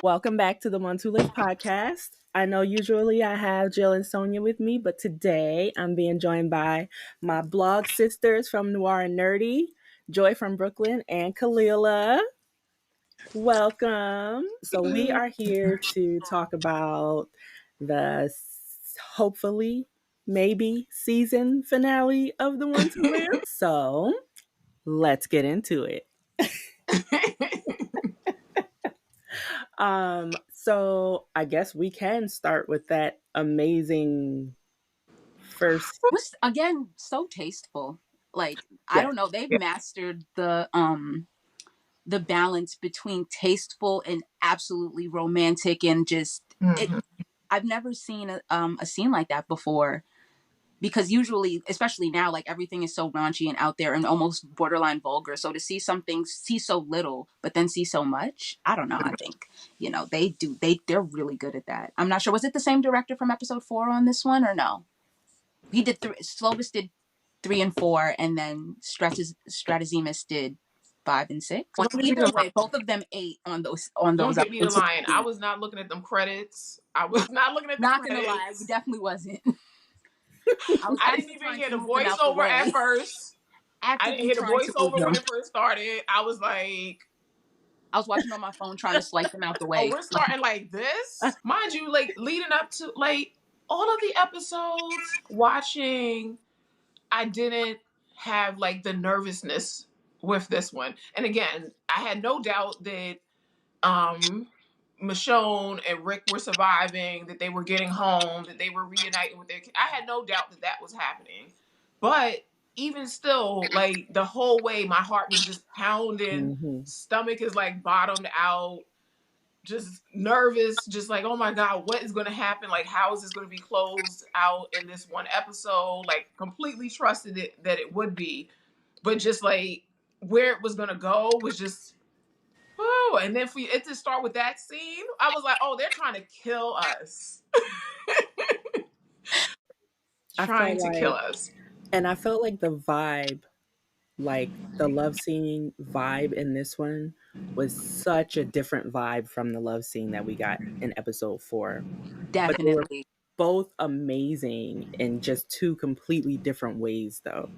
Welcome back to the TOWL Podcast. I know usually I have Jill and Sonia with me, but today I'm being joined by my blog sisters from Noir&Nerdy, Joy from Brooklyn, and Khalila. Welcome. So we are here to talk about the hopefully, maybe season finale of the TOWL. So let's get into it. So I guess we can start with that amazing first. It was again so tasteful. Like I don't know, they've mastered the balance between tasteful and absolutely romantic and just I've never seen a scene like that before. Because usually, especially now, like everything is so raunchy and out there and almost borderline vulgar. So to see something, see so little, but then see so much, I don't know. I think, they're really good at that. I'm not sure. Was it the same director from episode 4 on this one or no? He did Slovis did 3 and 4, and then Stratazemus did 5 and 6. Well, either way, both of them 8 on those. Don't get me to lying. I was not looking at them credits. I was not looking at the credits. Not gonna lie, we definitely wasn't. I didn't even hear the voiceover at first. I didn't hear the voiceover when it first started. I was watching on my phone trying to swipe them out the way. Oh, we're starting like this? Mind you, like leading up to like all of the episodes, watching, I didn't have like the nervousness with this one. And again, I had no doubt that Michonne and Rick were surviving, that they were getting home, that they were reuniting with their kids. I had no doubt that that was happening. But even still, like the whole way, my heart was just pounding. Stomach is like bottomed out. Just nervous. Just like, oh my God, what is going to happen? Like, how is this going to be closed out in this one episode? Like, completely trusted it that it would be. But just like where it was going to go was just... Oh, and then for it to start with that scene, I was like, oh, they're trying to kill us. Trying to kill us. And I felt like the vibe, like the love scene vibe in this one was such a different vibe from the love scene that we got in episode 4. Definitely. Both amazing in just 2 completely different ways, though.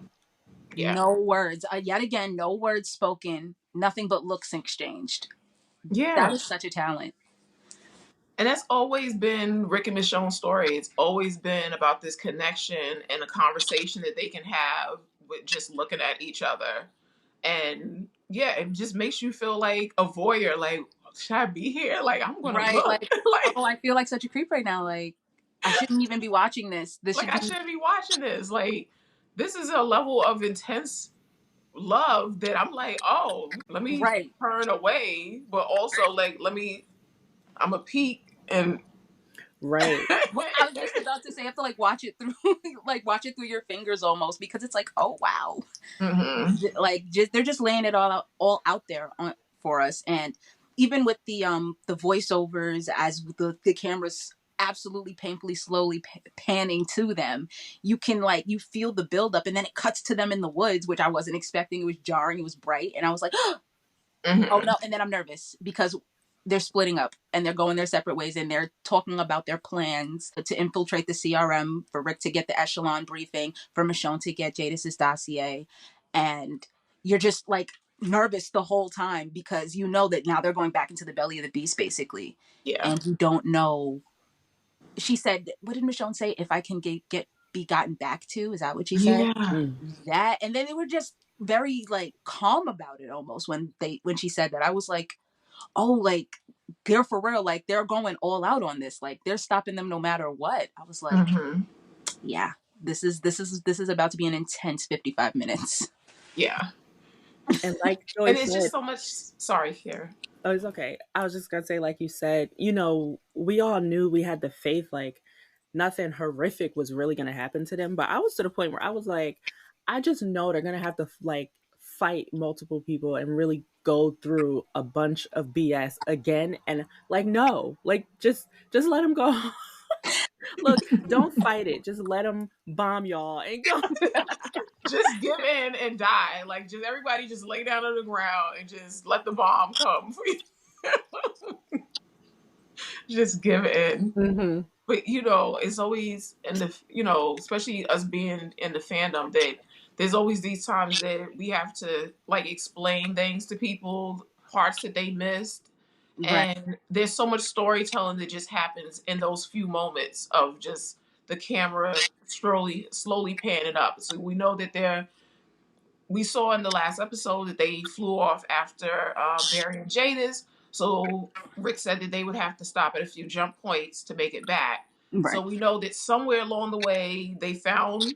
Yeah. No words. Yet again, no words spoken. Nothing but looks exchanged. Yeah. That was such a talent. And that's always been Rick and Michonne's story. It's always been about this connection and a conversation that they can have with just looking at each other. And yeah, it just makes you feel like a voyeur. Like, should I be here? Like, I'm going to look. Like, oh, I feel like such a creep right now. Like, I shouldn't even be watching this. I shouldn't be watching this. Like, this is a level of intense love that I'm like, oh, let me turn away, but also like, I'm a peek and right. Well, I was just about to say, I have to like watch it through your fingers almost, because it's like, oh wow, like they're just laying it all out there for us. And even with the voiceovers as the cameras absolutely painfully slowly panning to them, you can like, you feel the buildup, and then it cuts to them in the woods, which I wasn't expecting. It was jarring, it was bright, and I was like, oh no. And then I'm nervous because they're splitting up and they're going their separate ways, and they're talking about their plans to infiltrate the CRM, for Rick to get the echelon briefing, for Michonne to get Jadis's dossier. And you're just like nervous the whole time, because you know that now they're going back into the belly of the beast, basically. Yeah. And you don't know. She said, what did Michonne say? If I can be gotten back to, is that what she said? Yeah. That, and then they were just very like calm about it almost when she said that. I was like, oh, like they're for real, like they're going all out on this, like they're stopping them no matter what. I was like, yeah, this is about to be an intense 55 minutes. Yeah. And like Joy and it's said, just so much. Sorry, Kera. Oh, it's okay. I was just gonna say, like you said, we all knew, we had the faith, like nothing horrific was really gonna happen to them. But I was to the point where I was like, I just know they're gonna have to like fight multiple people and really go through a bunch of BS again. And like, no, like just let them go. Look, don't fight it. Just let them bomb y'all and go. Just give in and die. Like, just everybody just lay down on the ground and just let the bomb come. just give in. Mm-hmm. But you know, it's always in the, you know, especially us being in the fandom, that there's always these times that we have to like explain things to people, parts that they missed. Right. And there's so much storytelling that just happens in those few moments of just the camera slowly panning up. So we know that we saw in the last episode that they flew off after Barry and Jadis. So Rick said that they would have to stop at a few jump points to make it back. So Right. we know that somewhere along the way they found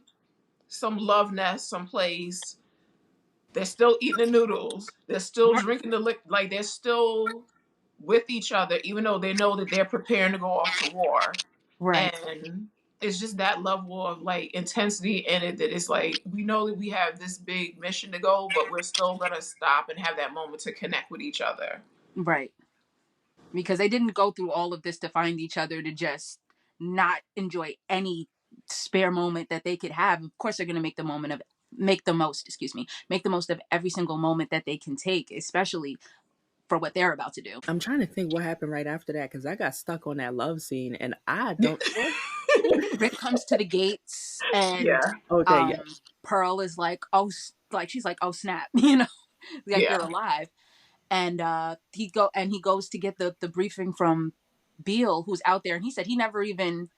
some love nest, someplace. They're still eating the noodles. They're still Right. drinking the like they're still with each other, even though they know that they're preparing to go off to war. Right. And it's just that level of like intensity in it that it's like we know that we have this big mission to go, but we're still gonna stop and have that moment to connect with each other. Right. Because they didn't go through all of this to find each other to just not enjoy any spare moment that they could have. Of course, they're going to make the most of every single moment that they can take, especially for what they're about to do. I'm trying to think what happened right after that because I got stuck on that love scene and I don't. Rick comes to the gates and Yeah, Okay, yeah. Pearl is like, oh, like she's like, oh snap, you know, like yeah, you're alive. And he goes to get the briefing from Beale, who's out there, and he said he never even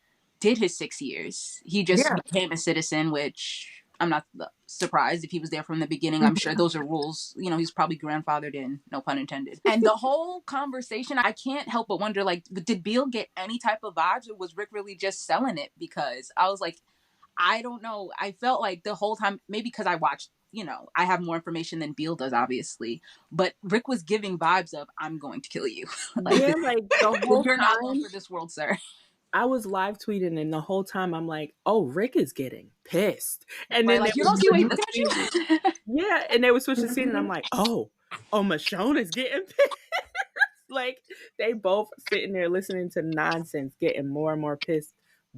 did his 6 years. He just yeah. became a citizen, which I'm not surprised if he was there from the beginning. I'm sure those are rules. You know, he's probably grandfathered in, no pun intended. And the whole conversation, I can't help but wonder, like, did Beale get any type of vibes, or was Rick really just selling it? Because I was like, I don't know. I felt like the whole time, maybe because I watched, you know, I have more information than Beale does, obviously. But Rick was giving vibes of, I'm going to kill you. Like, Yeah, like the whole you're not long time for this world, sir. I was live tweeting, and the whole time I'm like, "Oh, Rick is getting pissed," and Right? then they Like, you would don't see what switch he's the looking scene. at you. Yeah, and they would switch the scene, and I'm like, "Oh, Michonne is getting pissed." Like they both sitting there listening to nonsense, getting more and more pissed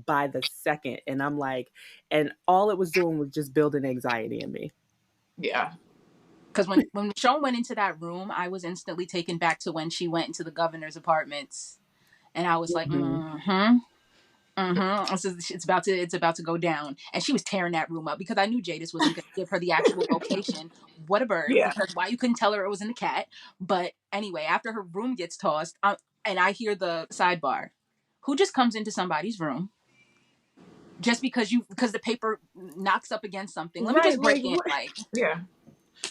by the second, and I'm like, and all it was doing was just building anxiety in me. Yeah. Because when Michonne went into that room, I was instantly taken back to when she went into the governor's apartments, and I was like, Mm-hmm. It's about to go down. And she was tearing that room up because I knew Jadis wasn't going to give her the actual location. What a bird. Yeah. Because why you couldn't tell her it was in the cat. But anyway, after her room gets tossed, and I hear the sidebar, who just comes into somebody's room just because the paper knocks up against something? Let me Right, just like break in. what? Like, Yeah.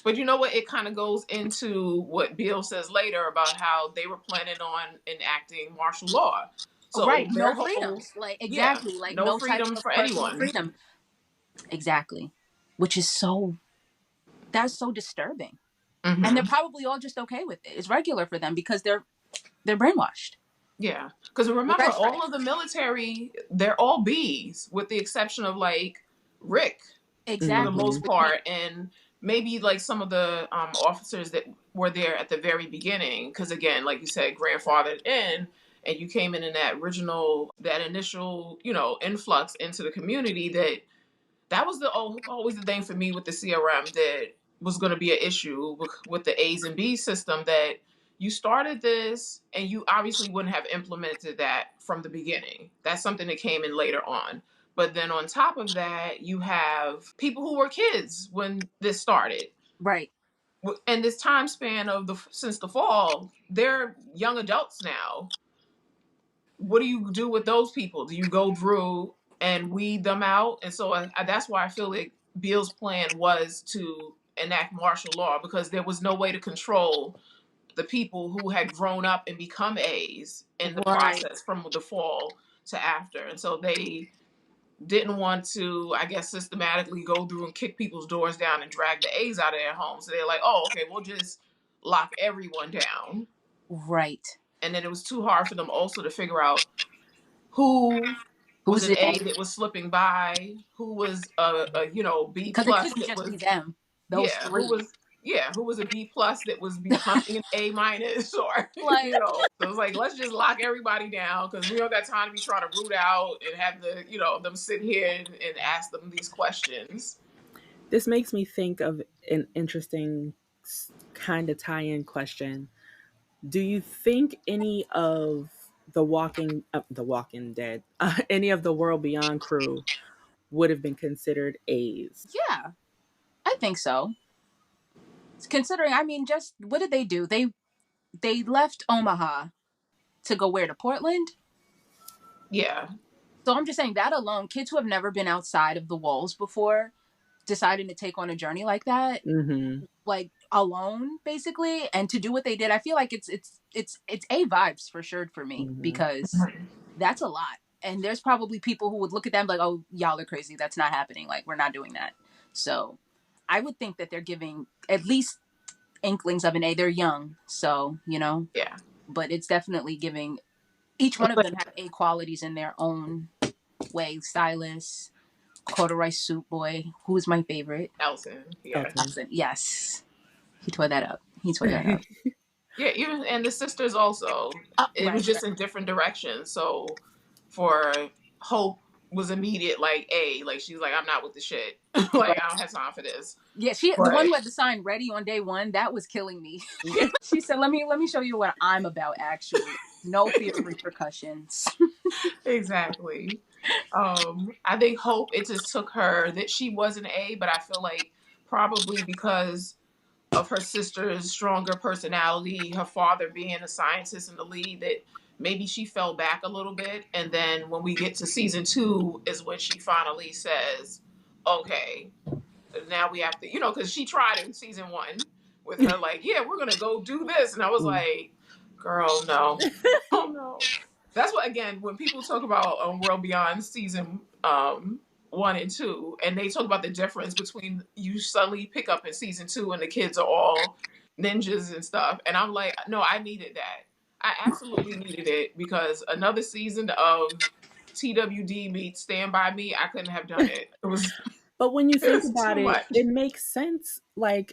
But you know what? It kind of goes into what Bill says later about how they were planning on enacting martial law. So right, their no whole, freedoms. Like, yeah, exactly. Like, no no type freedom of for personal anyone. freedom. Exactly. Which is that's so disturbing. And they're Hmm. probably all just okay with it. It's regular for them because they're brainwashed. Yeah. Because remember, That's right. all of the military, they're all Bs, with the exception of like Rick for the Exactly. most Mm-hmm. part. And maybe like some of the officers that were there at the very beginning. Because again, like you said, grandfathered in. And you came in that that initial, you know, influx into the community that was always the thing for me with the CRM that was going to be an issue with the A's and B's system, that you started this and you obviously wouldn't have implemented that from the beginning. That's something that came in later on. But then on top of that, you have people who were kids when this started. Right. And this time span of since the fall, they're young adults now. What do you do with those people? Do you go through and weed them out? And so that's why I feel like Bill's plan was to enact martial law, because there was no way to control the people who had grown up and become A's in the Right. process from the fall to after. And so they didn't want to, I guess, systematically go through and kick people's doors down and drag the A's out of their homes. So they're like, oh, okay, we'll just lock everyone down. Right. And then it was too hard for them also to figure out who was Who's an it? A that was slipping by, who was a B Because it plus couldn't that just be was, them. Those yeah, three. who was a B plus that was becoming an A minus, or Like, so it's like, let's just lock everybody down because we don't got time to be trying to root out and have them sit here and ask them these questions. This makes me think of an interesting kind of tie-in question. Do you think any of the Walking Dead, any of the World Beyond crew would have been considered A's. Yeah, I think so. Considering, I mean, just what did they do? They left Omaha to go where, to Portland? Yeah. So I'm just saying that alone, kids who have never been outside of the walls before, deciding to take on a journey like that, like alone, basically, and to do what they did, I feel like it's A vibes for sure for me, because that's a lot. And there's probably people who would look at them like, oh, y'all are crazy. That's not happening. Like, we're not doing that. So I would think that they're giving at least inklings of an A. They're young, so, you know. Yeah. But it's definitely giving, each one of them have A qualities in their own way. Silas, corduroy suit boy, who's my favorite? Elton. Yeah. Elton. Yes. He tore that up. Yeah, even, and the sisters also. It was just in different directions. So for Hope was immediate, like, A, like, she's like, I'm not with the shit. Like, I don't have time for this. Yeah, the one who had the sign ready on day one, that was killing me. She said, let me show you what I'm about, actually. No fear of repercussions. Exactly. I think Hope, it just took her that she was an A, but I feel like probably because of her sister's stronger personality, her father being a scientist in the lead, that maybe she fell back a little bit. And then when we get to season 2 is when she finally says, okay, now we have to, you know, because she tried in season 1 with her like, yeah, we're going to go do this. And I was like, girl, no. Oh, no. That's what, again, when people talk about World Beyond season 1 and 2, and they talk about the difference between you suddenly pick up in season 2 and the kids are all ninjas and stuff, and I'm like, no, I needed that. I absolutely needed it, because another season of TWD meets Stand By Me, I couldn't have done it. It was, but when you think about it, it makes sense. Like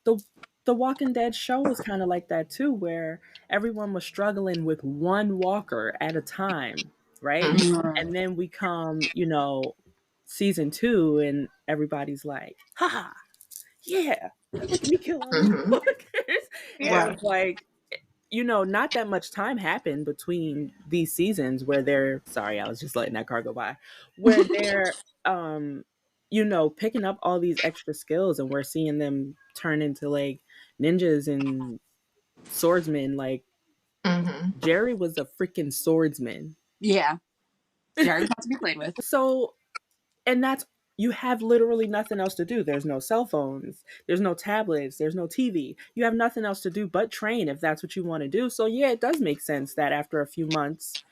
the Walking Dead show was kind of like that too, where everyone was struggling with one walker at a time, right? And then we come, you know, season 2, and everybody's like, haha, yeah, let me kill all these walkers. Yeah. And like, you know, not that much time happened between these seasons where they're, sorry, I was just letting that car go by, where they're you know, picking up all these extra skills, and we're seeing them turn into like ninjas and swordsmen. Like, Jerry was a freaking swordsman. Yeah. Jerry was not to be played with. So, and that's, you have literally nothing else to do. There's no cell phones, there's no tablets, there's no TV. You have nothing else to do but train if that's what you want to do. So yeah, it does make sense that after a few months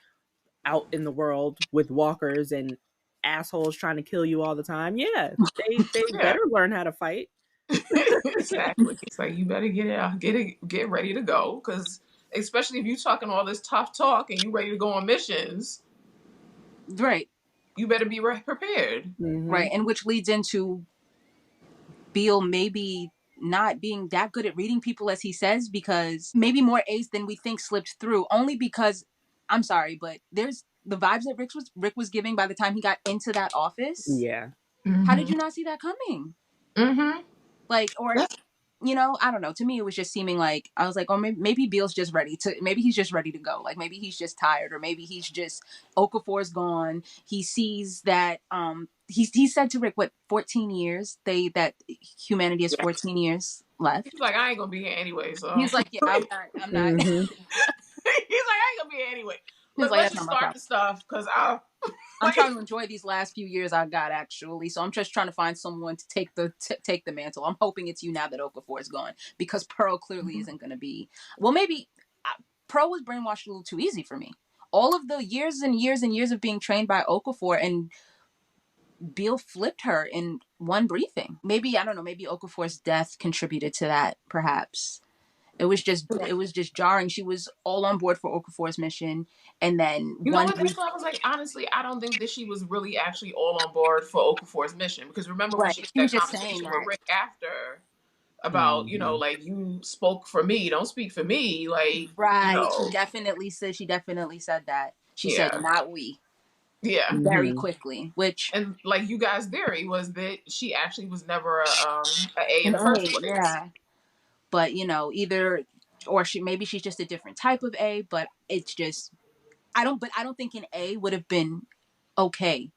out in the world with walkers and assholes trying to kill you all the time, yeah, they better learn how to fight. Exactly. It's like, you better get ready to go, because especially if you're talking all this tough talk and you ready to go on missions, right, you better be prepared. Right, and which leads into Beale maybe not being that good at reading people as he says, because maybe more Ace than we think slipped through, only because, I'm sorry, but there's the vibes that Rick was giving by the time he got into that office. Yeah. How did you not see that coming? Like, or, you know, I don't know. To me, it was just seeming like, I was like, oh, maybe Beale's just ready to, maybe he's just ready to go. Like, maybe he's just tired, or maybe he's just, Okafor's gone. He sees that, he said to Rick, what, 14 years? That humanity has 14 years left. He's like, I ain't gonna be here anyway, so. He's like, yeah, I'm not. He's like, I ain't gonna be here anyway. But like, let's just start the stuff, because I'm trying to enjoy these last few years I got, actually. So I'm just trying to find someone to take the mantle. I'm hoping it's you now that Okafor is gone, because Pearl clearly isn't going to be. Well, maybe Pearl was brainwashed a little too easy for me. All of the years and years and years of being trained by Okafor, and Beale flipped her in one briefing. Maybe, I don't know, maybe Okafor's death contributed to that, perhaps. It was just jarring. She was all on board for Okafor's mission, and then you know what? That's why I was like, honestly, I don't think that she was really actually all on board for Okafor's mission, because remember when she had that conversation with Rick after about, you know, like, you spoke for me, don't speak for me, like, right? You know. She definitely said that. She said, not we. Yeah. Very quickly, which, and like, you guys' theory was that she actually was never a A in the first place. Yeah. But, you know, either, or maybe she's just a different type of A, but it's just, I don't think an A would have been okay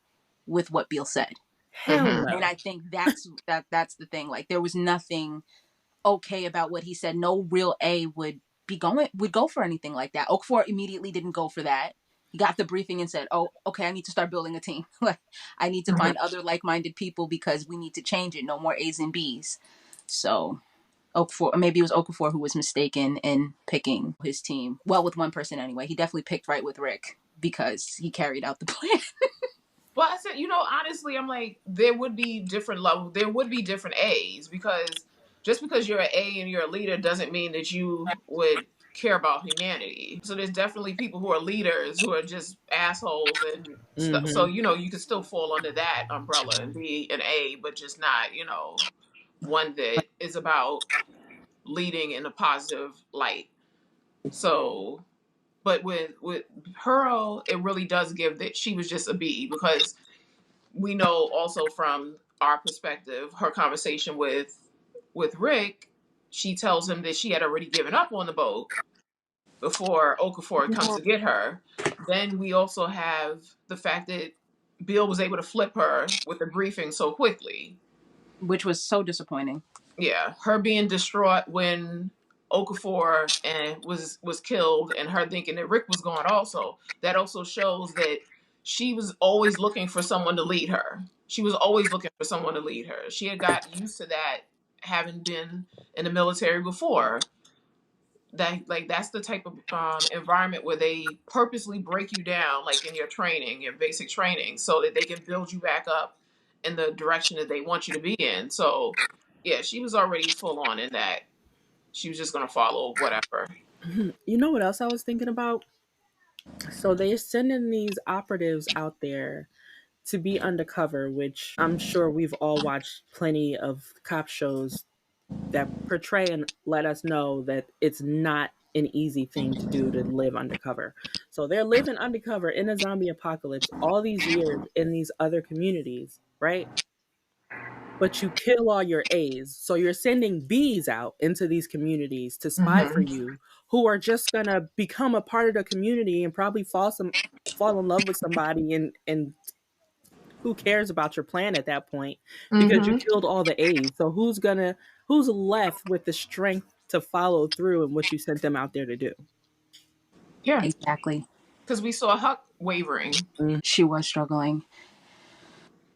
with what Beale said. Hell no. And I think that's the thing. Like, there was nothing okay about what he said. No real A would go for anything like that. Okafor immediately didn't go for that. He got the briefing and said, "Oh, okay, I need to start building a team. Like, I need to find other like-minded people because we need to change it. No more A's and B's." So Okafor, maybe it was Okafor who was mistaken in picking his team. Well, with one person anyway. He definitely picked right with Rick because he carried out the plan. Well, I said, honestly, I'm like, there would be different levels. There would be different A's, because just because you're an A and you're a leader doesn't mean that you would care about humanity. So there's definitely people who are leaders who are just assholes and stuff. Mhm. So, you can still fall under that umbrella and be an A, but just not, one that is about leading in a positive light. So, but with Pearl, it really does give that she was just a B, because we know also from our perspective, her conversation with Rick, she tells him that she had already given up on the boat before Okafor comes to get her. Then we also have the fact that Bill was able to flip her with the briefing so quickly, Which was so disappointing. Yeah, her being distraught when Okafor was killed, and her thinking that Rick was gone also. That also shows that she was always looking for someone to lead her. She was always looking for someone to lead her. She had got used to that, having been in the military before. That's the type of environment where they purposely break you down, like in your training, your basic training, so that they can build you back up in the direction that they want you to be in. So, yeah, she was already full on in that. She was just gonna follow whatever. You know what else I was thinking about? So they're sending these operatives out there to be undercover, which I'm sure we've all watched plenty of cop shows that portray and let us know that it's not an easy thing to do to live undercover. So they're living undercover in a zombie apocalypse all these years in these other communities, right? But you kill all your A's. So you're sending B's out into these communities to spy for Mm-hmm. you, who are just gonna become a part of the community and probably fall in love with somebody, and who cares about your plan at that point, because you Mm-hmm. killed all the A's. So who's left with the strength to follow through in what you sent them out there to do? Yeah, Exactly. because we saw Huck wavering. She was struggling.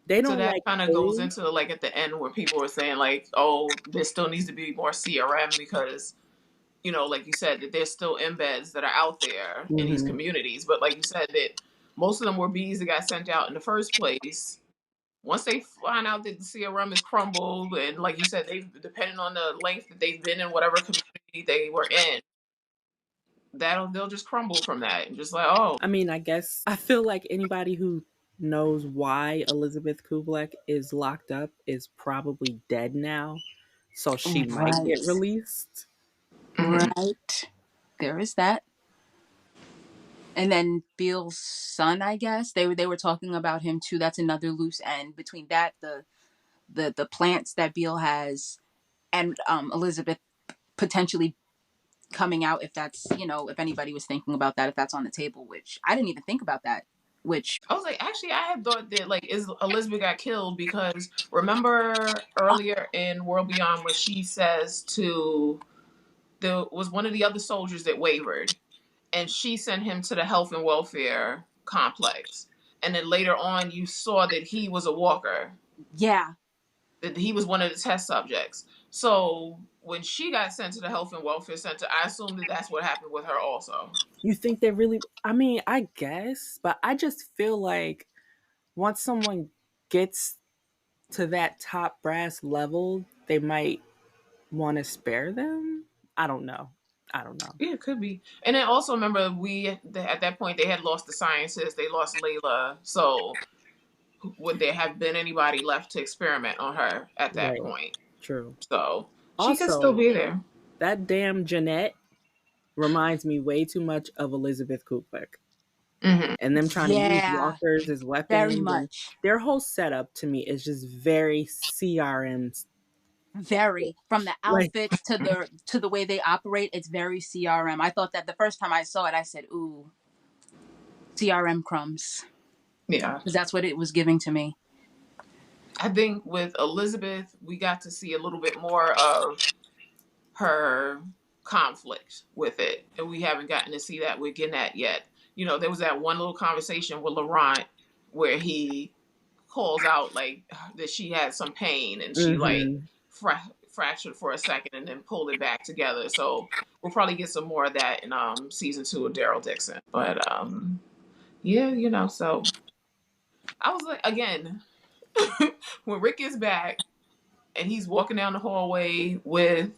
They So don't that like kind of goes A's. into like at the end where people were saying like, oh, there still needs to be more CRM, because like you said, that there's still embeds that are out there in these Mm-hmm. communities. But like you said, that most of them were bees that got sent out in the first place. Once they find out that the CRM is crumbled, and like you said, they, depending on the length that they've been in whatever community they were in, they'll just crumble from that, and just like, oh, I mean, I guess I feel like anybody who knows why Elizabeth Kublek is locked up is probably dead now. So she might Right. get released. mm-hmm. Right. There is that. And then Beale's son, I guess they were talking about him too. That's another loose end between that, the plants that Beale has, and Elizabeth potentially coming out, if that's, if anybody was thinking about that, if that's on the table, which I didn't even think about that. Which I was like, actually, I had thought that like, is Elizabeth got killed because remember earlier in World Beyond when she says to there was one of the other soldiers that wavered, and she sent him to the health and welfare complex, and then later on you saw that he was a walker, yeah, that he was one of the test subjects. So when she got sent to the health and welfare center, I assume that that's what happened with her also. You think they really, I mean, I guess, but I just feel like once someone gets to that top brass level, they might want to spare them. I don't know. I don't know. Yeah, it could be. And then also remember, at that point they had lost the scientists, they lost Layla. So would there have been anybody left to experiment on her at that Right. point? True. So she could still Also, be there. that damn Jeanette reminds me way too much of Elizabeth Kublek. Mm-hmm. And them trying to use yeah, walkers as very weapons, and much. their whole setup to me is just very CRM. Very, from the Like, outfits to the way they operate, it's very CRM. I thought that the first time I saw it, I said, ooh. CRM crumbs. Yeah. Because that's what it was giving to me. I think with Elizabeth, we got to see a little bit more of her conflict with it. And we haven't gotten to see that with Gannett yet. You know, there was that one little conversation with Laurent where he calls out like that she had some pain and she like fractured for a second and then pulled it back together. So we'll probably get some more of that in season 2 of Daryl Dixon. But yeah, you know, so I was like, again, when Rick is back and he's walking down the hallway with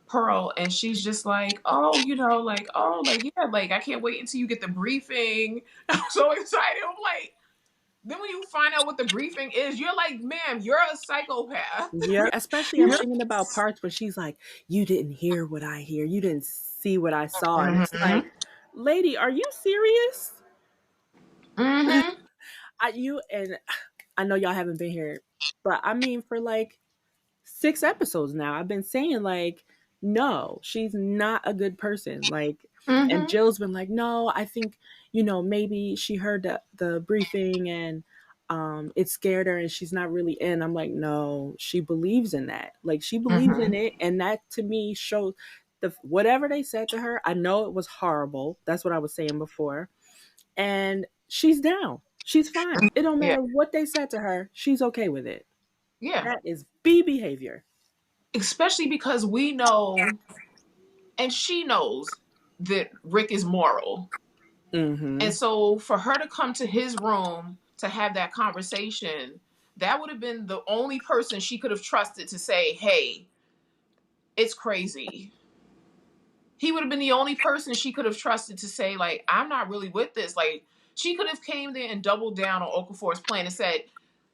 Pearl and she's just like, oh, you know, like, oh, like, yeah, like, I can't wait until you get the briefing. I'm so excited. I'm like, then when you find out what the briefing is, you're like, ma'am, you're a psychopath. Yeah, especially I'm thinking about parts where she's like, you didn't hear what I hear. You didn't see what I saw. And it's like, lady, are you serious? I know y'all haven't been here, but I mean, for like 6 episodes now, I've been saying like, no, she's not a good person. Like, and Jill's been like, no, I think, you know, maybe she heard the briefing and it scared her and she's not really in. I'm like, no, she believes in that. Like, she believes in it. And that to me shows whatever they said to her. I know it was horrible. That's what I was saying before. And she's down. She's fine. It don't matter what they said to her. She's okay with it. Yeah. That is B behavior. Especially because we know, and she knows, that Rick is moral. And so for her to come to his room to have that conversation, that would have been the only person she could have trusted to say, hey, it's crazy. He would have been the only person she could have trusted to say, like, I'm not really with this. Like, she could have came there and doubled down on Okafor's plan and said,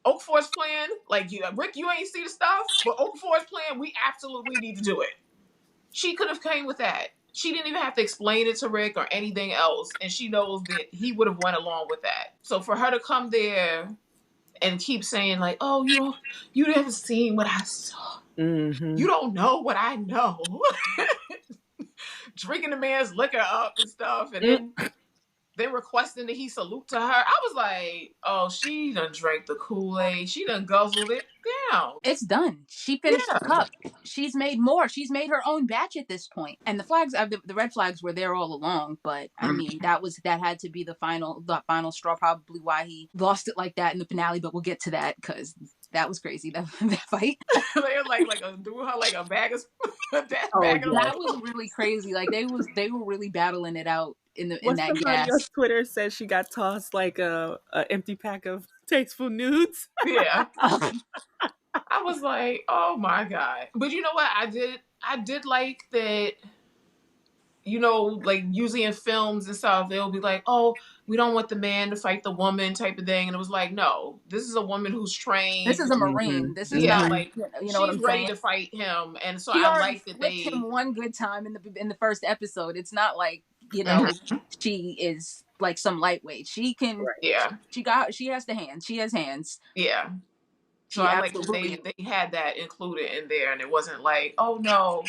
Okafor's plan, like, Rick, you ain't see the stuff, but Okafor's plan, we absolutely need to do it. She could have came with that. She didn't even have to explain it to Rick or anything else, and she knows that he would have went along with that. So for her to come there and keep saying, like, oh, you haven't seen what I saw. You don't know what I know. Drinking the man's liquor up and stuff, and then requesting that he salute to her. I was like, oh, she done drank the Kool-Aid. She done guzzled it down. It's done. She finished the cup. She's made more. She's made her own batch at this point. And the flags, the red flags were there all along. But I mean, that had to be the final straw. Probably why he lost it like that in the finale. But we'll get to that because that was crazy. That fight. They were threw her like a bag of that was really crazy. Like they were really battling it out in that gas. On Twitter said she got tossed like a empty pack of tasteful nudes. Yeah. I was like, oh my God. But you know what? I did like that, you know, like usually in films and stuff, they'll be like, oh, we don't want the man to fight the woman type of thing. And it was like, no, this is a woman who's trained. This is a Marine. This is not like, you know she's what I'm ready saying? To fight him. And so she I like that they him one good time in the first episode. It's not like, you know, she is like some lightweight. She can, she has the hands. She has hands. Yeah. So I like that they had that included in there, and it wasn't like, oh no,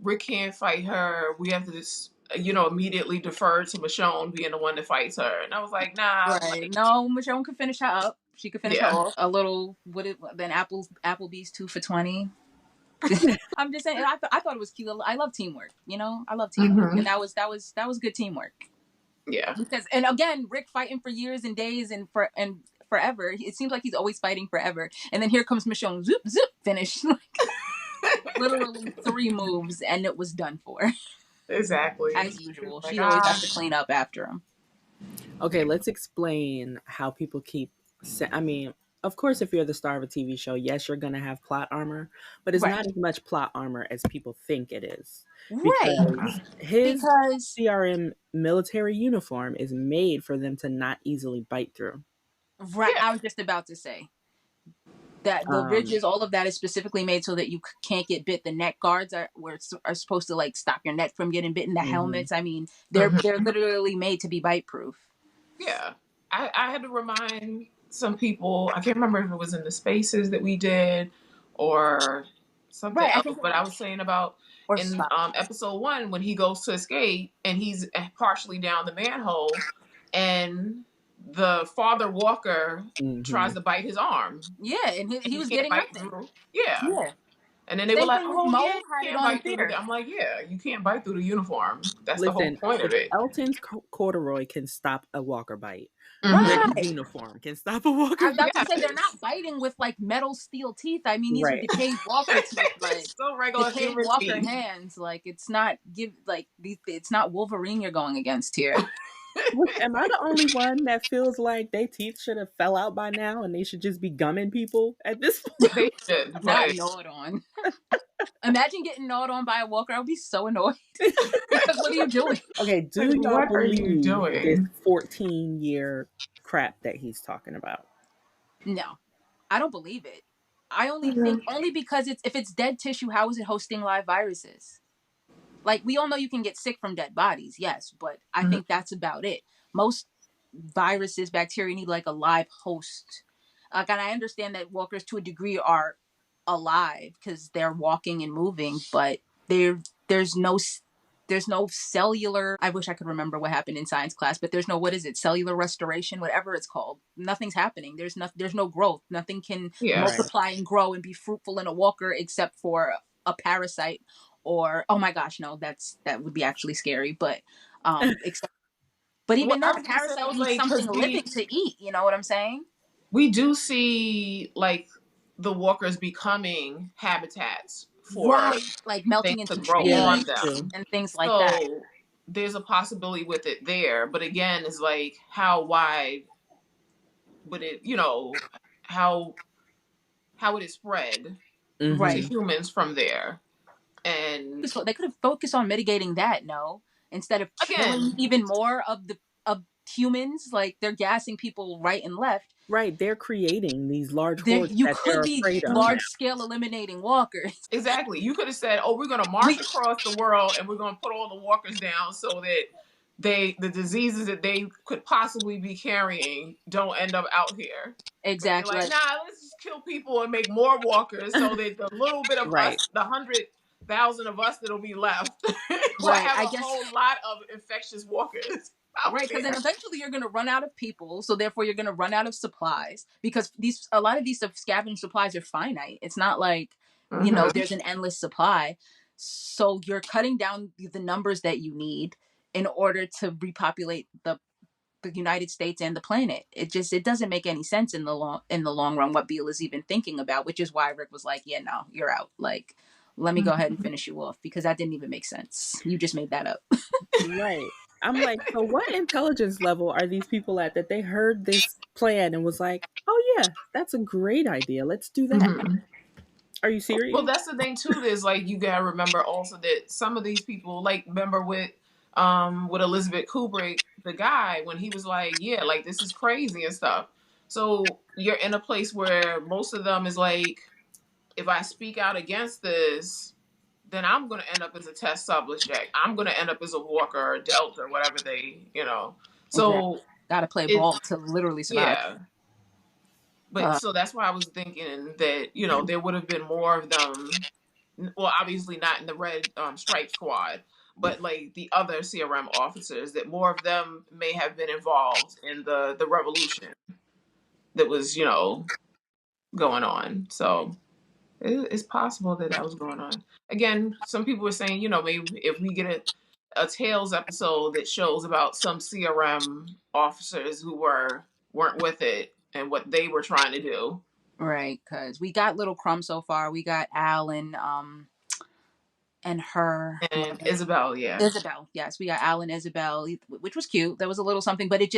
Rick can't fight her. We have to just, you know, immediately defer to Michonne being the one that fights her. And I was like, nah. Right. Like, no, Michonne could finish her up. She could finish her off. A little, then Applebee's 2 for $20. I'm just saying, I thought it was cute. I love teamwork. You know, I love teamwork, and that was good teamwork. Yeah. Because, and again, Rick fighting for years and days and forever. It seems like he's always fighting forever. And then here comes Michonne, zoop, zoop, finish. Literally 3 moves, and it was done for. Exactly. As usual. She always has to clean up after him. Okay, let's explain how people keep... I mean, of course, if you're the star of a TV show, yes, you're going to have plot armor, but it's not as much plot armor as people think it is. Because his CRM military uniform is made for them to not easily bite through. Right. I was just about to say that the ridges, all of that is specifically made so that you can't get bit. The neck guards are supposed to like stop your neck from getting bitten. The helmets, I mean, they're literally made to be bite proof. Yeah. I had to remind some people, I can't remember if it was in the spaces that we did or something else, but I was saying about in episode 1 when he goes to escape and he's partially down the manhole, and the father Walker tries to bite his arm. Yeah, and he He was can't getting bite nothing. through. Yeah. Yeah. And then they were Same like, thing with "Oh Mo yeah, you had it can't on bite through Fear. the." I'm like, "Yeah, you can't bite through the uniform. That's the whole Listen, point if of it." Elton's corduroy can stop a walker bite, Mm-hmm. Rick's Right. uniform can stop a walker I was about to bite. say they're Yes. not biting with like metal steel teeth. I mean, these are Right. decayed Walker teeth, like So regular decayed human Walker teeth. hands. Like it's not it's not Wolverine you're going against here. Am I the only one that feels like their teeth should have fell out by now and they should just be gumming people at this point? They should, Not but gnawed on. Imagine getting gnawed on by a Walker. I would be so annoyed because what are you doing? Okay, like, do y'all what are you believe this doing? 14-year crap that he's talking about? No, I don't believe it. I only think only because if it's dead tissue, how is it hosting live viruses? Like we all know you can get sick from dead bodies, yes, but I Mhm. think that's about it. Most viruses, bacteria need like a live host. And I understand that walkers to a degree are alive because they're walking and moving, but there's no cellular. I wish I could remember what happened in science class, but there's no, what is it, cellular restoration, whatever it's called. Nothing's happening. There's no growth. Nothing can Yeah. Right. multiply and grow and be fruitful in a walker except for a parasite or, oh my gosh, no, that would be actually scary. But except, but Well, even I then, a was gonna say, I parasite was needs like, something because living to eat. You know what I'm saying? we do see like the walkers becoming habitats for Right, like things melting to into grow Yeah, on trees that's true. them. and things like that. So there's a possibility with it there, but again, it's like how wide would it, how how would it spread to Right. Hmm. humans from there? And So they could have focused on mitigating that, no, instead of killing again, even more of humans. Like they're gassing people right and left. Right, they're creating these large There, hordes you that they're could be afraid of now. large scale eliminating walkers. exactly, you could have said, "Oh, we're going to march We across the world and we're going to put all the walkers down so that the diseases that they could possibly be carrying don't end up out here." But they're exactly like, like, "Nah, let's just kill people and make more walkers so that the little bit of us, Right. the 100,000 of us that'll be left, will right. have I a guess whole lot of infectious walkers out right, because then there." eventually you're going to run out of people, so therefore you're going to run out of supplies because a lot of these scavenged supplies are finite. It's not like Mm-hmm. there's an endless supply, so you're cutting down the numbers that you need in order to repopulate the United States and the planet. It doesn't make any sense in the long run what Beale is even thinking about, which is why Rick was like, yeah, no, you're out. Like, let me go ahead and finish you off because that didn't even make sense. You just made that up. Right. I'm like, so what intelligence level are these people at that they heard this plan and was like, oh yeah, that's a great idea. Let's do that. Mm-hmm. Are you Well, serious? that's the thing too. Is like you gotta remember also that some of these people, like remember with Elizabeth Kubrick, the guy when he was like, yeah, like this is crazy and stuff. So you're in a place where most of them is like, if I speak out against this, then I'm gonna end up as a test subject. I'm gonna end up as a Walker or a Delta or whatever they. Exactly. So Got to play it, ball to literally survive. yeah. But Uh, so that's why I was thinking that there would have been more of them. Well, obviously not in the red stripe squad, but like the other CRM officers, that more of them may have been involved in the revolution that was going on. So it's possible that that was going on. Again, some people were saying maybe if we get a Tales episode that shows about some CRM officers who weren't with it and what they were trying to do. right, because we got little crumbs so far. We got Al and her And Isabel, yeah. Isabel. Yes, we got Al and Isabel, which was cute. There was a little something, but it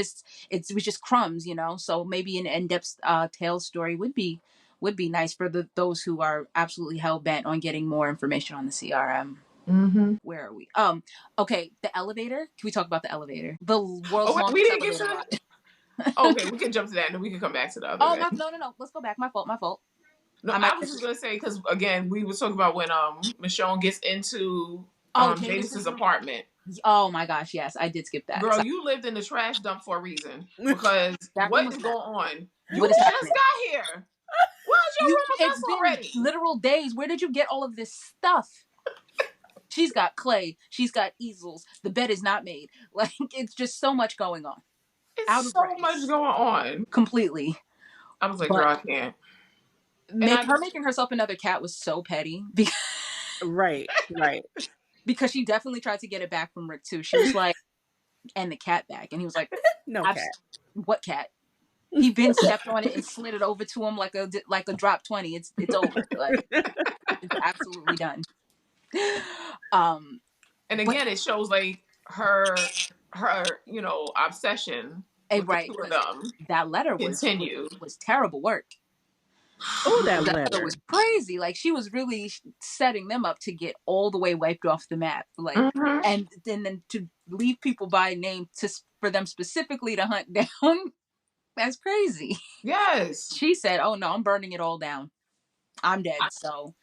was just crumbs, So maybe an in-depth tale story would be nice for those who are absolutely hell bent on getting more information on the CRM. Mm-hmm. Where are we? Okay, the elevator. Can we talk about the elevator? The world's Oh, wait, we longest didn't get elevator to. ride. Okay, we can jump to that, and then we can come back to the other Oh, thing. no. Let's go back. My fault. My fault. No, I might. I was just gonna say because again, we were talking about when Michonne gets into Jadis's Jadis's room. apartment. Oh my gosh, yes, I did skip that. Girl, So, you lived in the trash dump for a reason because that room what was is not. going on? You What is just happening? got here. Why's your room a It's mess been already? literal days. Where did you get all of this stuff? She's got clay. She's got easels. The bed is not made. Like it's just so much going on. out It's of so much race going on. completely. I was like, But girl, I can't. her making herself another cat was so petty because Right. because she definitely tried to get it back from Rick too. She was like, and the cat back, and he was like, No cat. What cat? He been stepped on it and slid it over to him like a drop 20. It's over. Like it's absolutely done. And again, it shows like her obsession with the two of them. That letter was terrible work. Oh, that letter was crazy. Like she was really setting them up to get all the way wiped off the map. Like, and then to leave people by name for them specifically to hunt down. That's crazy. Yes. She said, "Oh no, I'm burning it all down. I'm dead. So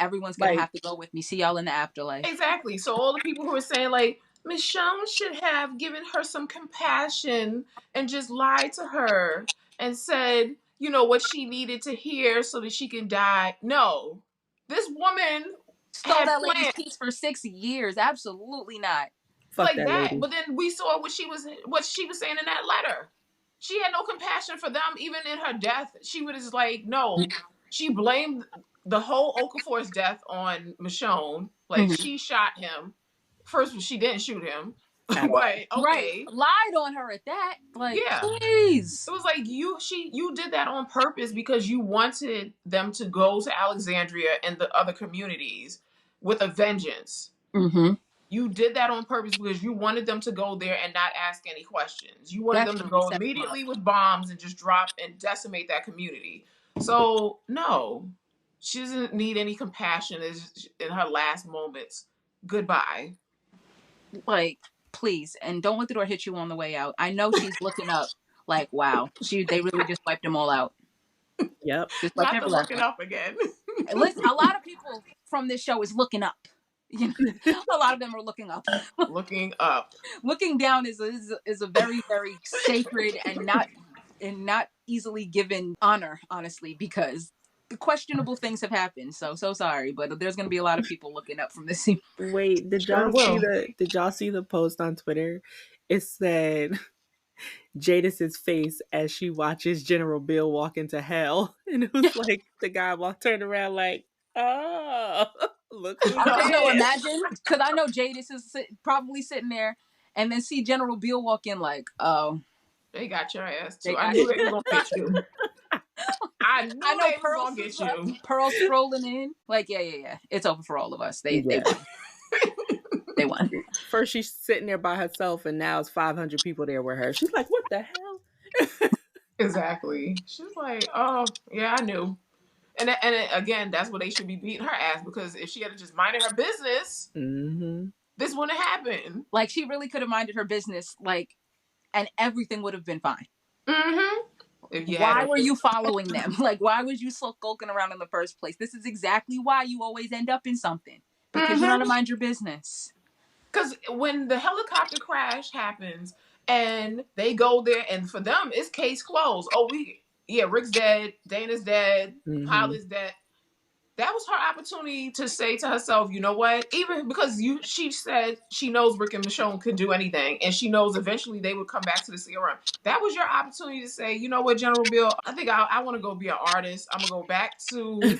everyone's gonna have to go with me. See y'all in the afterlife." Exactly. So all the people who are saying like Michonne should have given her some compassion and just lied to her and said, what she needed to hear so that she can die. No. This woman stole that lady's peace for 6 years. Absolutely not. Fuck like that lady. But then we saw what she was saying in that letter. She had no compassion for them, even in her death. She was like, no. She blamed the whole Okafor's death on Michonne. Like, she shot him. First, she didn't shoot him. But, okay. Right. Lied on her at that. Like, yeah. Please. It was like, you did that on purpose because you wanted them to go to Alexandria and the other communities with a vengeance. Mm-hmm. You did that on purpose because you wanted them to go there and not ask any questions. You wanted them to go immediately with bombs and just drop and decimate that community. So, no, she doesn't need any compassion in her last moments. Goodbye. Like, please. And don't let the door hit you on the way out. I know she's looking up like, wow, they really just wiped them all out. Yep. Just not the looking up again. Listen, a lot of people from this show is looking up. A lot of them are looking up. Looking up. Looking down is a very, very sacred and not easily given honor, honestly, because the questionable things have happened. So sorry, but there's going to be a lot of people looking up from this scene. Wait, did y'all see the post on Twitter? It said Jadis's face as she watches General Bill walk into hell, and it was like the guy turned around like, oh, look who's there. No, imagine, because I know Jadis is probably sitting there, and then see General Bill walk in like, oh, they got your ass too. I knew they were gonna get you. I know they were gonna get you. Pearl strolling in, like, yeah, it's over for all of us. They won. They won. First she's sitting there by herself, and now it's 500 people there with her. She's like, what the hell? Exactly. She's like, oh yeah, I knew. And again, that's what they should be beating her ass, because if she had just minded her business, this wouldn't happen. Like, she really could have minded her business, like, and everything would have been fine. Why were you following them? Like, why was you skulking around in the first place? This is exactly why you always end up in something. Because you don't mind your business. Because when the helicopter crash happens and they go there, and for them, it's case closed. Oh, Rick's dead, Dana's dead, Pilot's dead. That was her opportunity to say to herself, you know what? Even because she said she knows Rick and Michonne could do anything, and she knows eventually they would come back to the CRM. That was your opportunity to say, you know what, General Bill, I think I want to go be an artist. I'm gonna go back to the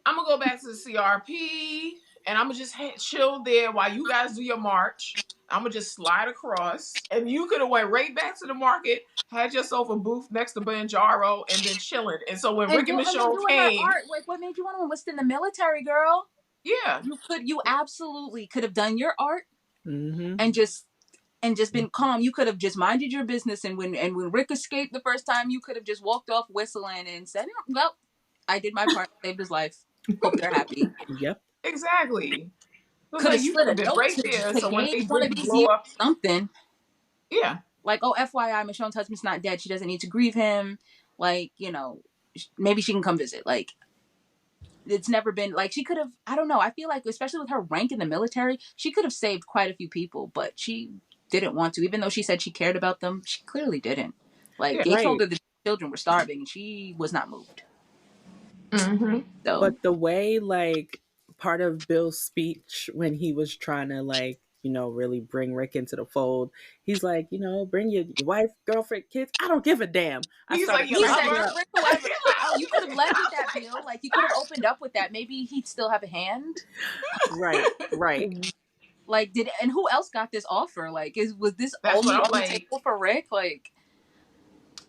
CRP, and I'm gonna just chill there while you guys do your march. I'm gonna just slide across, and you could have went right back to the market, had yourself a booth next to Banjaro, and then chilling. And so when Rick and Michonne came, like, what made you want to enlist in the military, girl? Yeah, you absolutely could have done your art, and just been calm. You could have just minded your business, and when Rick escaped the first time, you could have just walked off whistling and said, "Well, I did my part, saved his life. Hope they're happy." Yep, exactly. Could have slid a note right there, so when they blow up something. Yeah. Like, oh, FYI, Michonne's husband's not dead. She doesn't need to grieve him. Like, maybe she can come visit. Like, it's never been, like, she could have, I don't know. I feel like, especially with her rank in the military, she could have saved quite a few people, but she didn't want to. Even though she said she cared about them, she clearly didn't. Like, they told her the children were starving, and she was not moved. So. But the way, like, part of Bill's speech when he was trying to, like, really bring Rick into the fold. He's like, bring your wife, girlfriend, kids. I don't give a damn. I He's like started your He said, lover. Rick, whoever. Like, oh, you could have led with that, Bill. Like, you could have opened up with that. Maybe he'd still have a hand. Right. Like, and who else got this offer? Like, was this That's only what I'm on the like. table for Rick? Like,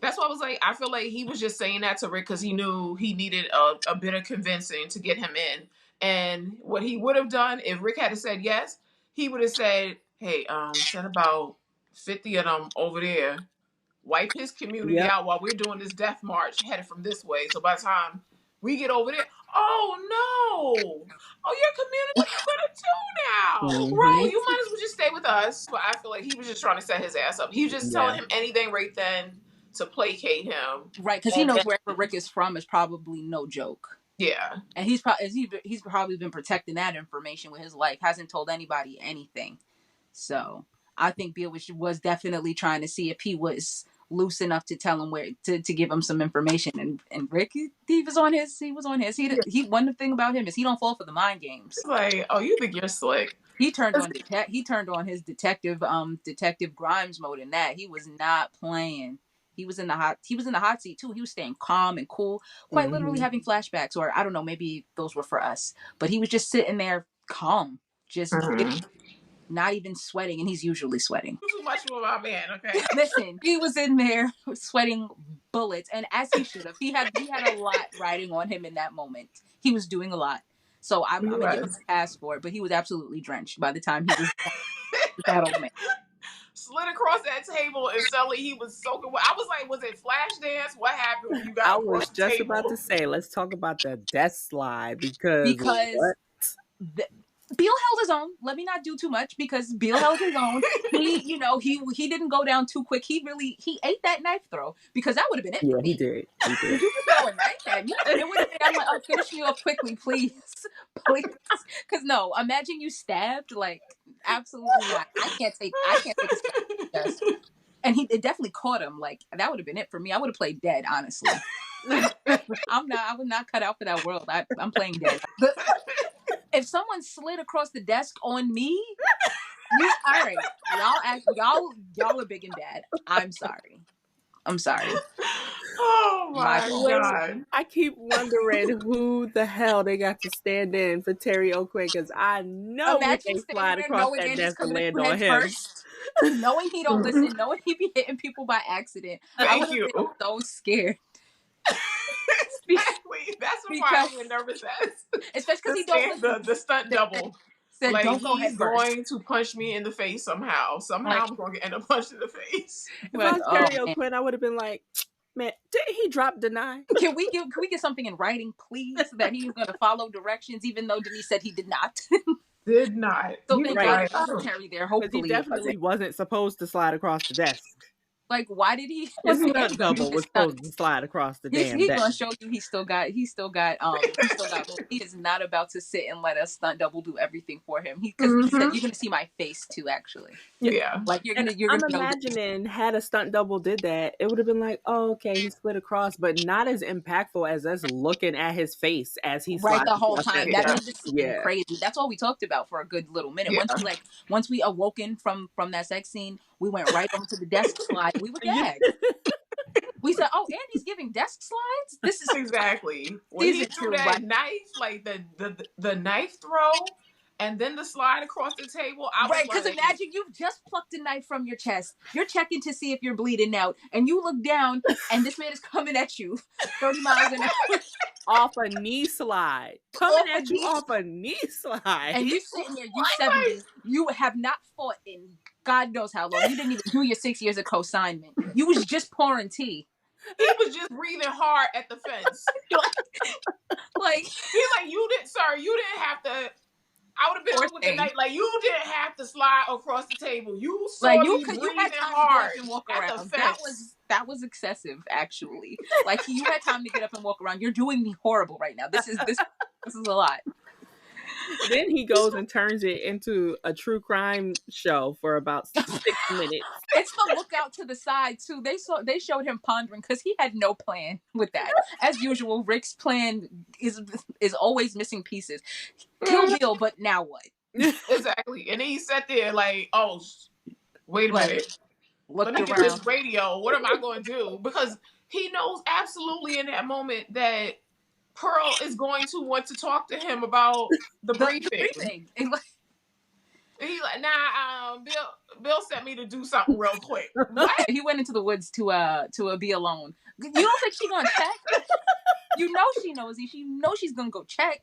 that's what I was like. I feel like he was just saying that to Rick because he knew he needed a bit of convincing to get him in. And what he would have done if Rick had said yes, he would have said, "Hey, send about 50 of them over there. Wipe his community out while we're doing this death march headed from this way. So by the time we get over there, oh no, oh your community gonna do now, right? Well, you might as well just stay with us." But I feel like he was just trying to set his ass up. He was just telling him anything right then to placate him, right? Because he knows wherever Rick is from is probably no joke. Yeah, and he's probably been protecting that information with his life. Hasn't told anybody anything. So I think Bill was definitely trying to see if he was loose enough to tell him where to give him some information. And Rick, he was on his. He one thing about him is he don't fall for the mind games. It's like, oh, you think you're slick? He turned on his detective Grimes mode in that. He was not playing. He was in the hot seat too. He was staying calm and cool, quite literally having flashbacks, or I don't know, maybe those were for us. But he was just sitting there calm, just not even sweating, and he's usually sweating. Too much for my man, okay? Listen, he was in there sweating bullets, and as he should have. He had a lot riding on him in that moment. He was doing a lot. So I'm going to give him a pass for it, but he was absolutely drenched by the time he was that old man. Slid across that table and suddenly he was soaking wet. I was like, was it flash dance? What happened when you got across the table? I was just about to say, let's talk about the death slide because Bill held his own. Let me not do too much because Bill held his own. He didn't go down too quick. He ate that knife throw because that would have been it. Yeah, he did. You could throw a knife at me. It would have been. I'm like, oh, finish me off quickly, please. Because no, imagine you stabbed. Like, absolutely not. I can't take a stab. And it definitely caught him. Like, that would have been it for me. I would have played dead, honestly. I would not cut out for that world. I'm playing dead. If someone slid across the desk on me, all right, y'all are big and bad. I'm sorry. Oh my God. I keep wondering who the hell they got to stand in for Terry O'Quinn because I know they slide across that desk and land on him. First, knowing he don't listen, knowing he be hitting people by accident. I would have been so scared. Exactly. That's why I'm nervous as. Especially because he don't the stunt double. Said, like, don't go he's going to punch me in the face somehow. I'm going to end up punched in the face. If I was Terry O'Quinn, I would have been like, man, didn't he drop Danai? Can we get something in writing, please, that he's going to follow directions, even though Denise said he did not? Did not. So thank God Terry there. Hopefully, he definitely wasn't supposed to slide across the desk. Like, why did he? His stunt double was supposed to slide across the damn He's desk. gonna show you he still got. He is not about to sit and let a stunt double do everything for him. Because he said, "You're gonna see my face too." Actually, yeah. Like I'm imagining had a stunt double did that, it would have been like, oh, okay, he split across, but not as impactful as us looking at his face as he right the whole time. That made the scene Yeah. crazy. That's all we talked about for a good little minute. Yeah. Once we awoken from that sex scene, we went right onto the desk slide. We were gagged. We said, "Oh, Andy's giving desk slides. This is exactly when he threw that knife, like the knife throw, and then the slide across the table." Right, because imagine you've just plucked a knife from your chest. You're checking to see if you're bleeding out, and you look down, and this man is coming at you 30 miles an hour. Off a knee slide. Coming at you off a knee slide. And you sitting there, you 70. You have not fought in God knows how long. You didn't even do your 6 years of consignment. You was just pouring tea. He was just breathing hard at the fence. like he's like, you didn't have to. I would have been with the night. Like, you didn't have to slide across the table. You saw me breathing hard and walk at around. the fence. That was excessive, actually. Like, you had time to get up and walk around. You're doing me horrible right now. This is a lot. Then he goes and turns it into a true crime show for about 6 minutes. It's the look out to the side too. They showed him pondering because he had no plan with that. As usual, Rick's plan is always missing pieces. Kill Bill, but now what? Exactly. And then he sat there like, oh, wait a minute. Let me get this radio. What am I going to do? Because he knows absolutely in that moment that Pearl is going to want to talk to him about the briefing. And he's like, nah, Bill sent me to do something real quick. What? He went into the woods to be alone. You don't think she's gonna check? You know she knows. She knows she's gonna go check.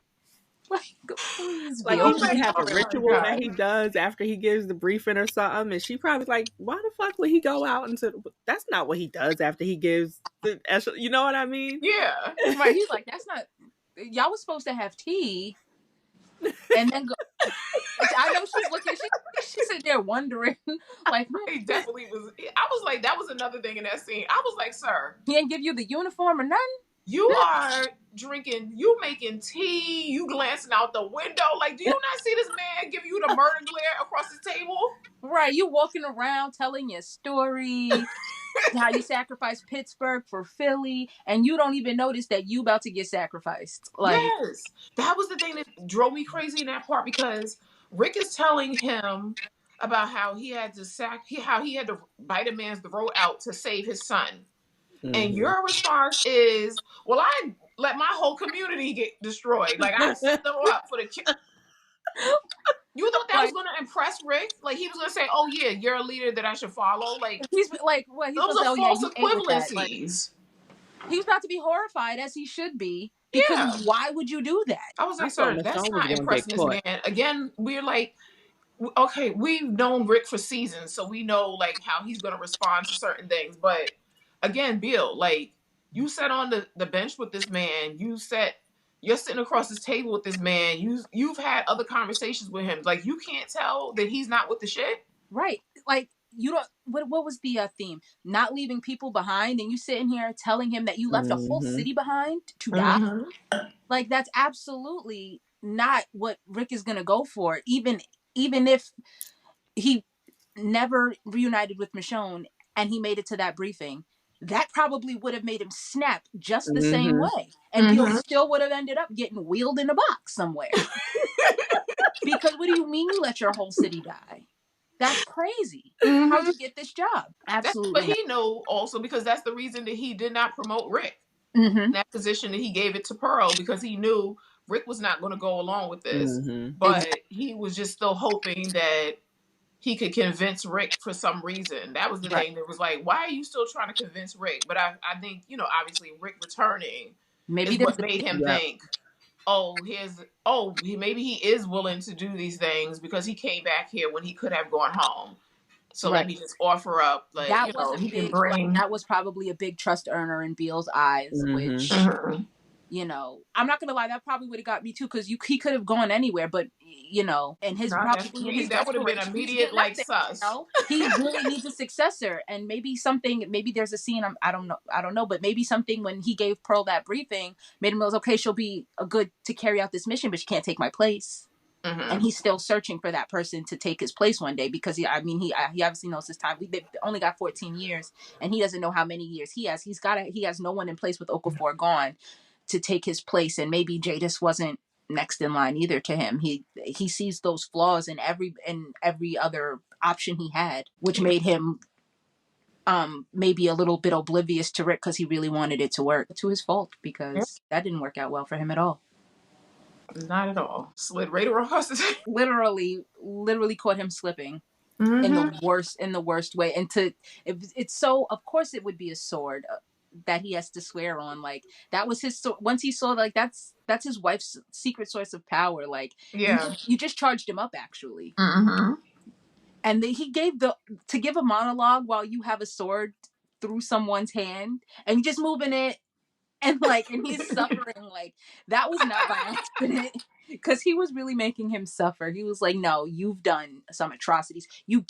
Like, please, like he might have a ritual that he does after he gives the briefing or something, and she probably like, why the fuck would he go out into? That's not what he does after he gives the. You know what I mean? Yeah. Right. He's like, that's not. Y'all was supposed to have tea, and then go. I know she's looking. She's sitting there wondering, like, he definitely was. I was like, that was another thing in that scene. I was like, sir, he ain't give you the uniform or nothing. You are drinking, you making tea, you glancing out the window. Like, do you not see this man give you the murder glare across the table? Right, you walking around telling your story, how you sacrificed Pittsburgh for Philly, and you don't even notice that you about to get sacrificed. Like, yes, that was the thing that drove me crazy in that part, because Rick is telling him about how he had to bite a man's throat out to save his son. Mm-hmm. And your response is, well, I let my whole community get destroyed. Like, I set them up for the kid. You thought that was going to impress Rick? Like, he was going to say, oh, yeah, you're a leader that I should follow? Like, he's like, what? Those are false equivalencies. He was about to be horrified, as he should be, because why would you do that? I was like, sir, that's not impressing this man. Again, we're like, okay, we've known Rick for seasons, so we know, like, how he's going to respond to certain things. But again, Bill, like, you sat on the bench with this man. You're sitting across this table with this man. You've had other conversations with him. Like, you can't tell that he's not with the shit. Right. Like, you don't, what was the theme? Not leaving people behind, and you sitting here telling him that you left a whole city behind to die? Like, that's absolutely not what Rick is going to go for. Even if he never reunited with Michonne and he made it to that briefing, that probably would have made him snap just the same way. And Bill still would have ended up getting wheeled in a box somewhere. Because what do you mean you let your whole city die? That's crazy. How'd you get this job? Absolutely. But he knew also, because that's the reason that he did not promote Rick in that position, that he gave it to Pearl, because he knew Rick was not going to go along with this. But he was just still hoping that he could convince Rick for some reason. That was the thing that was like, why are you still trying to convince Rick? But I think, obviously Rick returning is what made him think, maybe he is willing to do these things because he came back here when he could have gone home. So let me just offer up, like, he can bring. That was probably a big trust earner in Beal's eyes, which, I'm not gonna lie, that probably would have got me too, because he could have gone anywhere, but and his probably that would have been immediate, like, sus. He really needs a successor, and maybe there's a scene, I don't know, but maybe something when he gave Pearl that briefing made him realize, okay, she'll be good to carry out this mission, but she can't take my place. And he's still searching for that person to take his place one day, because he obviously knows his time. They've only got 14 years, and he doesn't know how many years he has. He has no one in place with Okafor gone to take his place, and maybe Jadis wasn't next in line either to him. He sees those flaws in every other option he had, which made him maybe a little bit oblivious to Rick, because he really wanted it to work. To his fault, because that didn't work out well for him at all. Not at all. Slid right across the table. Literally caught him slipping in the worst way. And it's so, of course it would be a sword that he has to swear on. Like, that was his sword. Once he saw, like, that's his wife's secret source of power. Like, you just charged him up, actually. And he to give a monologue while you have a sword through someone's hand and you're just moving it. And he's suffering, like, that was not by accident, because he was really making him suffer. He was like, no, you've done some atrocities. You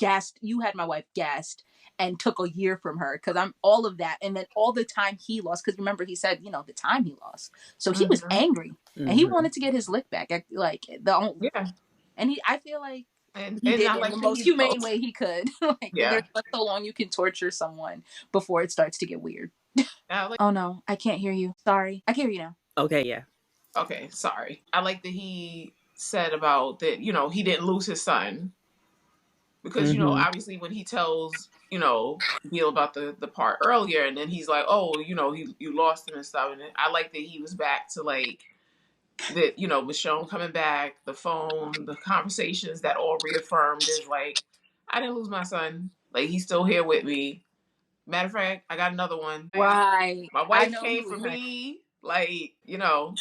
had my wife gassed and took a year from her, because I'm all of that. And then all the time he lost, because remember he said, the time he lost. So he was angry and he wanted to get his lick back. And I feel like he did it in the most humane way he could. There's so long you can torture someone before it starts to get weird. Oh no, I can't hear you. Sorry. I can hear you now. Okay, yeah. Okay, sorry. I like that he said about that, you know, he didn't lose his son. Because, you know, obviously when he tells, you know, Neil about the part earlier, and then he's like, oh, you know, you lost him and stuff. And I like that he was back to like, that, you know, Michonne coming back, the phone, the conversations, that all reaffirmed is like, I didn't lose my son. Like, he's still here with me. Matter of fact, I got another one. Right. My I wife know came he for was like, me. Like, you know,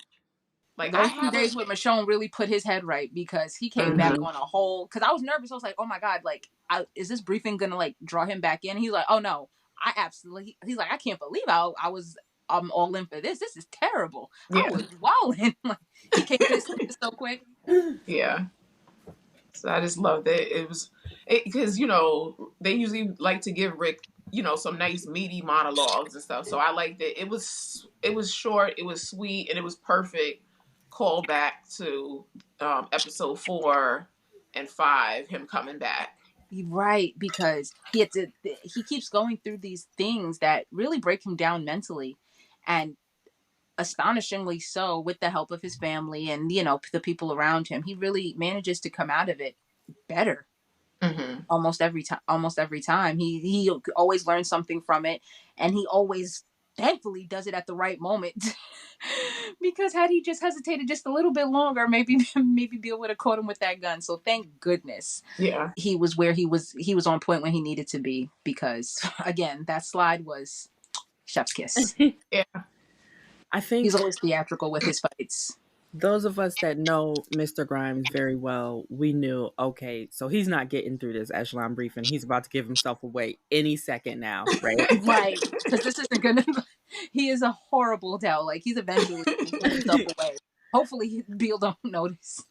like I those 2 days haven't. with Michonne really put his head right, because he came back on a whole, because I was nervous. I was like, oh my God, like, is this briefing going to like draw him back in? He's like, oh no, I absolutely, he's like, I can't believe I was all in for this. This is terrible. Yeah. I was wilding. Like, he came to his senses so quick. Yeah. So I just loved it. It was, because, you know, they usually like to give Rick, you know, some nice meaty monologues and stuff. So I liked it. It was short, it was sweet, and it was perfect callback to episode 4 and 5, him coming back. Right, because he keeps going through these things that really break him down mentally, and astonishingly so, with the help of his family and, you know, the people around him, he really manages to come out of it better. Almost every time he always learns something from it, and he always thankfully does it at the right moment. Because had he just hesitated just a little bit longer, maybe Bill would have caught him with that gun. So thank goodness, yeah, he was where he was on point when he needed to be, because again, that slide was chef's kiss. Yeah, I think he's always theatrical with his fights. Those of us that know Mr. Grimes very well, we knew, okay, so he's not getting through this echelon briefing. He's about to give himself away any second now, right? Right. Because this isn't going to... He is a horrible Dell. Like, he's eventually going to give himself away. Hopefully, Beal don't notice.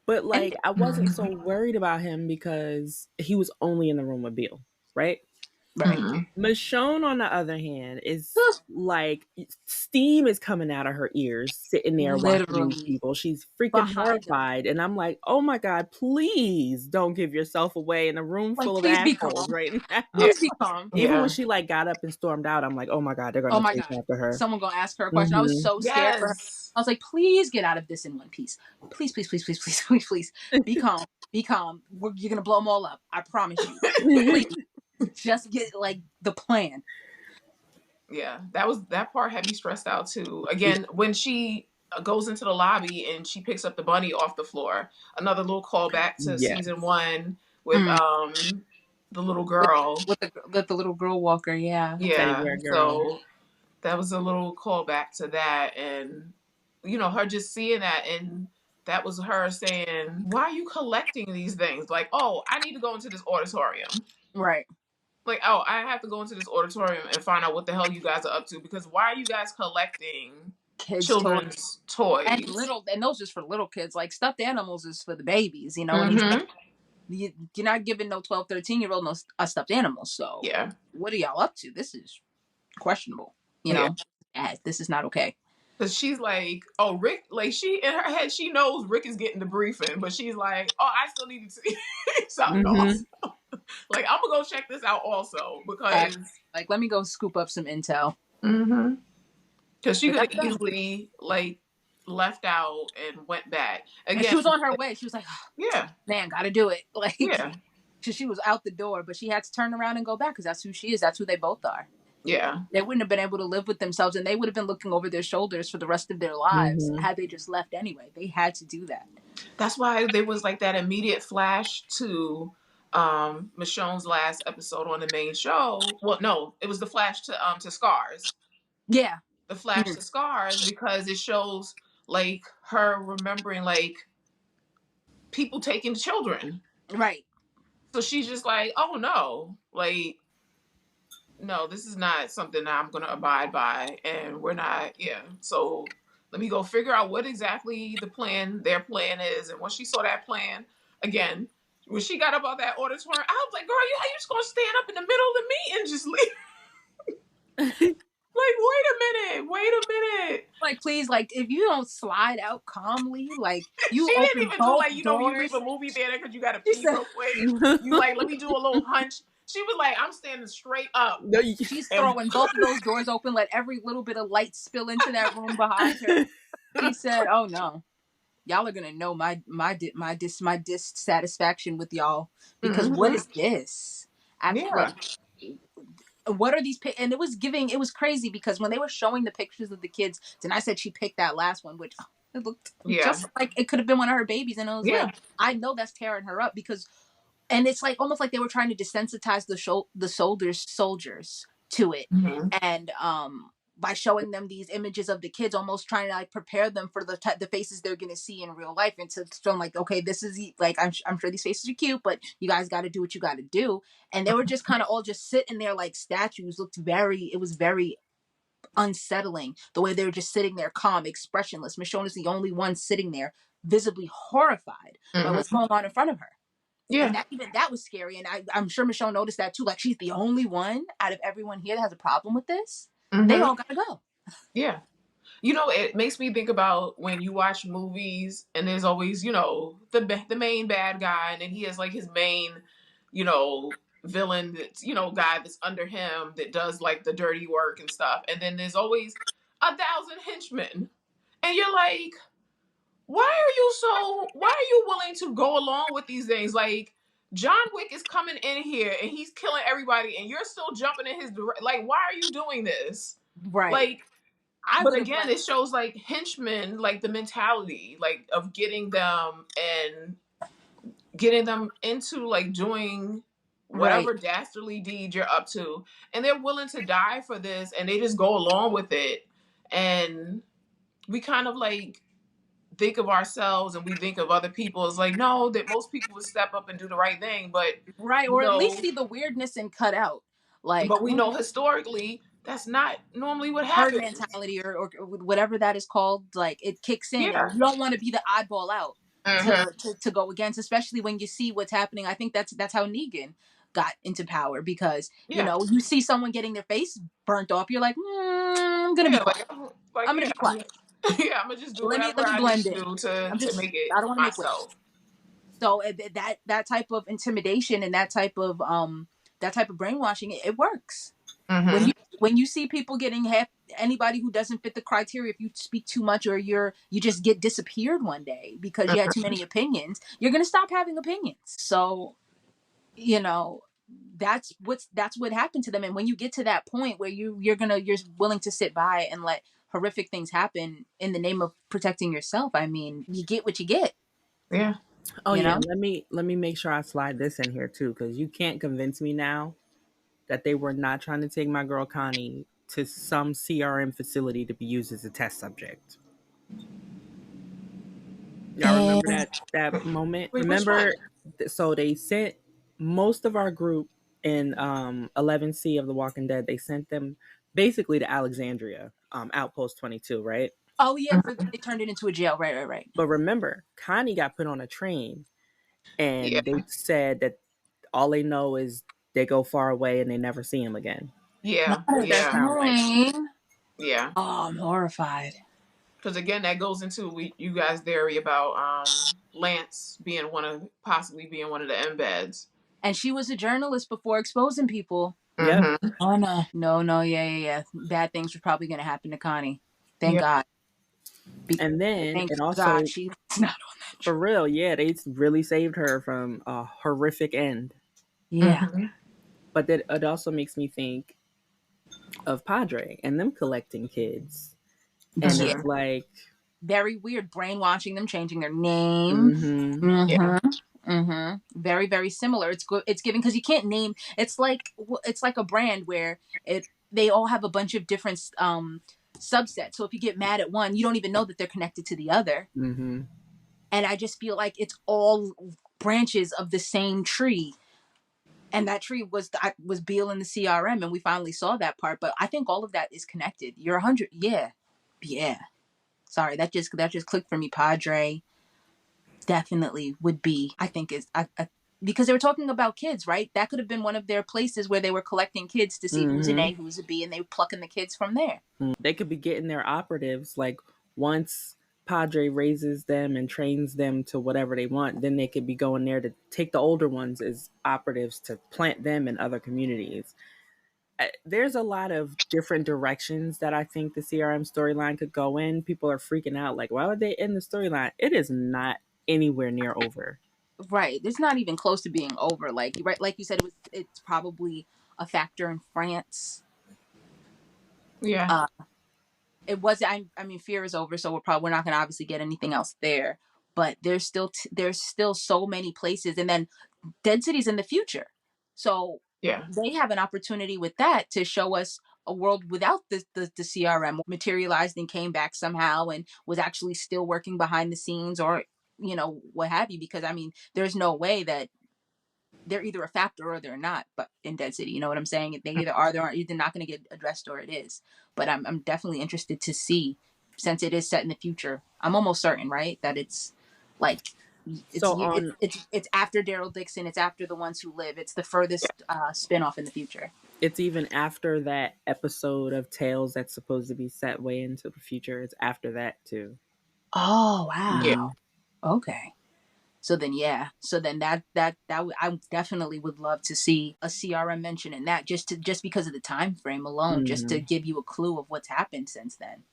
But, like, I wasn't so worried about him because he was only in the room with Beal, right? Right. Michonne, on the other hand, is like steam is coming out of her ears sitting there watching these people. She's freaking horrified. And I'm like, oh my God, please don't give yourself away in a room full of assholes right now. Please be calm. Even when she like got up and stormed out, I'm like, oh my God, they're going to chase after her. Someone going to ask her a question. I was so scared for her. I was like, please get out of this in one piece. Please, please, please, please, please, please, please. Be calm. Be calm. You're going to blow them all up. I promise you. Please. Just get like the plan. Yeah, that part had me stressed out too. Again, when she goes into the lobby and she picks up the bunny off the floor, another little callback to season 1 with the little girl with the little girl walker. Yeah. So that was a little callback to that, and you know, her just seeing that, and that was her saying, "Why are you collecting these things?" Like, "Oh, I need to go into this auditorium." Right. Like, oh, I have to go into this auditorium and find out what the hell you guys are up to, because why are you guys collecting children's toys? And those just for little kids. Like, stuffed animals is for the babies, you know. And you're not giving no 12, 13-year-old a stuffed animal. So yeah, what are y'all up to? This is questionable. You know, this is not okay. Because she's like, oh, Rick, like she in her head, she knows Rick is getting the briefing, but she's like, oh, I still need to see something else. Like, I'm gonna go check this out also, because like, let me go scoop up some intel. Because she could have easily like left out and went back again. And she was on her way. She was like, yeah, man, gotta do it. Like, yeah. She was out the door, but she had to turn around and go back, because that's who she is. That's who they both are. Yeah. They wouldn't have been able to live with themselves, and they would have been looking over their shoulders for the rest of their lives had they just left anyway. They had to do that. That's why there was like that immediate flash to Michonne's last episode on the main show. Well, no, it was the flash to Scars. Yeah. The flash to Scars, because it shows like her remembering like people taking children. Right. So she's just like, oh no, like, no, this is not something that I'm going to abide by. And we're not, So let me go figure out what exactly their plan is. And when she saw that plan, again, when she got up on that auditorium, I was like, girl, you just going to stand up in the middle of the meeting and just leave? Like, wait a minute. Like, please, like, if you don't slide out calmly, like, you she open didn't even do like, you know, doors. you leave a movie theater because you got to pee real quick. You like, let me do a little hunch. She was like, I'm standing straight up. No, she's throwing both of those doors open, let every little bit of light spill into that room behind her. She said, oh no. y'all are gonna know my dissatisfaction with y'all, because what is this? Yeah. Like, what are these and it was crazy, because when they were showing the pictures of the kids, then I said she picked that last one, which it looked Yeah. just like it could have been one of her babies, and it was like, I know that's tearing her up, because, and it's like almost like they were trying to desensitize the soldiers to it, Mm-hmm. and by showing them these images of the kids, almost trying to like prepare them for the faces they're going to see in real life, and to show them like, okay, this is like, I'm sure these faces are cute, but you guys got to do what you got to do. And they were just kind of all just sitting there like statues. It was very unsettling the way they were just sitting there, calm, expressionless. Michonne is the only one sitting there, visibly horrified by what's going on in front of her. Yeah. And that was scary. And I'm sure Michonne noticed that too. Like, she's the only one out of everyone here that has a problem with this. They all gotta go. Yeah. You know, it makes me think about when you watch movies and there's always, you know, the main bad guy, and then he has like his main, you know, villain that's, you know, guy that's under him that does like the dirty work and stuff. And then there's always 1,000 henchmen. And you're like, why are you willing to go along with these things? Like, John Wick is coming in here and he's killing everybody and you're still jumping in his like, why are you doing this? Right. Like, I but would have again, it shows like henchmen, like the mentality, like of getting them into like doing whatever dastardly deed you're up to, and they're willing to die for this, and they just go along with it. And we kind of like think of ourselves and we think of other people as like, no, that most people would step up and do the right thing, but right, or at least see the weirdness and cut out. Like, but we know historically that's not normally what herd happens. mentality, or whatever that is called, like, it kicks in, Yeah. and you don't want to be the oddball out to go against, especially when you see what's happening. I think that's how Negan got into power, because you know, you see someone getting their face burnt off, you're like, I'm gonna be quiet. I'm gonna be quiet. Yeah, I'm gonna just do Let me whatever I need blend to in. do to make it I don't want to make waves. myself. So that type of intimidation and that type of brainwashing, it works. When you see people getting anybody who doesn't fit the criteria, if you speak too much, or you just get disappeared one day because you had too many opinions, you're gonna stop having opinions. So, you know, that's what happened to them. And when you get to that point where you're willing to sit by and let horrific things happen in the name of protecting yourself, I mean, you get what you get. Yeah. Oh you yeah, know? let me make sure I slide this in here too, because you can't convince me now that they were not trying to take my girl Connie to some CRM facility to be used as a test subject. Y'all remember that moment? Wait, which Remember? one? So they sent most of our group in 11C of The Walking Dead. They sent them basically to Alexandria, Outpost 22, right? Oh yeah, they turned it into a jail. Right. But remember, Connie got put on a train, Yeah. and they said that all they know is they go far away and they never see him again. Yeah. What that sound like? Yeah. Oh, I'm horrified. Because again, that goes into you guys' theory about Lance possibly being one of the embeds. And she was a journalist before exposing people. Yep. Oh no, yeah. Bad things were probably going to happen to Connie. Thank God. And then Thank it also, God she's not on that. for real, yeah, they really saved her from a horrific end. Yeah. But that it also makes me think of Padre and them collecting kids, and it's like very weird, brainwashing them, changing their name. Very, very similar. It's good. It's giving, because you can't name. It's like a brand where they all have a bunch of different subsets. So if you get mad at one, you don't even know that they're connected to the other. And I just feel like it's all branches of the same tree. And that tree was Beale in the CRM, and we finally saw that part. But I think all of that is connected. You're 100. Yeah. Sorry, that just clicked for me. Padre definitely would be. I think is because they were talking about kids, right? That could have been one of their places where they were collecting kids to see who's an A, who's a B, and they were plucking the kids from there. They could be getting their operatives, like, once Padre raises them and trains them to whatever they want, then they could be going there to take the older ones as operatives to plant them in other communities. there's a lot of different directions that I think the CRM storyline could go in. People are freaking out, like, why would they end the storyline? It is not anywhere near over. Right. It's not even close to being over. Like, right, like you said, it's probably a factor in France. Yeah. It was. I mean, Fear is over, so we're not going to obviously get anything else there. But there's still so many places, and then Dead City's in the future, so Yeah. they have an opportunity with that to show us a world without the CRM materialized and came back somehow and was actually still working behind the scenes, or what have you. Because I mean, there's no way that they're either a factor or they're not, but in Dead City, you know what I'm saying? They either are, they aren't, either not going to get addressed or it is. But I'm definitely interested to see, since it is set in the future. I'm almost certain, right, that it's like it's after Daryl Dixon, it's after The Ones Who Live, it's the furthest spin-off in the future. It's even after that episode of Tales that's supposed to be set way into the future. It's after that too. Oh wow. Yeah. Okay. So then, that I definitely would love to see a CRM mention in that, just because of the time frame alone, just to give you a clue of what's happened since then.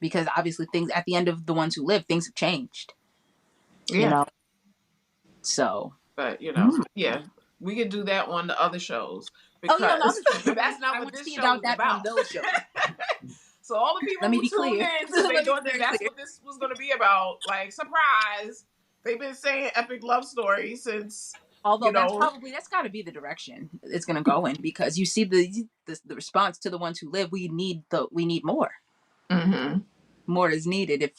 Because obviously, things at the end of The Ones Who Live, things have changed. Yeah. You know. So. But yeah, we could do that on the other shows because that's not what this show is about. Those shows. So all the people who tuned in, so they thought that that's what this was going to be about. Like, surprise. They've been saying epic love stories since. Although that's got to be the direction it's going to go in, because you see the response to The Ones Who Live. We need more. Mm-hmm. More is needed if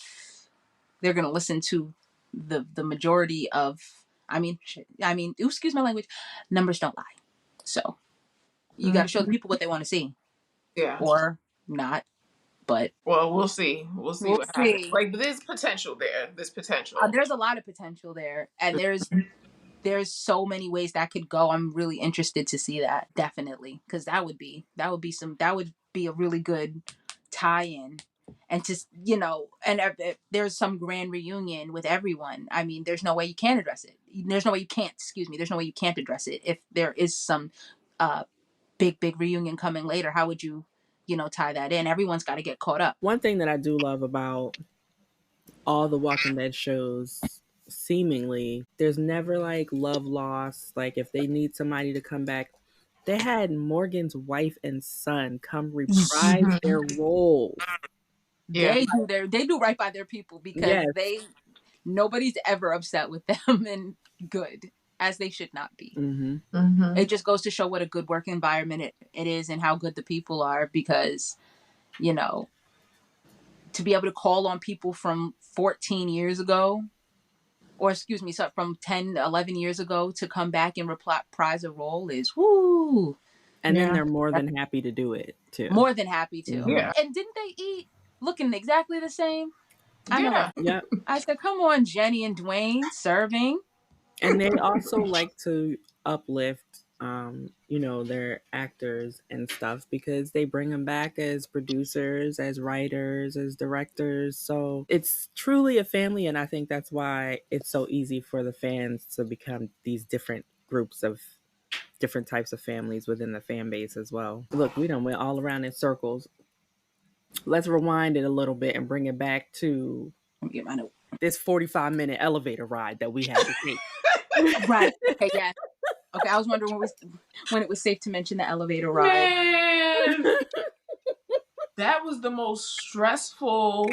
they're going to listen to the majority of. I mean, excuse my language. Numbers don't lie, so you got to show the people what they want to see. Yeah, or not. But we'll see. We'll see what happens. Like, there's potential there. There's potential. There's a lot of potential there, and there's so many ways that could go. I'm really interested to see that, definitely, because that would be a really good tie-in, and just and if there's some grand reunion with everyone. I mean, there's no way you can't address it. There's no way you can't. Excuse me. There's no way you can't address it if there is some big reunion coming later. How would you? Tie that in. Everyone's got to get caught up. One thing that I do love about all the Walking Dead shows, seemingly, there's never like love lost. Like, if they need somebody to come back, they had Morgan's wife and son come reprise their roles. Yeah. They do right by their people, because nobody's ever upset with them, and good, as they should not be. Mm-hmm. Mm-hmm. It just goes to show what a good work environment it is, and how good the people are, because, to be able to call on people from 14 years ago, or excuse me, from 10, 11 years ago to come back and reprise a role is woo. And then they're more than happy to do it too. More than happy to. Yeah. And didn't they eat looking exactly the same? I know. Yeah. I said, come on, Jenny and Dwayne serving. And they also like to uplift, their actors and stuff, because they bring them back as producers, as writers, as directors. So it's truly a family. And I think that's why it's so easy for the fans to become these different groups of different types of families within the fan base as well. Look, we done went all around in circles. Let's rewind it a little bit and bring it back to this 45-minute elevator ride that we had to take. Right. Okay, yeah. Okay, I was wondering when it was safe to mention the elevator ride. Man, that was the most stressful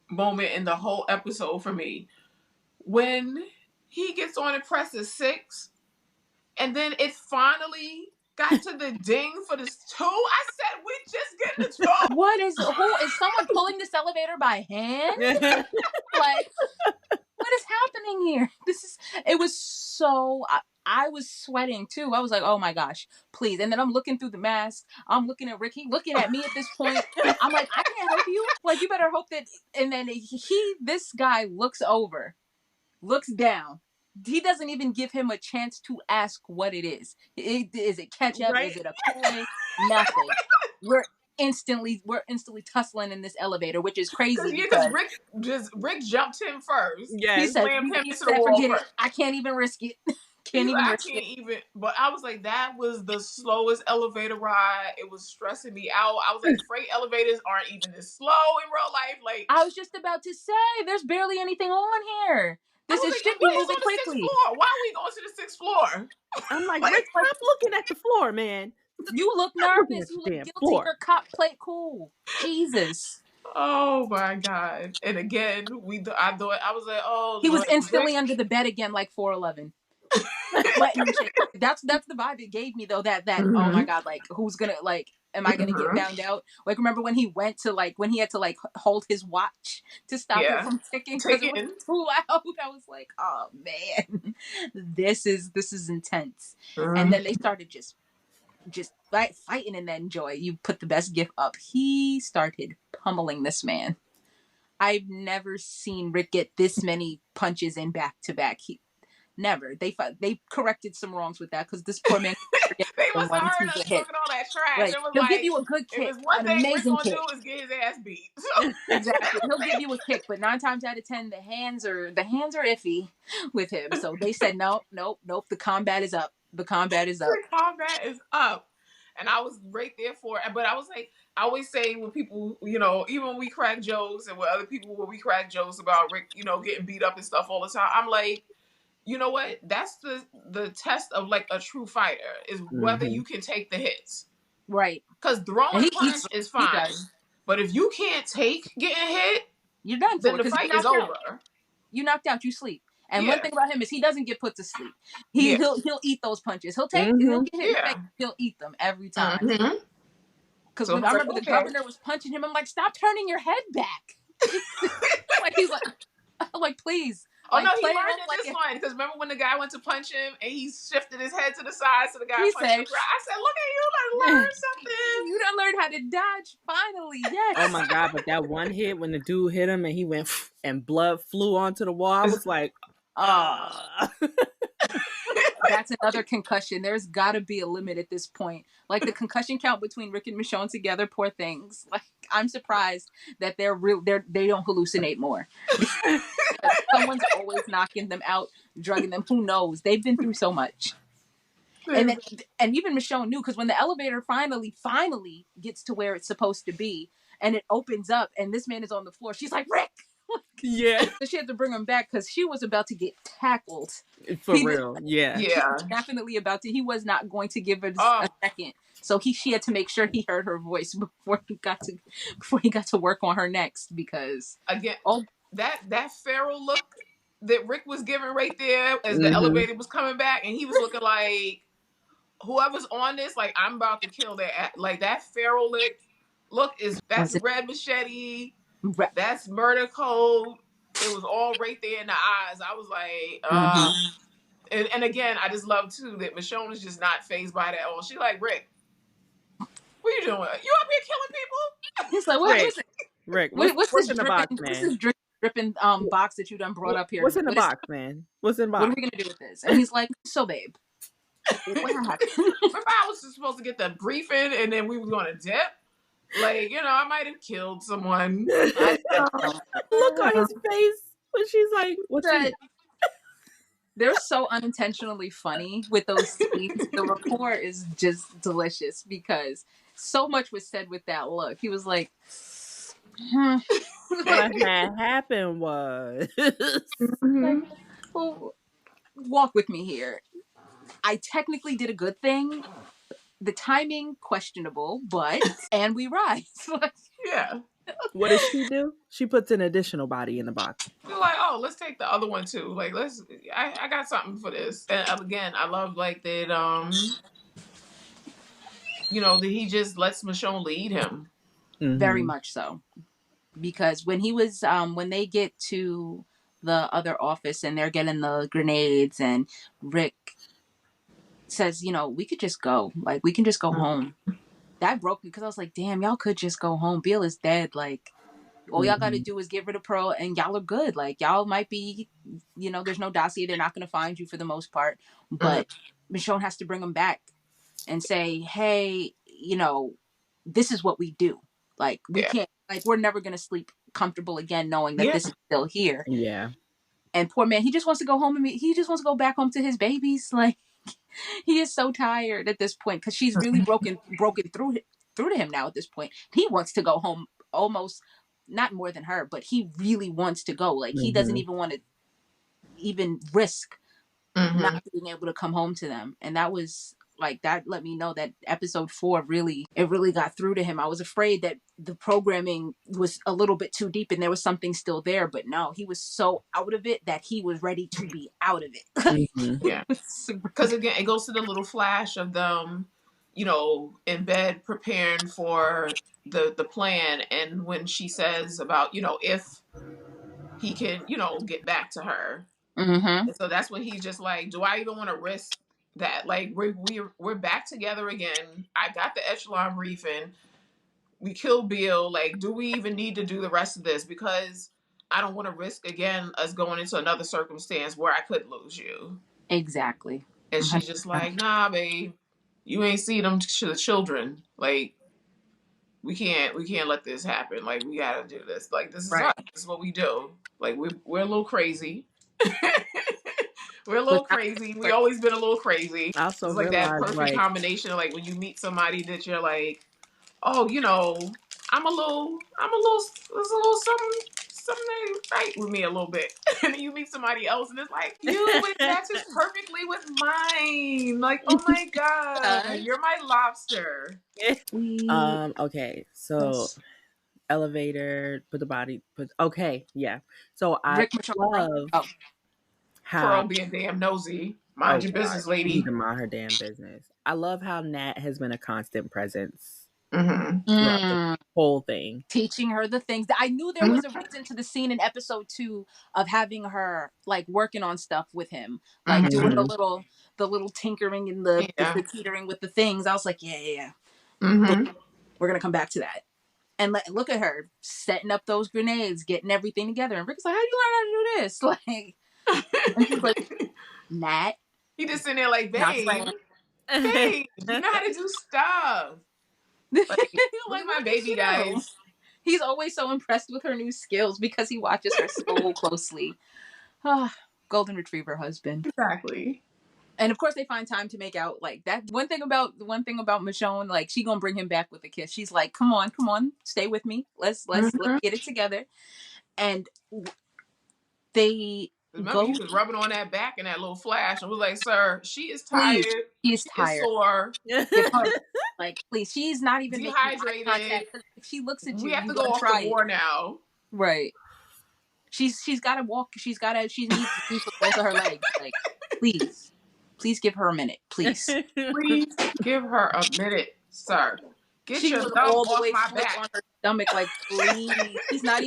moment in the whole episode for me. When he gets on and presses 6, and then it finally got to the ding for this 2. I said, we just getting the 2. What is someone pulling this elevator by hand? Like, what is happening here? It was so, I was sweating too. I was like, oh my gosh, please. And then I'm looking through the mask. I'm looking at Rick. He looking at me at this point. I'm like, I can't help you. Like, you better hope that. And then this guy looks down. He doesn't even give him a chance to ask what it is. Is it ketchup? Right? Is it a Kool-Aid? Nothing. We're instantly tussling in this elevator, which is crazy. Because Rick jumped him first. Yeah, he said, slammed him into the wall first. I can't even risk it. Can't even I risk it. can't even. But I was like, that was the slowest elevator ride. It was stressing me out. I was like, freight elevators aren't even this slow in real life. Like, I was just about to say, there's barely anything on here. I This was is like, should and be we're just moving on the sixth quickly. floor. Why are we going to the sixth floor? I'm like, Like, Rick, stop looking at the floor, man. You look Stop looking nervous. at the You look damn guilty. floor. Your cop plate cool. Jesus. oh my god! And again, I thought I was like, oh He was Lord, instantly under the bed again, like 411. Sweating and shit. That's the vibe it gave me though. That oh my god, like who's gonna like? Am I gonna get found out? Like remember when he went to like when he had to like hold his watch to stop it from ticking because it was too loud. I was like, oh man, this is intense. And then they started just fighting, and then Joy, you put the best gif up. He started pummeling this man. I've never seen Rick get this many punches in back to back. Never. They corrected some wrongs with that because this poor man. They must have heard us talking all that trash. Like, It was he'll like, give you a good kick, if it's one an thing Rick amazing gonna kick. do is get his ass beat. Exactly. He'll give you a kick, but 9 times out of 10, the hands are iffy with him. So they said, nope. The combat is up. The combat is up. The combat is up. And I was right there for it. But I was like, I always say when people, you know, even when we crack jokes and with other people, when we crack jokes about Rick, you know, getting beat up and stuff all the time, I'm like, you know what? That's the test of like a true fighter is whether you can take the hits. Right. Because throwing punch is fine. But if you can't take getting hit, you're done for. Then the fight is over. You knocked out, you sleep. And one thing about him is he doesn't get put to sleep. He'll eat those punches. He'll get hit, he'll eat them every time. Because I remember the governor was punching him. I'm like, stop turning your head back. Like he's like, please. Oh no, he learned in this one because remember when the guy went to punch him and he shifted his head to the side so the guy punched him. I said, "Look at you, learn something. You done learned how to dodge finally." Yes. Oh my god! But that one hit when the dude hit him and he went and blood flew onto the wall, I was like, That's another concussion. There's got to be a limit at this point. Like the concussion count between Rick and Michonne together, poor things. Like I'm surprised that they don't hallucinate more. Someone's always knocking them out, drugging them. Who knows? They've been through so much. And even Michonne knew because when the elevator finally gets to where it's supposed to be and it opens up and this man is on the floor, she's like, Rick. Yeah. So she had to bring him back because she was about to get tackled. For real. Yeah. Yeah. Definitely about to. He was not going to give it a second. So she had to make sure he heard her voice before he got to work on her next because again, that feral look that Rick was giving right there as the elevator was coming back and he was looking like whoever's on this, like I'm about to kill that. Like that feral look that's Red Machete. That's Murder Code. It was all right there in the eyes. I was like, and again, I just love too that Michonne is just not fazed by that at all. She's like, Rick, what are you doing? You up here killing people? He's like, what is it? Rick, what's in the box, man? What's this dripping box that you done brought up here? What's in the box, man? What's in the box? What are we gonna do with this? And he's like, so babe, what happened? Remember I was supposed to get the briefing and then we were going to dip? Like, you know, I might have killed someone. Look on his face when she's like, what's that? They're so unintentionally funny with those scenes. The rapport is just delicious because so much was said with that look. He was like, what had happened was like, well, walk with me here. I technically did a good thing. The timing questionable, and we rise. Yeah. What does she do? She puts an additional body in the box. You're like, oh, let's take the other one too. Like, I got something for this. And again, I love like that. You know, that he just lets Michonne lead him. Very much so, because when he was when they get to the other office and they're getting the grenades and Rick says, you know, we could just go. Like, we can just go home. That broke me because I was like, damn, y'all could just go home. Bill is dead. Like, all y'all got to do is get rid of Pearl and y'all are good. Like, y'all might be, you know, there's no dossier. They're not going to find you for the most part. But Michonne has to bring them back and say, hey, you know, this is what we do. Like, we can't, like, we're never going to sleep comfortable again knowing that this is still here. Yeah. And poor man, he just wants to go home he just wants to go back home to his babies. Like, he is so tired at this point because she's really broken through to him now at this point. He wants to go home almost, not more than her, but he really wants to go. Like, he doesn't even want to even risk not being able to come home to them. And that was like, that let me know that episode 4 really got through to him. I was afraid that the programming was a little bit too deep and there was something still there, but no, he was so out of it that he was ready to be out of it. Yeah, because again, it goes to the little flash of them, you know, in bed preparing for the plan, and when she says about, you know, if he can, you know, get back to her. And so that's when he's just like, do I even want to risk that? Like, we're back together again. I got the echelon briefing. We killed Bill. Like, do we even need to do the rest of this? Because I don't want to risk again us going into another circumstance where I could lose you. Exactly. And she's just like, nah, babe, you ain't see them the children. Like, we can't let this happen. Like, we gotta do this. Like, this is us. This is what we do. Like, we're a little crazy. We're a little crazy. We always been a little crazy. I also it's like that perfect like, combination of, like, when you meet somebody that you're like, oh, you know, there's a little something right with me a little bit. And then you meet somebody else and it's like, you matches perfectly with mine. Like, oh my God, you're my lobster. Okay, so elevator, okay, yeah. So I love how Pearl being damn nosy. Mind your business, lady. She need to mind her damn business. I love how Nat has been a constant presence throughout the whole thing, teaching her the things. I knew there was a reason to the scene in episode 2 of having her like working on stuff with him, like doing the little tinkering and the teetering with the things. I was like, yeah. We're gonna come back to that. And look at her setting up those grenades, getting everything together. And Rick's like, how do you learn how to do this? Like, and she's like, Nat. He just sitting there like, babe, you know how to do stuff. Like, look at my baby, guys. He's always so impressed with her new skills because he watches her so closely. Golden retriever husband. Exactly. And of course they find time to make out. Like, that one thing about Michonne, like, she gonna bring him back with a kiss. She's like, come on, stay with me. Let's get it together. And they remember, he was rubbing on that back in that little flash and was like, sir, she is tired. She is sore. Like, please, she's not even dehydrated. If she looks at you, we have to go off the war now. Right. She's got to walk. She needs to do both of her legs. Like, please give her a minute, please. Please give her a minute, sir. Get your thumb all the way off my back. On her stomach, like, please. She's not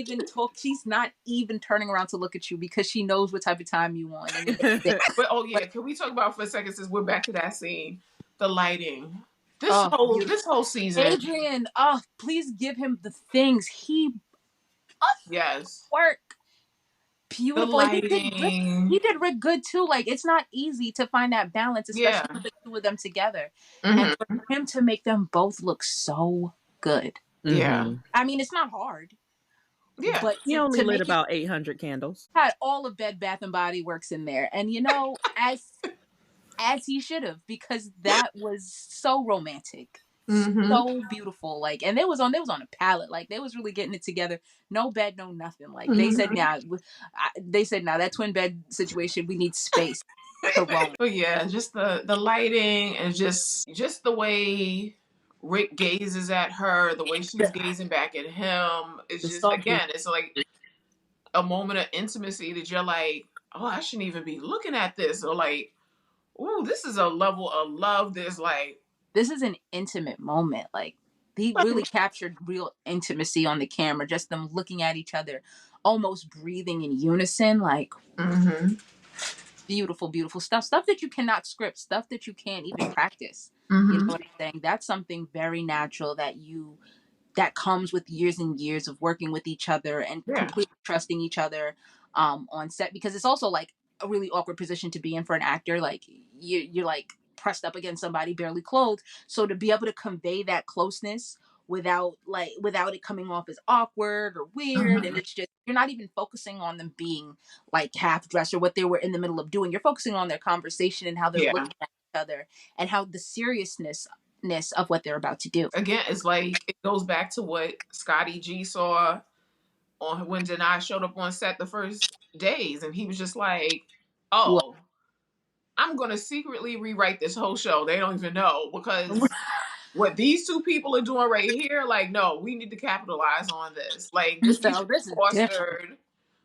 even turning around to look at you because she knows what type of time you want. But can we talk about for a second, since we're back to that scene, the lighting. This whole season. Adrian, please give him the things. He work. Beautiful. He did Rick good too. Like, it's not easy to find that balance, especially with the two of them together. And for him to make them both look so good. Yeah. I mean, it's not hard. Yeah. But he only lit about 800 candles. Had all of Bed Bath & Body Works in there. And, you know, as he should have, because that was so romantic. So beautiful. Like, and they was on a palette. Like, they was really getting it together. No bed, no nothing. Like, they said, that twin bed situation, we need space to roam. But yeah, just the lighting and just the way Rick gazes at her, the way she's gazing back at him. It's just, again, it's like a moment of intimacy that you're like, oh, I shouldn't even be looking at this. Or like, ooh, this is a level of love that's like, this is an intimate moment. Like, he really captured real intimacy on the camera. Just them looking at each other, almost breathing in unison. Like, beautiful, beautiful stuff. Stuff that you cannot script. Stuff that you can't even practice. You know what I'm saying? That's something very natural that comes with years and years of working with each other and completely trusting each other on set. Because it's also like a really awkward position to be in for an actor. Like, you're like pressed up against somebody, barely clothed. So to be able to convey that closeness without it coming off as awkward or weird, and it's just you're not even focusing on them being like half dressed or what they were in the middle of doing. You're focusing on their conversation and how they're looking at each other and how the seriousness of what they're about to do. Again, it's like it goes back to what Scotty G saw on when Danai showed up on set the first days, and he was just like, What? "Oh, I'm gonna secretly rewrite this whole show. They don't even know because what these two people are doing right here, like, no, we need to capitalize on this. Like, this needs So to be this is different. fostered.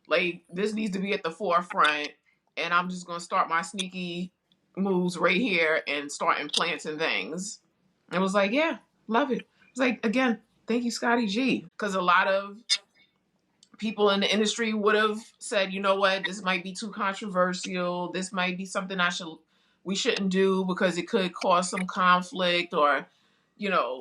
Like, this needs to be at the forefront. And I'm just gonna start my sneaky moves right here and start implanting things." It was like, yeah, love it. It's like, again, thank you, Scotty G, because a lot of people in the industry would have said, you know what, this might be too controversial. This might be something we shouldn't do because it could cause some conflict or,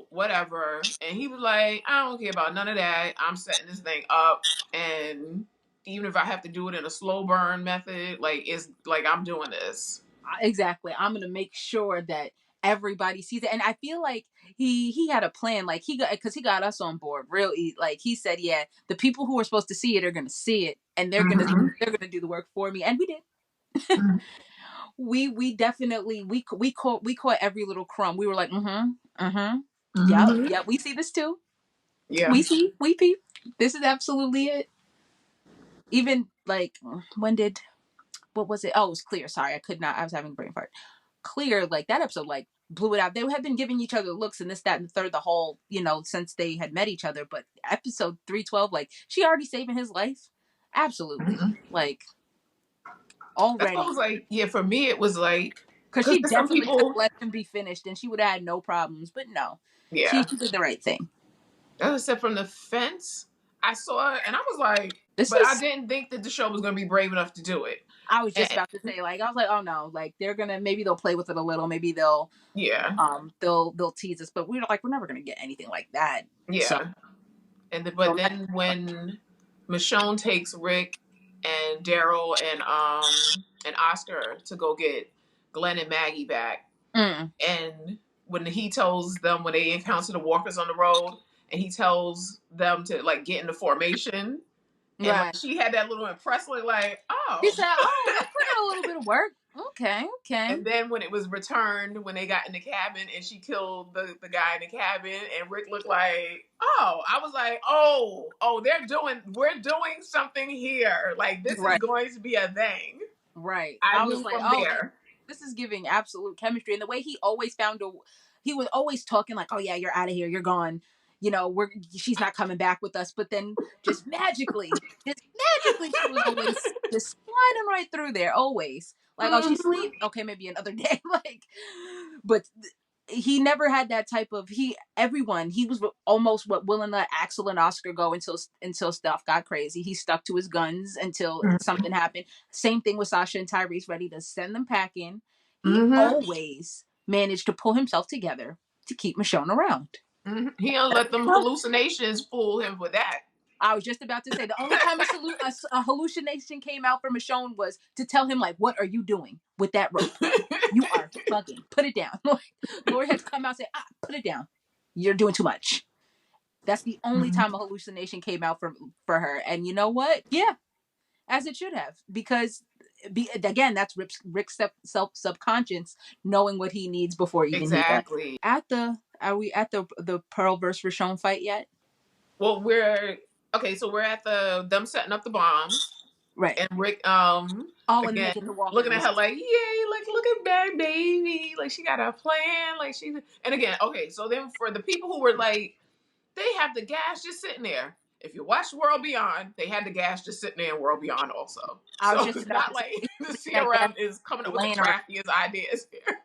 whatever. And he was like, I don't care about none of that. I'm setting this thing up, and even if I have to do it in a slow burn method, like it's like I'm doing this. Exactly. I'm gonna make sure that everybody sees it, and I feel like he had a plan. Like because he got us on board. Really, like he said, yeah, the people who are supposed to see it are gonna see it, and they're gonna do the work for me, and we did. Mm-hmm. We definitely we caught every little crumb. We were like, Mm-hmm. yep, we see this too. Yeah. We peep. This is absolutely it. Even like what was it? Oh, it was Clear. Sorry, I was having a brain fart. Clear, like that episode, like blew it out. They had been giving each other looks and this, that, and the third, the whole, since they had met each other. But episode 312, like she already saving his life. Absolutely. Mm-hmm. Like That's what I already. was like, yeah, for me, it was like, Because because she some definitely could have people, let him be finished and she would have had no problems. But no, she yeah. did the right thing. As I said, from the fence, I saw it and I was like, This but I is, didn't think that the show was going to be brave enough to do it. I was just And, about to say, like, I was like, oh no, like maybe they'll play with it a little. Maybe yeah. they'll tease us. But we're never going to get anything like that. So, Yeah. But then when Michonne takes Rick and Daryl and Oscar to go get Glenn and Maggie back, and when he tells them when they encounter the walkers on the road, and he tells them to like get into formation, and like right. she had that little impress look like, She oh. said, oh, I put in a little bit of work. Okay. And then when it was returned, when they got in the cabin and she killed the guy in the cabin, and Rick looked like, oh, I was like, oh, we're doing something here. Like this is going to be a thing. Right. I was knew like, from oh, there. this is giving absolute chemistry. And the way he always he was always talking like, oh yeah, you're out of here. You're gone. She's not coming back with us. But then just magically, she was always just sliding right through there. Always. Like, oh, she sleep. Okay, maybe another day. But he never had that type of he was almost what Will and Axel and Oscar go until stuff got crazy. He stuck to his guns until something happened. Same thing with Sasha and Tyrese, ready to send them packing. He always managed to pull himself together to keep Michonne around. He don't let them hallucinations fool him with that. I was just about to say the only time a hallucination came out for Michonne was to tell him like, "What are you doing with that rope? You are bugging. Put it down." Lori had to come out and say, "Put it down. You're doing too much." That's the only time a hallucination came out for her. And you know what? Yeah, as it should have, because again, that's Rick's subconscious knowing what he needs before even exactly. Are we at the Pearl versus Rashomon fight yet? Well, we're at them setting up the bombs. Right. And Rick, again, looking at her like, yay, like, look at that baby. Like, she got a plan. Like, and again, okay, so then for the people who were like, they have the gas just sitting there. If you watch World Beyond, they had the gas just sitting there in World Beyond also. So it's not like the CRM is coming up with the craftiest ideas here.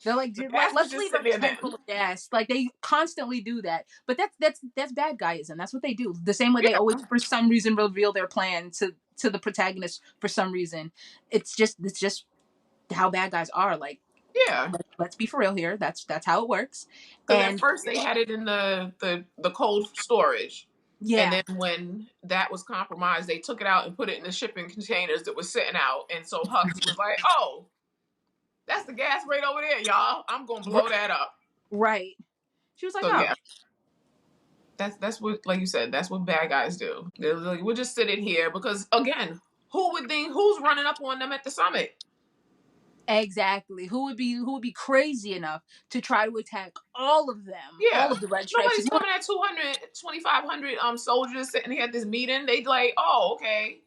They're like, dude, let's leave a tank full of gas. Like they constantly do that, but that's bad guyism. That's what they do. The same way they always, for some reason, reveal their plan to the protagonist. For some reason, it's just how bad guys are. Like, yeah, let's be for real here. That's how it works. And at first they had it in the cold storage. Yeah. And then when that was compromised, they took it out and put it in the shipping containers that was sitting out. And so Hux was like, oh, that's the gas right over there, y'all. I'm going to blow that up. Right. She was like, so, oh. Yeah. That's what, like you said, that's what bad guys do. They're like, we're just sitting here because, again, who would think who's running up on them at the summit? Exactly. Who would be crazy enough to try to attack all of them? Yeah. All of the red stripes. Nobody's coming at 2,500 soldiers sitting here at this meeting. They like, oh, okay.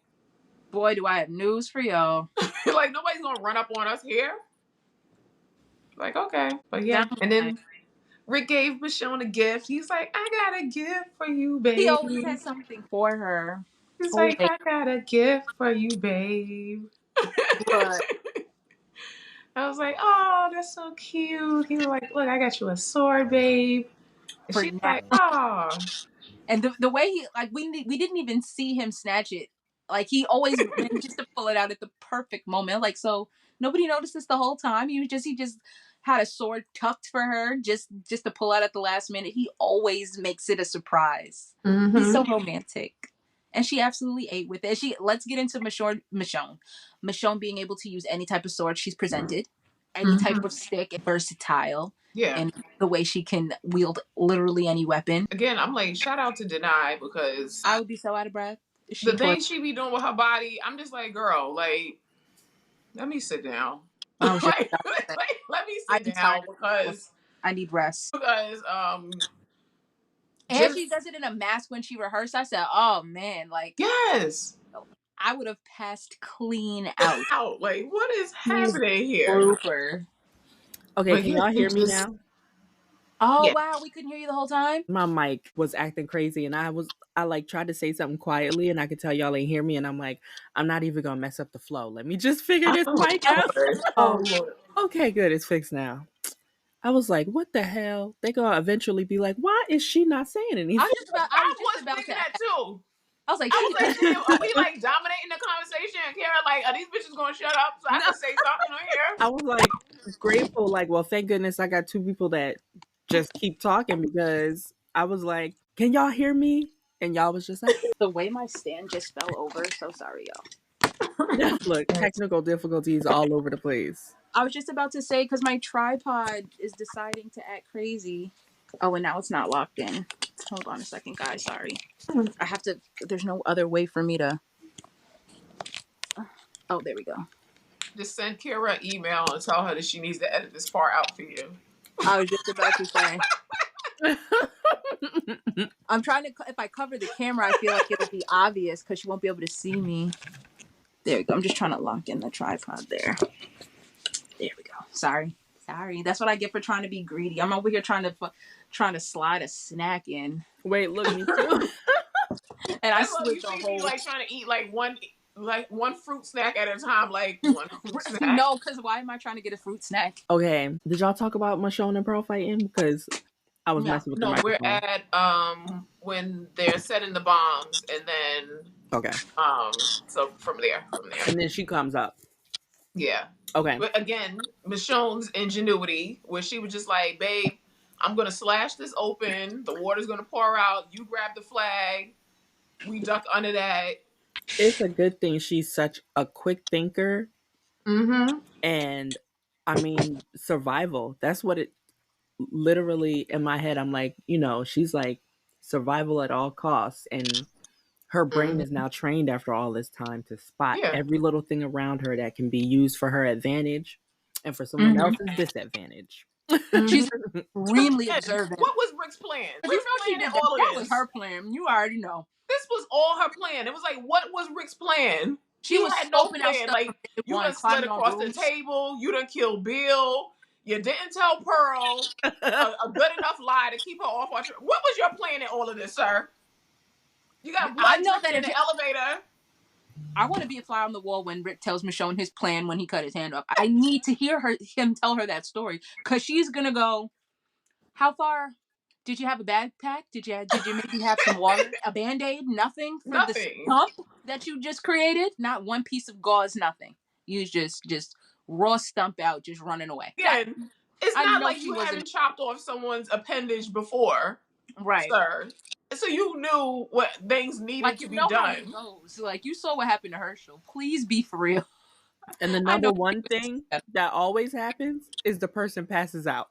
Boy, do I have news for y'all. Like, nobody's gonna run up on us here. Like, okay. But yeah. And then Rick gave Michonne a gift. He's like, I got a gift for you, babe. He always has something for her. He's like, I got a gift for you, babe. But I was like, oh, that's so cute. He was like, look, I got you a sword, babe. And she's like, oh. And the way he, like, we didn't even see him snatch it. Like, he always manages to pull it out at the perfect moment. Like, so nobody noticed this the whole time. He just had a sword tucked for her just to pull out at the last minute. He always makes it a surprise. Mm-hmm. He's so romantic. And she absolutely ate with it. Let's get into Michonne being able to use any type of sword she's presented, any type of stick, and versatile. Yeah. And the way she can wield literally any weapon. Again, I'm like, shout out to Danai, because I would be so out of breath. The things she be doing with her body, I'm just like, girl, like, let me sit down. Let me sit down because I need rest. Because and she does it in a mask when she rehearsed. I said, oh man, like, yes, I would have passed clean out. Like, what is happening here? Trooper. Okay, but can y'all hear me now? Oh, yeah. Wow, we couldn't hear you the whole time? My mic was acting crazy, and I like tried to say something quietly, and I could tell y'all ain't hear me, and I'm like, I'm not even gonna mess up the flow. Let me just figure this mic out. Okay, good, it's fixed now. I was like, what the hell? They gonna eventually be like, why is she not saying anything? I was thinking that too. I was like, are we like dominating the conversation? And Kara, like, are these bitches gonna shut up so I can say something on here? I was like grateful, like, well, thank goodness I got two people that just keep talking, because I was like, can y'all hear me? And y'all was just like, the way my stand just fell over. So sorry, y'all. Look, technical difficulties all over the place. I was just about to say, because my tripod is deciding to act crazy. Oh, and now it's not locked in. Hold on a second, guys. Sorry. I have to, there's no other way for me to. Oh, there we go. Just send Kara an email and tell her that she needs to edit this part out for you. I was just about to say. I'm trying to, if I cover the camera, I feel like it'll be obvious because she won't be able to see me. There we go. I'm just trying to lock in the tripod there. There we go. Sorry. That's what I get for trying to be greedy. I'm over here trying to slide a snack in. Wait, look, me too. And I switch a whole, like, trying to eat like one fruit snack at a time, like one fruit snack. No, because why am I trying to get a fruit snack? Okay, did y'all talk about Michonne and Pearl fighting? Because I was messing with the microphone. We're at when they're setting the bombs, and then so from there, and then she comes up. Yeah. Okay. But again, Michonne's ingenuity, where she was just like, babe, I'm gonna slash this open. The water's gonna pour out. You grab the flag. We duck under that. It's a good thing she's such a quick thinker. Mm-hmm. And I mean, survival. That's what it literally, in my head, I'm like, she's like survival at all costs. And her brain is now trained after all this time to spot every little thing around her that can be used for her advantage and for someone else's disadvantage. She's extremely observant. What was Rick's plan? Rick's plan did all that was her plan. You already know. This was all her plan. It was like, what was Rick's plan? She had no plan. Like, you done slid across the table. You done killed Bill. You didn't tell Pearl a good enough lie to keep her off. What was your plan in all of this, sir? You got blood in the elevator. I want to be a fly on the wall when Rick tells Michonne his plan when he cut his hand off. I need to hear him tell her that story, because she's gonna go, how far? Did you have a backpack? Did you maybe have some water? A Band-Aid? Nothing for the stump that you just created? Not one piece of gauze, nothing. You just raw stump out, just running away. Yeah, it's not like you haven't chopped off someone's appendage before. Right. Sir. So you knew what things needed to be done. Like, you saw what happened to Herschel. Please be for real. And the number one thing that always happens is the person passes out.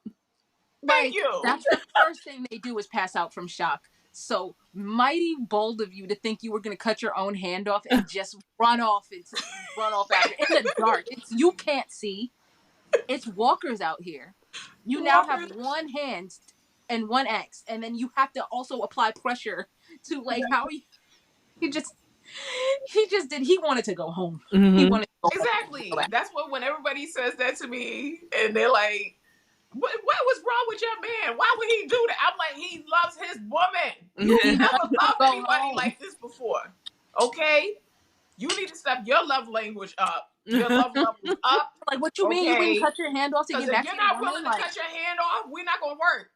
Thank you. That's the first thing they do is pass out from shock. So mighty bold of you to think you were going to cut your own hand off and just run off after in the dark. You can't see. It's walkers out here. You now have one hand and one axe, and then you have to also apply pressure to how he wanted to go home. Mm-hmm. He wanted to go exactly. home. That's what when everybody says that to me, and they're like, what was wrong with your man? Why would he do that? I'm like, he loves his woman. You never loved anybody like this before. Okay? You need to step your love language up. Your love level up. Like, what you mean you wouldn't cut your hand off to get back to your woman? If you're not willing to cut your hand off, we're not going to work.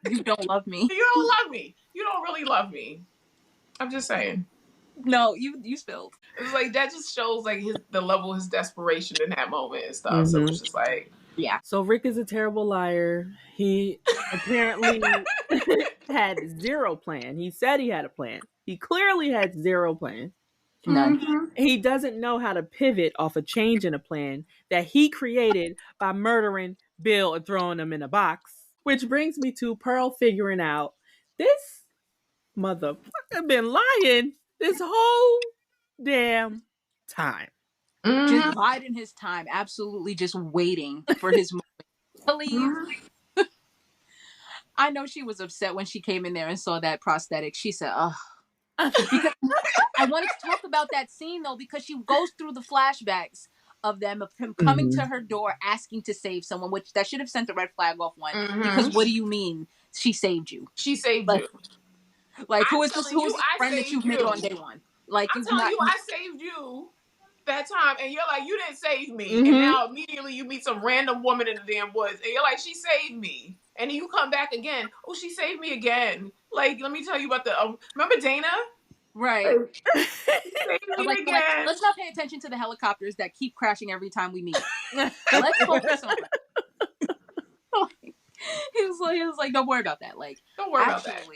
You don't love me. You don't love me. You don't really love me. I'm just saying. No, you spilled. It's like that just shows like the level of his desperation in that moment and stuff. Mm-hmm. So it's just like, yeah. So Rick is a terrible liar. He apparently had zero plan. He said he had a plan. He clearly had zero plan. None. Mm-hmm. He doesn't know how to pivot off a change in a plan that he created by murdering Bill and throwing him in a box. Which brings me to Pearl figuring out this motherfucker been lying this whole damn time. Mm-hmm. Just biding his time, absolutely just waiting for his moment to leave. Mm-hmm. I know she was upset when she came in there and saw that prosthetic. She said, "Oh." Because I wanted to talk about that scene though, because she goes through the flashbacks of him coming to her door asking to save someone, which that should have sent the red flag off one. Mm-hmm. Because what do you mean she saved you? She saved you. Like who is this friend that you've made on day one? Like I'm telling you, I saved you that time, and you're like, you didn't save me. Mm-hmm. And now immediately you meet some random woman in the damn woods, and you're like, she saved me. And then you come back again. Oh, she saved me again. Like, let me tell you about remember Dana? Right. Like, let's not pay attention to the helicopters that keep crashing every time we meet. Let's focus on that. He was like, don't worry about that. Like, don't worry about that.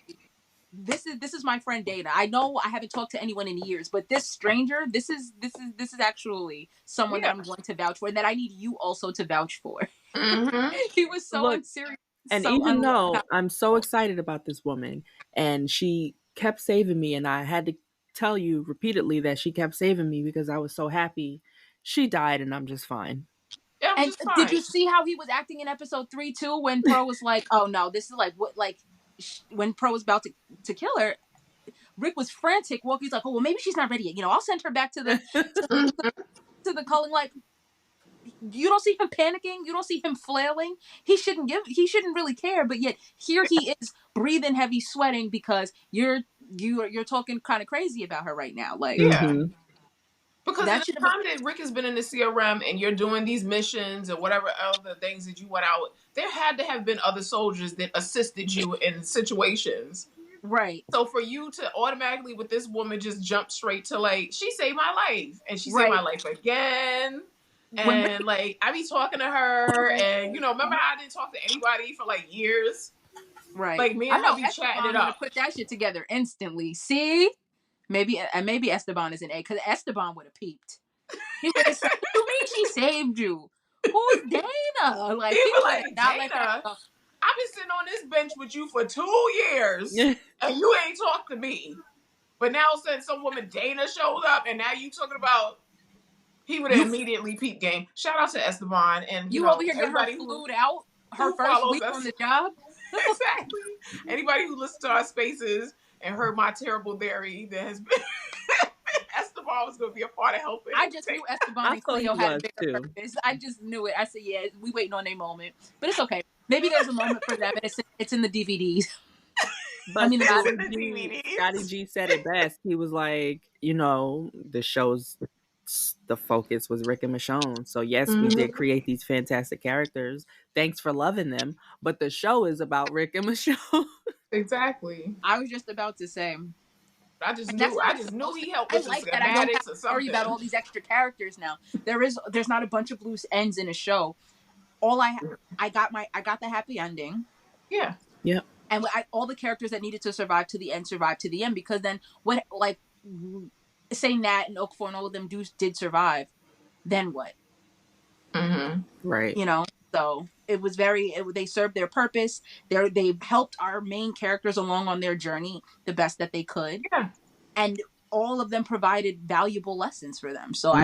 This is my friend Dana. I know I haven't talked to anyone in years, but this stranger, this is actually someone that I'm going to vouch for, and that I need you also to vouch for. Mm-hmm. He was so unserious. And even though I'm so excited about this woman, and she kept saving me, and I had to tell you repeatedly that she kept saving me because I was so happy, she died, and I'm just fine. Yeah, and did you see how he was acting in episode 3 too, when Pearl was like, "Oh no, this is like what like." When Pearl was about to kill her, Rick was frantic. He's like, "Oh well, maybe she's not ready yet. I'll send her back to the to the culling." Like, you don't see him panicking. You don't see him flailing. He shouldn't really care. But yet here he is, breathing heavy, sweating because you're talking kind of crazy about her right now. Like, yeah. Mm-hmm. Because the time that Rick has been in the CRM and you're doing these missions and whatever other things that you went out, there had to have been other soldiers that assisted you in situations. Right. So for you to automatically with this woman just jump straight to like, she saved my life. And she saved my life again. And like, I be talking to her and, remember how I didn't talk to anybody for like years? Right. Like me and her be chatting it up. Put that shit together instantly. See? Maybe Esteban is an A, because Esteban would have peeped. He would have said, "What do you mean she saved you? Who's Dana?" Like, he was like, "Dana, I've been sitting on this bench with you for 2 years, and you ain't talked to me. But now since some woman Dana showed up, and now you talking about," he would have immediately peeped game. Shout out to Esteban and you over here getting her flued out her first week on the job. Exactly. Anybody who listens to our spaces and heard my terrible dairy that has been Esteban was going to be a part of helping. I just knew Esteban and Cleo had a bigger purpose. I just knew it. I said, yeah, we waiting on their moment. But it's okay. Maybe there's a moment for them, and it's in the DVDs. But I mean, Scotty G said it best. He was like, the show's the focus was Rick and Michonne. So yes, we did create these fantastic characters. Thanks for loving them. But the show is about Rick and Michonne. Exactly. I was just about to say. I just knew he helped with the schematics that I don't have to worry about all these extra characters now. There's not a bunch of loose ends in a show. I got the happy ending. Yeah. Yeah. And all the characters that needed to survived to the end, because then what, like, say Nat and Oakfor and all of them did survive, then what? Mm-hmm. Right. So It was they served their purpose. They helped our main characters along on their journey the best that they could. Yeah. And all of them provided valuable lessons for them. So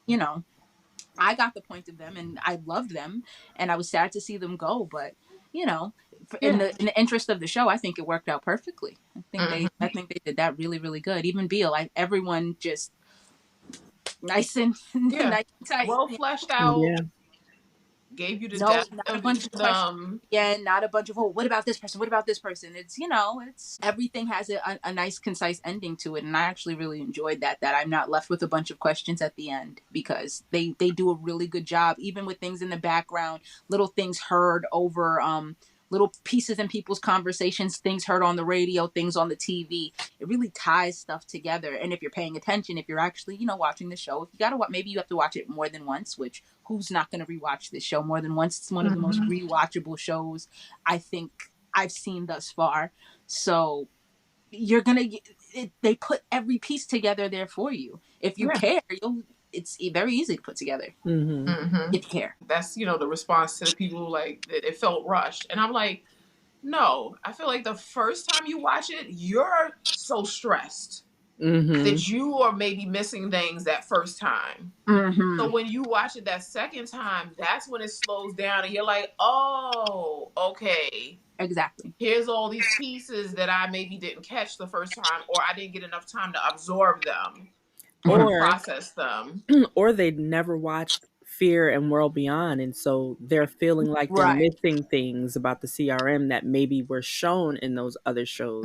you know, I got the point of them, and I loved them, and I was sad to see them go. But you know, in the interest of the show, I think it worked out perfectly. I think they did that really, really good. Even Beale, everyone just nice and nice and tight. Well fleshed out. Yeah. Gave you the Not depth a of bunch each of of questions. them. Yeah, not a bunch of what about this person? What about this person? It's it's everything has a nice, concise ending to it, and I actually really enjoyed that. That I'm not left with a bunch of questions at the end, because they do a really good job, even with things in the background, little things heard over little pieces in people's conversations, things heard on the radio, things on the TV. It really ties stuff together. And if you're paying attention, if you're actually, watching the show, if you gotta maybe you have to watch it more than once, which who's not going to rewatch this show more than once? It's one of the most rewatchable shows I think I've seen thus far. So you're going to they put every piece together there for you. If you care, it's very easy to put together. If you care. That's, the response to the people like that it felt rushed. And I'm like, no, I feel like the first time you watch it, you're so stressed that you are maybe missing things that first time. So when you watch it that second time, that's when it slows down and you're like, oh, okay. Exactly. Here's all these pieces that I maybe didn't catch the first time, or I didn't get enough time to absorb them or process them. Or they'd never watched Fear and World Beyond, and so they're feeling like they're missing things about the CRM that maybe were shown in those other shows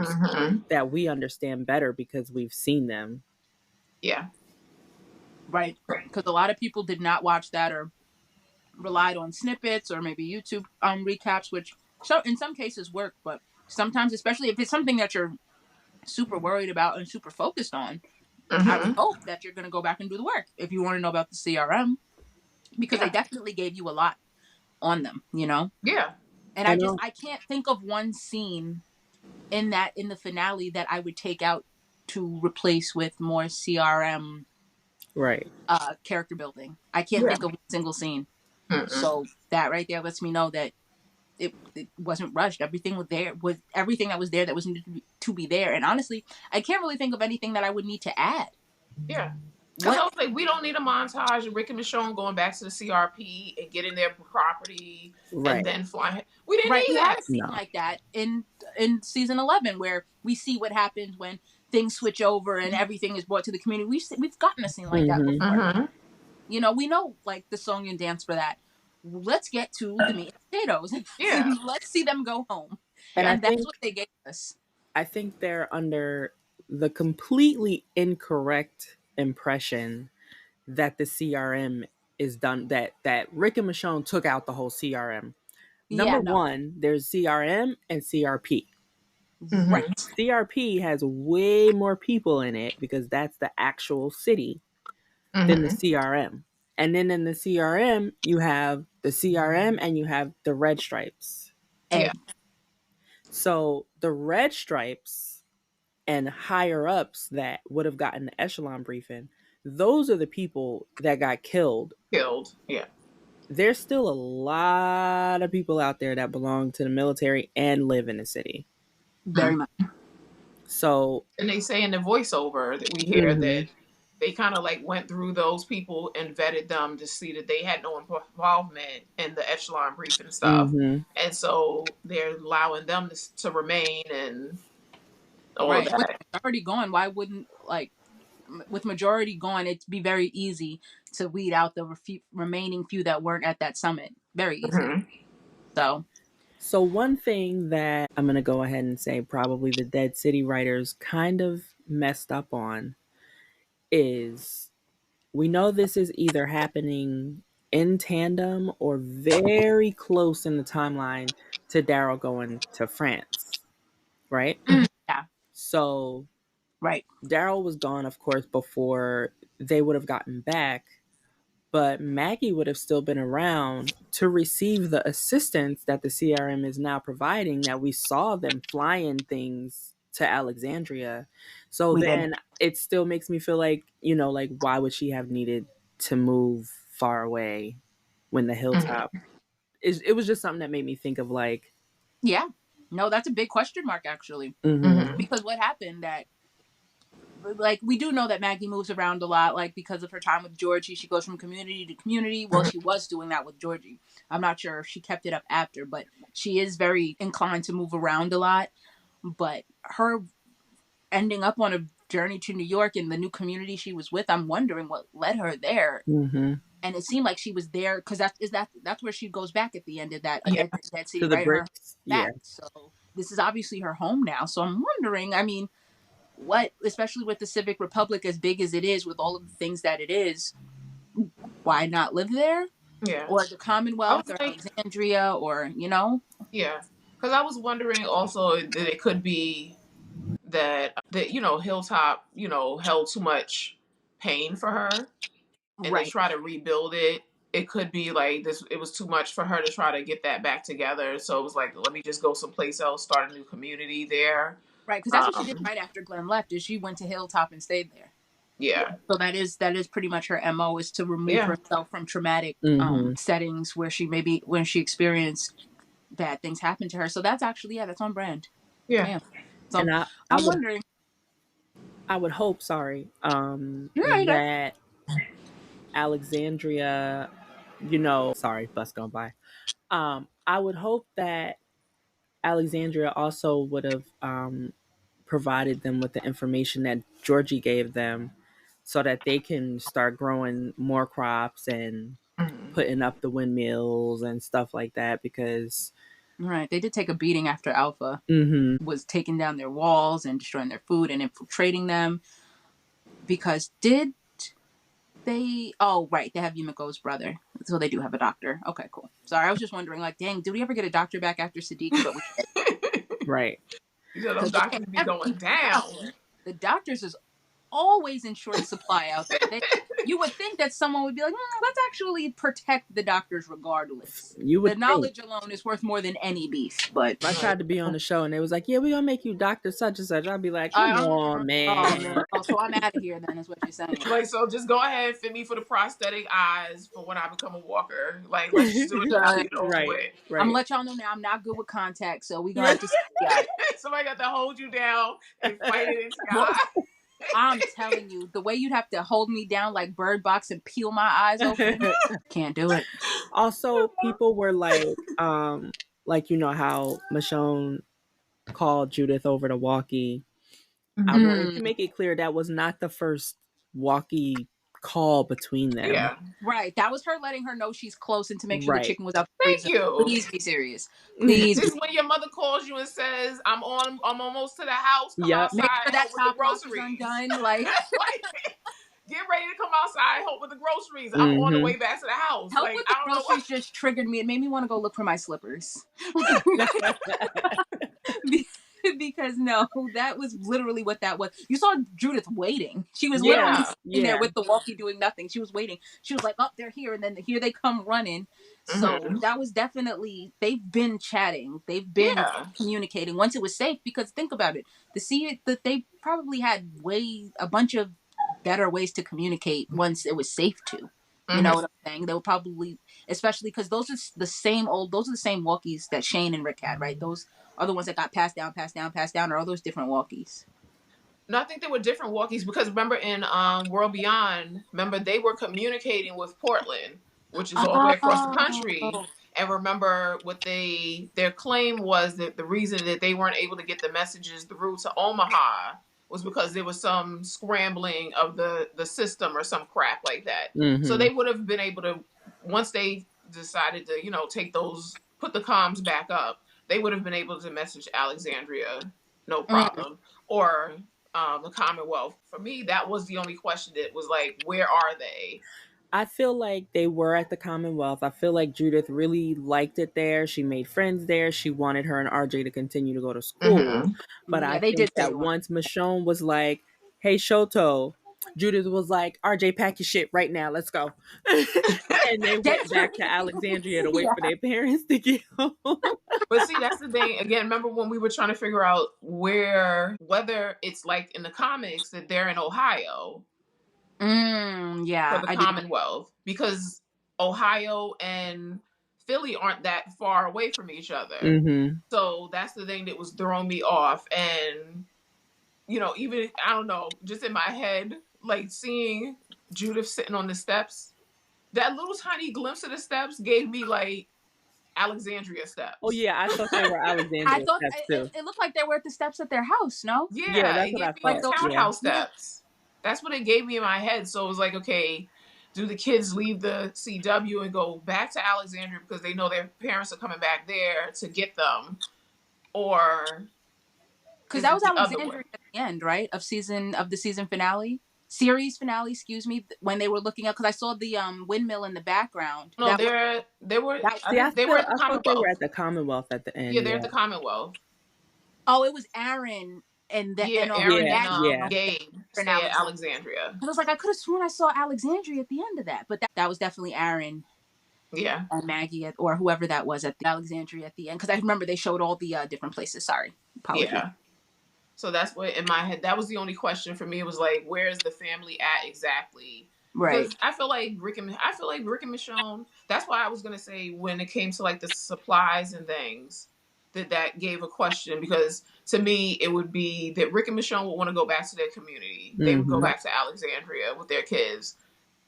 that we understand better because we've seen them. Yeah. Right. Because a lot of people did not watch that or relied on snippets or maybe YouTube recaps, which in some cases work, but sometimes, especially if it's something that you're super worried about and super focused on, I would hope that you're going to go back and do the work if you want to know about the CRM, because they definitely gave you a lot on them, Yeah. And I can't think of one scene in the finale that I would take out to replace with more CRM character building. I can't think of one single scene. So that right there lets me know that it wasn't rushed. Everything was there, with everything that was there that was needed to be there. And honestly, I can't really think of anything that I would need to add. Yeah. Because I was like, we don't need a montage of Rick and Michonne going back to the CRP and getting their property and then flying. We didn't need we that. had a scene like that in season 11 where we see what happens when things switch over and everything is brought to the community. We've gotten a scene like that before. We know like the song and dance for that. Let's get to the meat and potatoes. Yeah. Let's see them go home. And that's what they gave us. I think they're under the completely incorrect impression that the CRM is done, that Rick and Michonne took out the whole CRM. Number one, there's CRM and CRP. Right. CRP has way more people in it because that's the actual city than the CRM. And then in the CRM, you have the CRM and you have the red stripes. Yeah. So the red stripes and higher ups that would have gotten the echelon briefing, those are the people that got killed. Yeah. There's still a lot of people out there that belong to the military and live in the city. Very much. So, and they say in the voiceover that we hear that they kind of like went through those people and vetted them to see that they had no involvement in the echelon briefing stuff. And so they're allowing them to remain and all of that. With majority gone, why wouldn't, with majority gone, it'd be very easy to weed out the remaining few that weren't at that summit. Very easy. So one thing that I'm going to go ahead and say probably the Dead City writers kind of messed up on is, we know this is either happening in tandem or very close in the timeline to Daryl going to France, right? Yeah. So Daryl was gone, of course, before they would have gotten back, but Maggie would have still been around to receive the assistance that the CRM is now providing, that we saw them flying things to Alexandria. So then it still makes me feel like, why would she have needed to move far away when the hilltop it was just something that made me think of like, Yeah. No, that's a big question mark, actually. Mhm. Because what happened that, like, we do know that Maggie moves around a lot, like, because of her time with Georgie. She goes from community to community. Well, she was doing that with Georgie. I'm not sure if she kept it up after, but she is very inclined to move around a lot. But her ending up on a journey to New York in the new community she was with, I'm wondering what led her there. mm-hmm. And it seemed like she was there because that's where she goes back at the end of that Yeah. Dead City, To the right? Her bricks. Yeah. back. So this is obviously her home now. So I'm wondering, I mean, what, especially with the Civic Republic as big as it is, with all of the things that it is, why not live there? Yeah. Or the I Commonwealth was or like, Alexandria, or, you know? yeah, because I was wondering also that it could be that Hilltop held too much pain for her, and to Right. try to rebuild it. It could be like this. It was too much for her to try to get that back together. So it was like, let me just go someplace else, start a new community there. Right, because that's what she did right after Glenn left, is she went to Hilltop and stayed there. Yeah. So that is pretty much her MO, is to remove herself from traumatic Mm-hmm. settings where when she experienced bad things happen to her. So that's actually, that's on brand. Yeah. So And I'm wondering. I would hope, sorry, that Alexandria, sorry, bus going by. I would hope that Alexandria also would have provided them with the information that Georgie gave them so that they can start growing more crops and Mhm. putting up the windmills and stuff like that, because Right, they did take a beating after Alpha was taking down their walls and destroying their food and infiltrating them. Because they have Yumiko's brother, so they do have a doctor. Okay, cool. Sorry, I was just wondering, like, dang, did we ever get a doctor back after Siddiqui? But we did. Right. Those doctors be going down. The doctors is always in short supply out there. You would think that someone would be like, let's actually protect the doctors regardless. You would the knowledge alone is worth more than any beef. But I tried to be on the show and they was like, yeah, we're gonna make you Dr. Such and such. I'd be like, come on, man. Oh, so I'm out of here then, is what you're saying. Like, so just go ahead and fit me for the prosthetic eyes for when I become a walker. Like, let's just do it now, get it over with. Right. I'm gonna let y'all know now I'm not good with contacts, so we gonna have to see that. Somebody got to hold you down and fight it into your eye. I'm telling you, the way you'd have to hold me down like Bird Box and peel my eyes open, can't do it. Also, people were like how Michonne called Judith over to walkie. I wanted to make it clear that was not the first walkie call between them. Yeah. Right. That was her letting her know she's close and to make sure the chicken was out the Thank freezer. you. Please be serious. Please. This is when your mother calls you and says, I'm almost to the house. Come outside. Make sure that help with the groceries. undone. Like, get ready to come outside, help with the groceries. I'm on the way back to the house. Help like, with the groceries just triggered me. It made me want to go look for my slippers. Because no, that was literally what that was. You saw Judith waiting. She was literally sitting there with the walkie doing nothing. She was waiting. She was like, oh, they're here. And then here they come running. So that was definitely, they've been chatting. They've been communicating once it was safe. Because think about it. That they probably had a bunch of better ways to communicate once it was safe to. You know what I'm saying? They were probably, especially because those are the same walkies that Shane and Rick had, right? Those are the ones that got passed down, or all those different walkies? No, I think they were different walkies because remember in World Beyond, they were communicating with Portland, which is all the way across the country. And remember their claim was that the reason that they weren't able to get the messages through to Omaha was because there was some scrambling of the system or some crap like that. So they would have been able to, once they decided to, put the comms back up, they would have been able to message Alexandria, no problem. Or the Commonwealth. For me, that was the only question that was like, where are they? I feel like they were at the Commonwealth. I feel like Judith really liked it there. She made friends there. She wanted her and RJ to continue to go to school. But I think that once Michonne was like, hey, Shoto, Judith was like, RJ, pack your shit right now. Let's go. And they went back to Alexandria to wait for their parents to get home. But see, that's the thing. Again, remember when we were trying to figure out whether it's like in the comics that they're in Ohio. For the Commonwealth. Because Ohio and Philly aren't that far away from each other. Mm-hmm. So that's the thing that was throwing me off. And, you know, even, I don't know, just in my head, like seeing Judith sitting on the steps, that little tiny glimpse of the steps gave me like Alexandria steps. Oh yeah, I thought they were Alexandria steps too. It looked like they were at the steps at their house. No. Yeah, that's it what gave I me like thought. townhouse steps. That's what it gave me in my head. So it was like, okay, do the kids leave the CW and go back to Alexandria because they know their parents are coming back there to get them, or because that was Alexandria at the end, right, of the season finale, series finale, excuse me, when they were looking up, because I saw the windmill in the background. No, they were at the Commonwealth at the end. Yeah, they're at the Commonwealth. Oh, it was Aaron and Aaron and Gabe stay at Alexandria. I was like, I could have sworn I saw Alexandria at the end of that, but that was definitely Aaron. Yeah, and Maggie or whoever that was at the Alexandria at the end, because I remember they showed all the different places. Sorry, apologies. Yeah. So that's what in my head. That was the only question for me. It was like, where's the family at exactly? Right. I feel like Rick and Michonne. That's why I was gonna say when it came to like the supplies and things, that gave a question, because to me it would be that Rick and Michonne would want to go back to their community. They would go back to Alexandria with their kids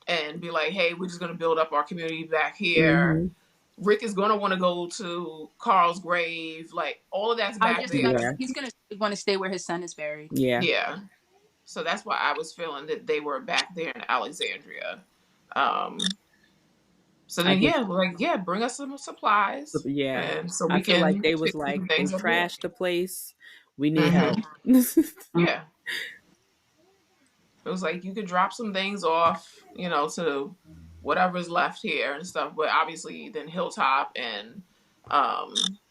and be like, hey, we're just gonna build up our community back here. Rick is going to want to go to Carl's grave. Like, all of that's back there. He's going to want to stay where his son is buried. Yeah. Yeah. So that's why I was feeling that they were back there in Alexandria. So then, bring us some supplies. Yeah. And so we I feel like they was like, they trashed the place. We need help. Yeah. It was like, you could drop some things off, you know, to whatever's left here and stuff, but obviously then Hilltop and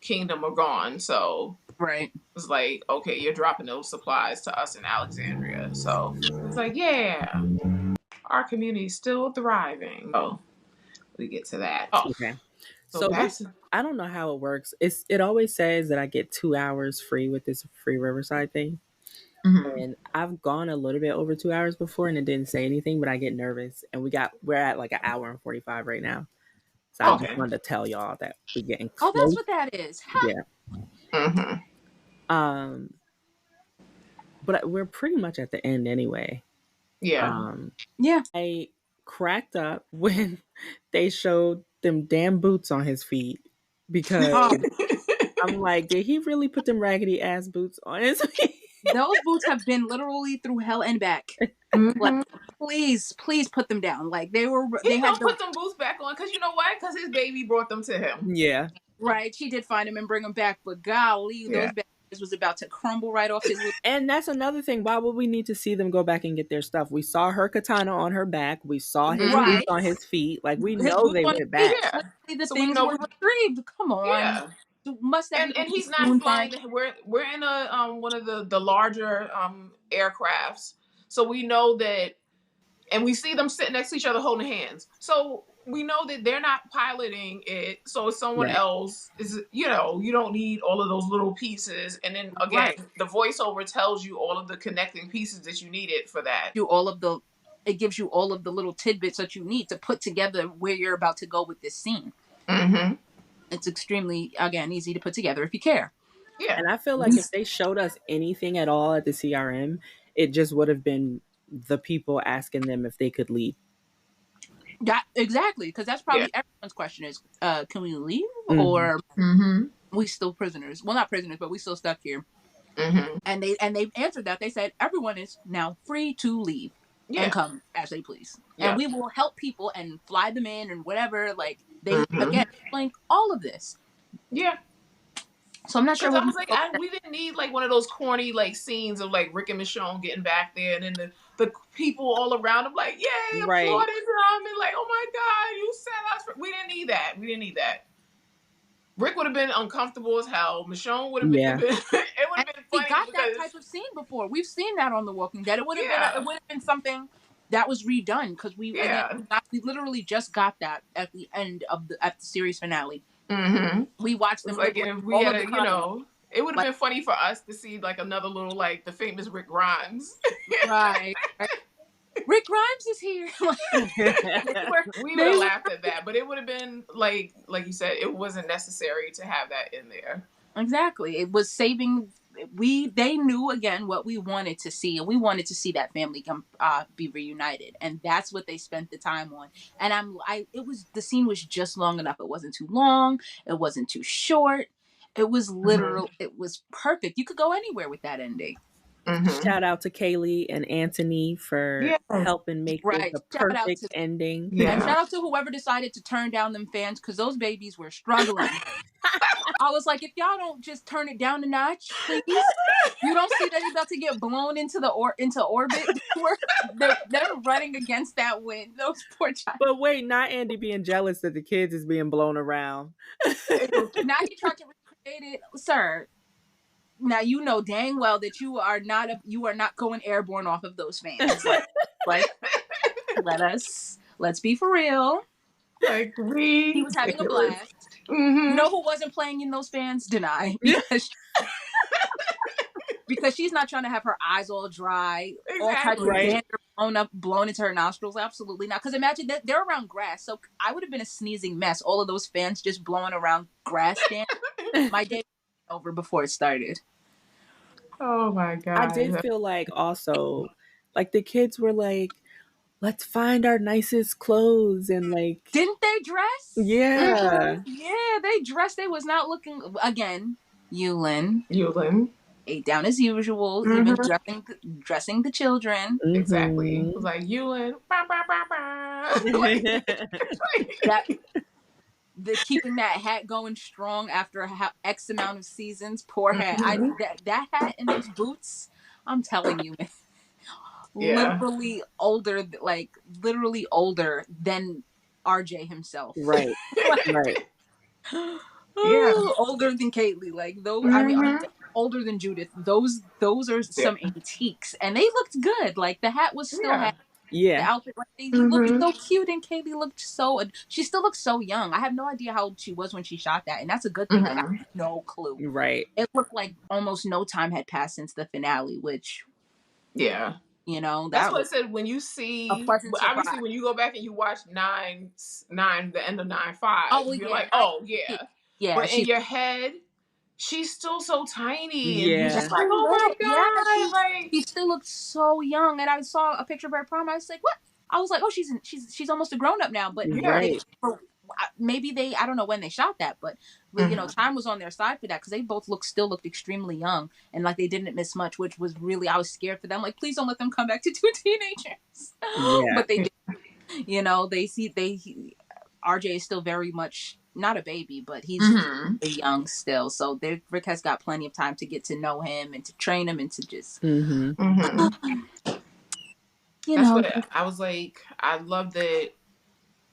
Kingdom are gone, so right, it's like, okay, you're dropping those supplies to us in Alexandria, so it's like, yeah, our community's still thriving. Oh, we get to that. Okay, so I don't know how it works. It always says that I get 2 hours free with this free Riverside thing. And I've gone a little bit over 2 hours before and it didn't say anything, but I get nervous. And we're at like 1 hour and 45 right now. So I just wanted to tell y'all that we're getting close. Oh, that's what that is. Yeah. But we're pretty much at the end anyway. Yeah. I cracked up when they showed them damn boots on his feet, because I'm like, did he really put them raggedy ass boots on his feet? Those boots have been literally through hell and back. Like, please put them down. Like, they had to put them boots back on, because you know why? Because his baby brought them to him. Yeah. Right. She did find him and bring them back, but golly, those bags was about to crumble right off his. And that's another thing. Why would we need to see them go back and get their stuff? We saw her katana on her back. We saw his boots on his feet. Like, we know they went back. Yeah. The things were retrieved. Come on. Yeah. Must have and he's not flying. We're in a one of the larger aircrafts, so we know that, and we see them sitting next to each other holding hands. So we know that they're not piloting it. So someone else is. You know, you don't need all of those little pieces. And then again, the voiceover tells you all of the connecting pieces that you needed for that. It gives you all of the little tidbits that you need to put together where you're about to go with this scene. It's extremely, again, easy to put together if you care. Yeah. And I feel like if they showed us anything at all at the CRM, it just would have been the people asking them if they could leave. Exactly, because that's probably everyone's question is, can we leave? Or we still prisoners? Well, not prisoners, but we still stuck here. And they answered that. They said, everyone is now free to leave and come as they please. And we will help people and fly them in and whatever, like, they again explain all of this. Yeah. So I'm not sure. I was like, we didn't need like one of those corny like scenes of like Rick and Michonne getting back there, and then the people all around them like, yay, applauding them, and like, oh my god, you set us. We didn't need that. Rick would have been uncomfortable as hell. Michonne would have been. It would have been funny. We got that type of scene before. We've seen that on The Walking Dead. It would have been something that was redone, because we literally just got that at the end of the series finale. We watched them. Like, if we had, it would have been funny for us to see like another little, like, the famous Rick Grimes. Right. Rick Grimes is here. We would have laughed at that, but it would have been like you said, it wasn't necessary to have that in there. Exactly. It was saving. They knew again what we wanted to see, and we wanted to see that family come be reunited, and that's what they spent the time on. And the scene was just long enough. It wasn't too long. It wasn't too short. It was literal. It was perfect. You could go anywhere with that ending. Shout out to Kaylee and Anthony for helping make this a perfect ending. Yeah. And shout out to whoever decided to turn down them fans, because those babies were struggling. I was like, if y'all don't just turn it down a notch, please. You don't see that he's about to get blown into orbit. They're running against that wind. Those poor child. But wait, not Andy being jealous that the kids is being blown around. Now he tried to recreate it, sir. Now you know dang well that you are not going airborne off of those fans. Like let's be for real. Like he was having a blast. You know who wasn't playing in those fans? Danai. Because she's not trying to have her eyes all dry, all types of dander blown into her nostrils. Absolutely not. Because imagine that they're around grass, so I would have been a sneezing mess. All of those fans just blowing around grass. My day was over before it started. Oh my god! I did feel like also, like the kids were like, let's find our nicest clothes, and like, didn't they dress? Yeah. Yeah, they dressed. They was not looking, again, Yulin ate down as usual, even dressing the children. Exactly. It was like Yulin. Keeping that hat going strong after X amount of seasons. Poor hat. That hat and those boots, I'm telling you, literally older than RJ himself. Right. Right. Older than Kaylee. Like those. I mean, older than Judith. Those are some antiques, and they looked good. Like the hat was still had. Yeah. The outfit, like, they looked so cute, and Kaylee looked she still looks so young. I have no idea how old she was when she shot that, and that's a good thing. Like, I have no clue. Right. It looked like almost no time had passed since the finale, which, you know, that's what I said. When you see, obviously, when you go back and you watch 9, the end of 9/5, you're like, yeah. But in your head, she's still so tiny. And you're just like, oh my god. She still looked so young. And I saw a picture of her at prom. I was like, what? I was like, oh, she's almost a grown up now. But maybe I don't know when they shot that, but you know, time was on their side for that, because they both still looked extremely young, and like they didn't miss much, which was really, I was scared for them. Like, please don't let them come back to 2 teenagers. But they did. You know, RJ is still very much not a baby, but he's young still. So Rick has got plenty of time to get to know him and to train him and to just. That's what I was like. I loved it,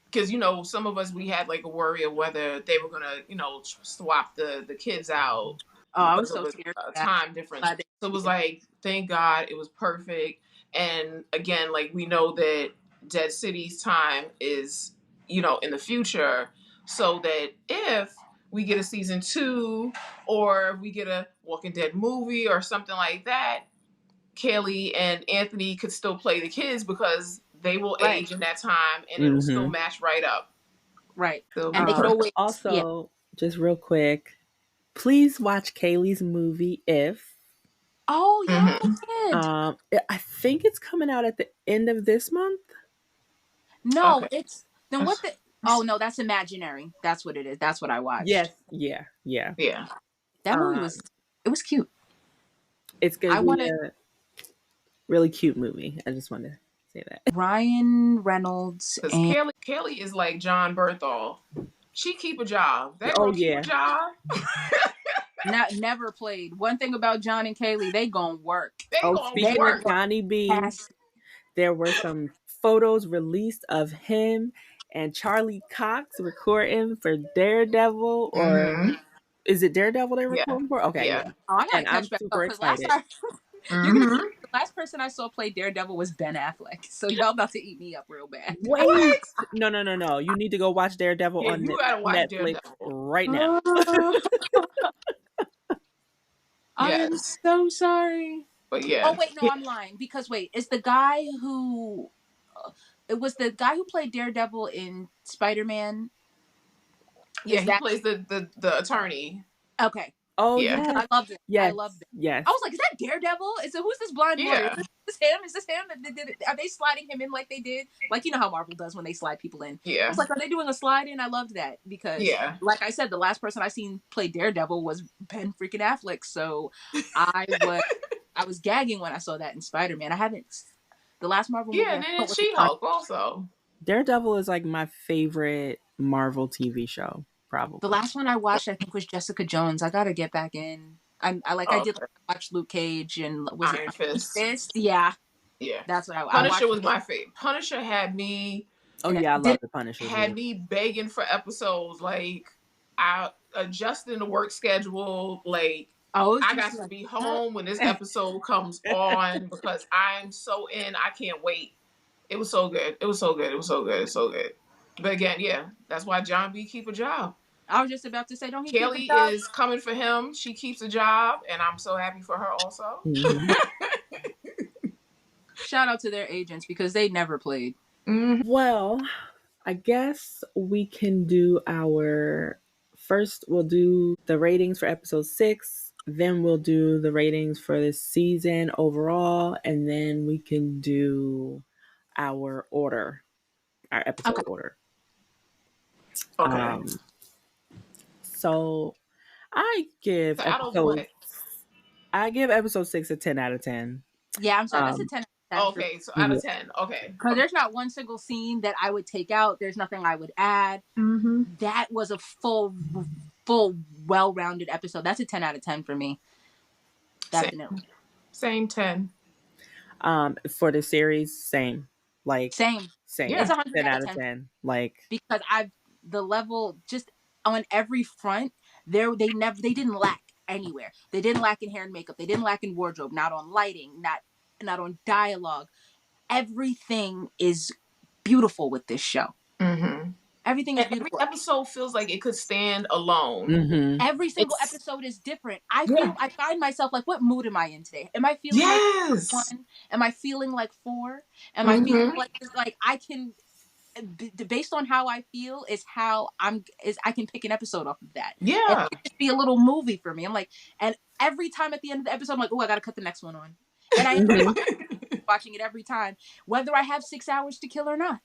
because you know, some of us, we had like a worry of whether they were gonna, you know, swap the kids out. Oh, I was so scared. Time difference. So it was like, thank God it was perfect. And again, like, we know that Dead City's time is, you know, in the future. So that if we get a season 2, or we get a Walking Dead movie or something like that, Kaylee and Anthony could still play the kids, because they will age in that time, and it'll still match right up. Right. So, and they could always also, just real quick, please watch Kaylee's movie If. Oh yeah, I think it's coming out at the end of this month. No, it's then what the. Oh no, that's Imaginary. That's what it is. That's what I watched. Yes. Yeah. That movie was cute. It's gonna be a really cute movie. I just wanted to say that. Ryan Reynolds and Kaylee is like John Berthol. She keep a job. That girl keep a job. Never played. One thing about John and Kaylee, they gonna work. Speaking of Johnny B, there were some photos released of him and Charlie Cox recording for Daredevil, or is it Daredevil they're recording for? Okay, Oh, I gotta I'm super excited. The last person I saw play Daredevil was Ben Affleck, so y'all about to eat me up real bad. Wait, no! You need to go watch Daredevil on Netflix right now. I'm so sorry. But yeah. Oh wait, no, I'm lying, because wait, is the guy who It was the guy who played Daredevil in Spider-Man. Yeah, he plays the attorney. Okay. Oh Yeah. yes. I loved it. Yes. I loved it. Yes. I was like, is that Daredevil? So who's this blind lawyer? Yeah. Is this him? Is this him? Are they sliding him in like they did? Like, you know how Marvel does when they slide people in. Yeah. I was like, are they doing a slide in? I loved that because, like I said, the last person I seen play Daredevil was Ben freaking Affleck. So I was gagging when I saw that in Spider-Man. I haven't. The last Marvel movie. Yeah, and then She-Hulk also. Daredevil is like my favorite Marvel TV show, probably. The last one I watched, I think, was Jessica Jones. I gotta get back in. I did watch Luke Cage and was Iron Fist? Yeah. Yeah. That's what Punisher was my favorite. Punisher had me. Oh yeah, I love the Punisher. Had me begging for episodes. Like, I adjusting the work schedule. Like, I got to be home when this episode comes on because I'm so in. I can't wait. It was so good. It was so good. It was so good. It's so good. But again, yeah, that's why John B keep a job. I was just about to say, don't he? Kelly is coming for him. She keeps a job, and I'm so happy for her also. Mm-hmm. Shout out to their agents because they never played. Mm-hmm. Well, I guess we can do we'll do the ratings for episode 6, then we'll do the ratings for this season overall, and then we can do our episode order. Okay. So I give episode 6 a 10 out of 10. Yeah, I'm sorry. That's a 10 out of 10. Okay, so out of 10. Okay. Because there's not one single scene that I would take out. There's nothing I would add. Mm-hmm. That was a full, well-rounded episode. That's a 10 out of 10 for me. Definitely. Same 10. For the series, same. Same. Yeah. It's 100 10 out of 10. Because the level just on every front, they didn't lack anywhere. They didn't lack in hair and makeup. They didn't lack in wardrobe. Not on lighting. Not on dialogue. Everything is beautiful with this show. Mm-hmm. Everything is beautiful. Every episode feels like it could stand alone. Mm-hmm. Every single episode is different. I find myself like, what mood am I in today? Am I feeling like 1? Am I feeling like 4? Am I feeling like I can, based on how I feel is how I can pick an episode off of that. Yeah. And it could be a little movie for me. I'm like, and every time at the end of the episode, I'm like, oh, I got to cut the next one on. And I end up watching it every time, whether I have 6 hours to kill or not.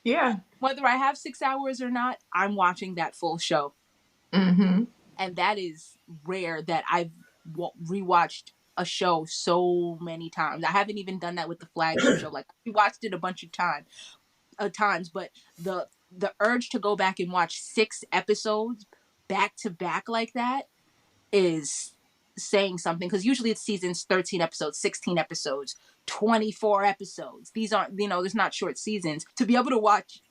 Yeah. Whether I have 6 hours or not, I'm watching that full show. Mm-hmm. And that is rare that I've rewatched a show so many times. I haven't even done that with the flagship show. Like, we watched it a bunch of times, but the urge to go back and watch 6 episodes back to back like that is saying something, because usually it's seasons 13 episodes, 16 episodes, 24 episodes. These aren't, there's not short seasons. To be able to watch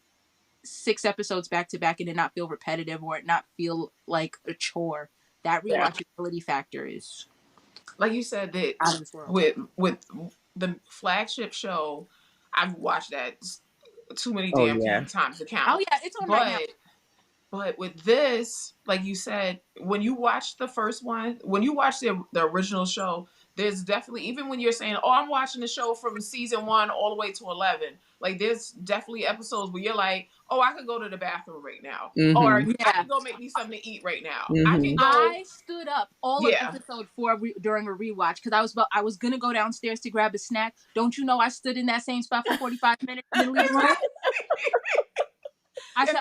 6 episodes back to back and it not feel repetitive or it not feel like a chore, that rewatchability factor is, like you said, that out of this world. With the flagship show, I've watched that too many times to count. Oh yeah, it's on right now. But with this, like you said, when you watch the first one, when you watch the original show, there's definitely, even when you're saying, oh, I'm watching the show from season 1 all the way to 11, like there's definitely episodes where you're like, oh, I could go to the bathroom right now. Mm-hmm. Or I can go make me something to eat right now. Mm-hmm. I stood up all of episode 4 during a rewatch because I was going to go downstairs to grab a snack. Don't you know I stood in that same spot for 45 minutes in the living room? I said,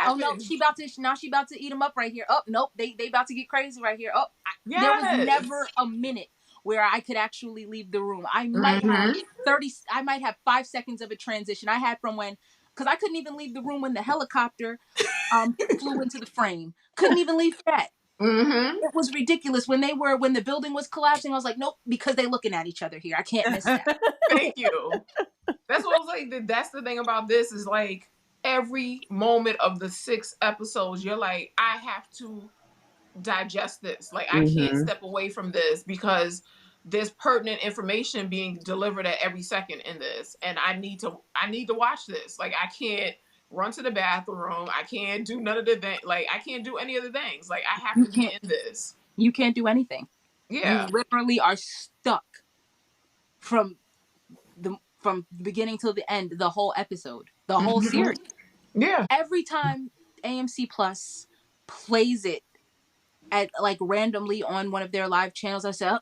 oh no, she about to eat them up right here. Oh, nope, they about to get crazy right here. Oh, there was never a minute where I could actually leave the room. I might have 5 seconds of a transition. I had from when, because I couldn't even leave the room when the helicopter flew into the frame. Couldn't even leave that. Mm-hmm. It was ridiculous when the building was collapsing. I was like, nope, because they're looking at each other here. I can't miss that. Thank you. That's what I was like. That's the thing about this is like, every moment of the 6 episodes, you're like, I have to digest this. Like, I can't step away from this because there's pertinent information being delivered at every second in this, and I need to watch this. Like, I can't run to the bathroom. I can't do none of the things. Like, I can't do any of the things. Like, I have to be in this. You can't do anything. Yeah, you literally are stuck from from the beginning till the end, the whole episode, the whole series. Yeah. Every time AMC Plus plays it at like randomly on one of their live channels, I said, oh,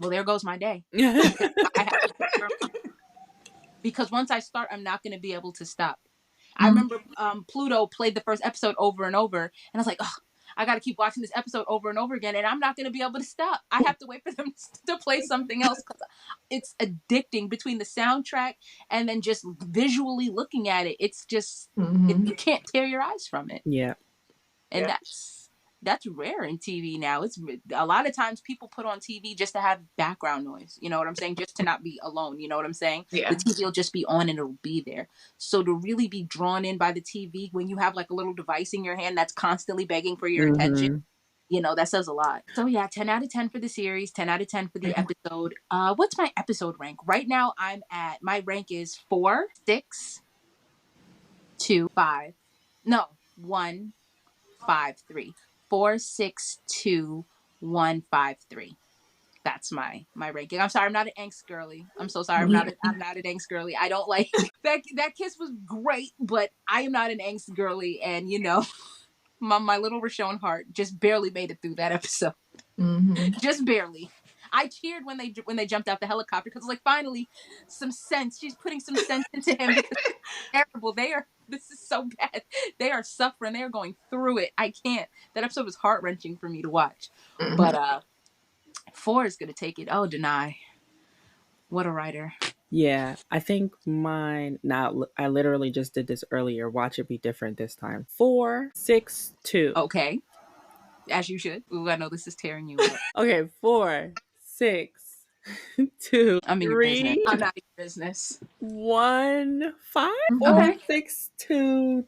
well, there goes my day. I have to, because once I start, I'm not going to be able to stop. I remember Pluto played the first episode over and over, and I was like, oh, I got to keep watching this episode over and over again, and I'm not going to be able to stop. I have to wait for them to play something else because it's addicting between the soundtrack and then just visually looking at it. It's just, you can't tear your eyes from it. Yeah. And that's rare in TV now. It's a lot of times people put on TV just to have background noise. You know what I'm saying? Just to not be alone. You know what I'm saying? Yeah. The TV will just be on and it'll be there. So to really be drawn in by the TV when you have like a little device in your hand that's constantly begging for your attention, you know, that says a lot. So yeah, 10 out of 10 for the series, 10 out of 10 for the episode. What's my episode rank? Right now my rank is 4, 6, 2, 5. No, 1, 5, 3. 4, 6, 2, 1, 5, 3. That's my ranking. I'm sorry, I'm not an angst girly. I'm so sorry. I'm not an angst girly. I don't like that kiss was great, but I am not an angst girly, and you know, my little Rashone heart just barely made it through that episode. Just barely. I cheered when they jumped out the helicopter because like finally some sense. She's putting some sense into him. Because it's terrible. This is so bad. They are suffering. They are going through it. I can't. That episode was heart wrenching for me to watch. But 4 is gonna take it. Oh, Danai. What a writer. Yeah, I think mine. Now I literally just did this earlier. Watch it be different this time. 4, 6, 2. Okay, as you should. Ooh, I know this is tearing you up. Okay, 4, 6, 2, I'm in 3. Your business. I'm not in your business. 1, 5. Okay. 4, 6, 2,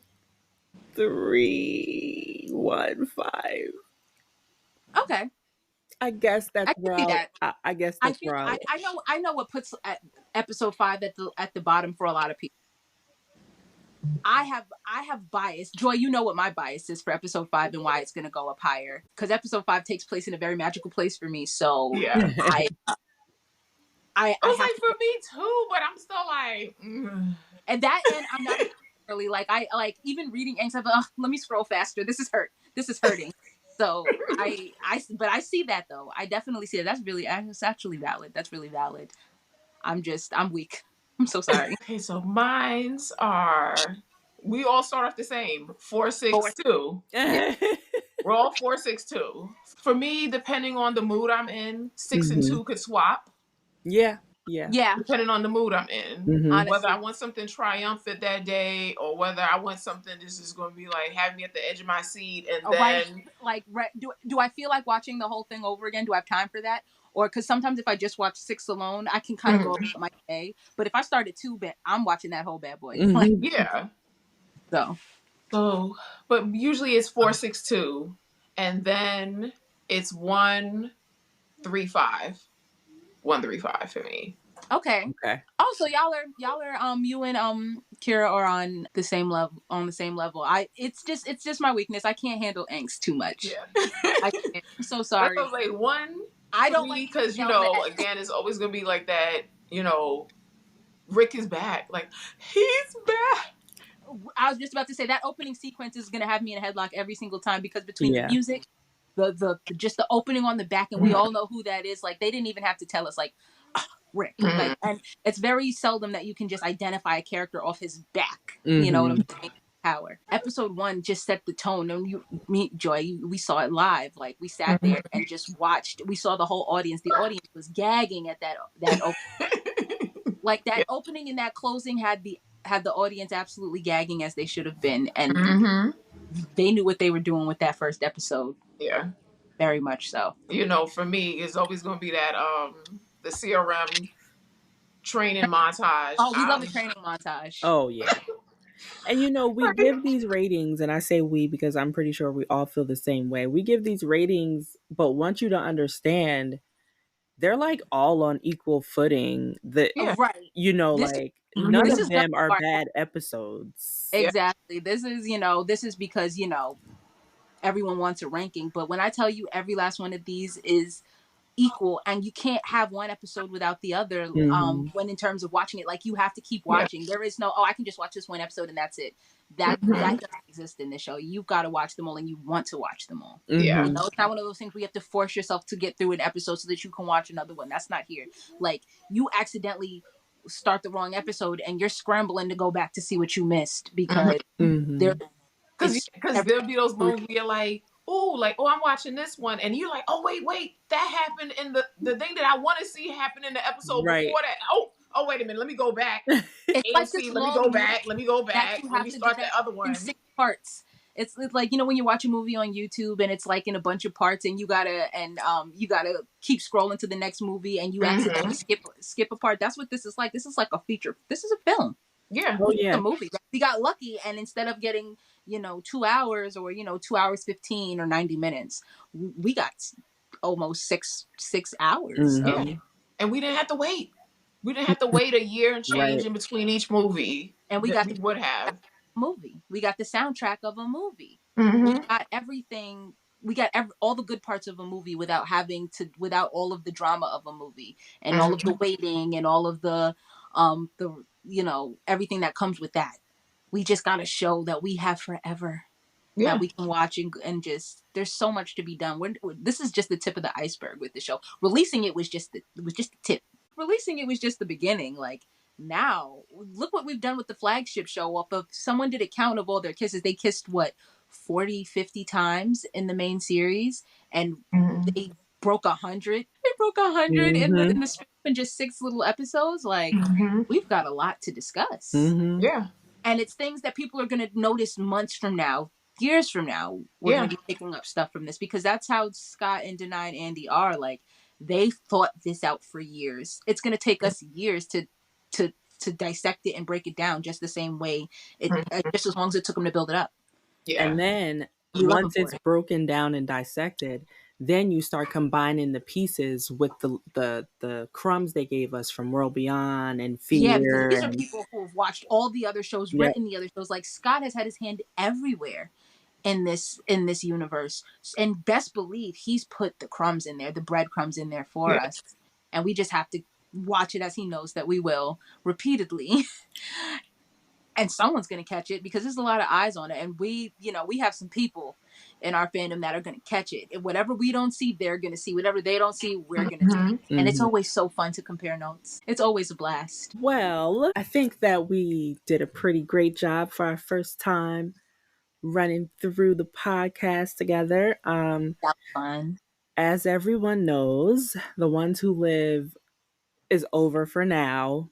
3, 1, 5. Okay. I guess that's where I guess that's where I know what puts episode 5 at the bottom for a lot of people. I have bias. Joy, you know what my bias is for episode 5 and why it's going to go up higher. Because episode 5 takes place in a very magical place for me. So yeah, I was like for me too, but I'm still like, and I'm not really like I like even reading angst. I'm like, let me scroll faster. This is hurting. So but I see that though. I definitely see that. That's actually valid. That's really valid. I'm weak. I'm so sorry. Okay, so mine's are, we all start off the same. 4, 6, 2. Yeah. We're all 4, 6, 2. For me, depending on the mood I'm in, 6 and 2 could swap. Yeah. Depending on the mood I'm in. Honestly. Whether I want something triumphant that day or whether I want something that's just going to be like, have me at the edge of my seat and then... Like, do I feel like watching the whole thing over again? Do I have time for that? Or because sometimes if I just watch 6 alone, I can kind of go about my day. But if I start at 2, I'm watching that whole bad boy. Like, yeah. So, but usually it's 4, 6, 2. And then it's 1, 3, 5. 1, 3, 5 for me. Okay. Oh, so y'all are you and Kera are on the same level. It's just my weakness. I can't handle angst too much. Yeah. I can't. I'm so sorry. I was like 1. I don't like, because you know again it's always gonna be like that. You know, Rick is back. Like he's back. I was just about to say that opening sequence is gonna have me in a headlock every single time because between the music, the just the opening on the back, and we all know who that is. Like they didn't even have to tell us. Like. Rick. Like, and it's very seldom that you can just identify a character off his back. You know what I'm saying? Power. Episode 1 just set the tone, and Joy, we saw it live. Like we sat there and just watched. We saw the whole audience. The audience was gagging at that opening. Like that opening and that closing had the audience absolutely gagging as they should have been, and they knew what they were doing with that first episode. Yeah, very much so. You know, for me, it's always going to be that the CRM training montage. Oh, we love the training montage. Oh, yeah. And, you know, we give these ratings, and I say we because I'm pretty sure we all feel the same way. We give these ratings, but want you to understand, they're like all on equal footing. Right. You know, none of them are bad episodes. Exactly. This is because, everyone wants a ranking. But when I tell you every last one of these is equal, and you can't have one episode without the other. Mm-hmm. When in terms of watching it, like you have to keep Yeah. watching. There is no, oh, I can just watch this one episode and that's it. That doesn't exist in this show. You've got to watch them all, and you want to watch them all. Yeah. You know, it's not one of those things where you have to force yourself to get through an episode so that you can watch another one. That's not here. Like, you accidentally start the wrong episode and you're scrambling to go back to see what you missed because there. Because there'll be those moments where you're like, oh, I'm watching this one, and you're like, oh, wait, that happened in the thing that I want to see happen in the episode before that. Oh, wait a minute, let me go back. It's AMC, like this let me go back. Let me start the other one. In 6 parts. It's like, you know, when you watch a movie on YouTube and it's like in a bunch of parts, and you gotta keep scrolling to the next movie, and you accidentally skip a part. That's what this is like. This is like a feature. This is a film. Yeah. Oh yeah. A movie. We got lucky, and instead of getting, 2 hours or 2 hours 15 or 90 minutes, we got almost six hours. Yeah. And we didn't have to wait. We didn't have to wait a year and change in between each movie. And we would have movie. We got the soundtrack of a movie. Mm-hmm. We got everything. We got all the good parts of a movie without without all of the drama of a movie and all of the waiting and all of the everything that comes with that. We just got a show that we have forever that we can watch and just, there's so much to be done. This is just the tip of the iceberg with the show. Releasing it was just the tip. Releasing it was just the beginning. Like, now look what we've done with the flagship show. If someone did a count of all their kisses, they kissed 40, 50 times in the main series, and they broke 100. They broke 100 in the in just 6 little episodes. Like, we've got a lot to discuss. Yeah. And it's things that people are going to notice months from now, years from now. We're going to be picking up stuff from this, because that's how Scott and Danai and Andy are. Like, they thought this out for years. It's going to take us years to dissect it and break it down, just the same way, just as long as it took them to build it up. Yeah. And then once it's broken down and dissected, then you start combining the pieces with the crumbs they gave us from World Beyond and Fear. Yeah, because these are people who have watched all the other shows, written the other shows. Like, Scott has had his hand everywhere in this universe, and best believe he's put the crumbs in there, the breadcrumbs in there for us, and we just have to watch it, as he knows that we will, repeatedly. And someone's going to catch it, because there's a lot of eyes on it, and we have some people in our fandom that are going to catch it. And whatever we don't see, they're going to see. Whatever they don't see, we're going to see. And it's always so fun to compare notes. It's always a blast. Well, I think that we did a pretty great job for our first time running through the podcast together. That was fun. As everyone knows, The Ones Who Live is over for now.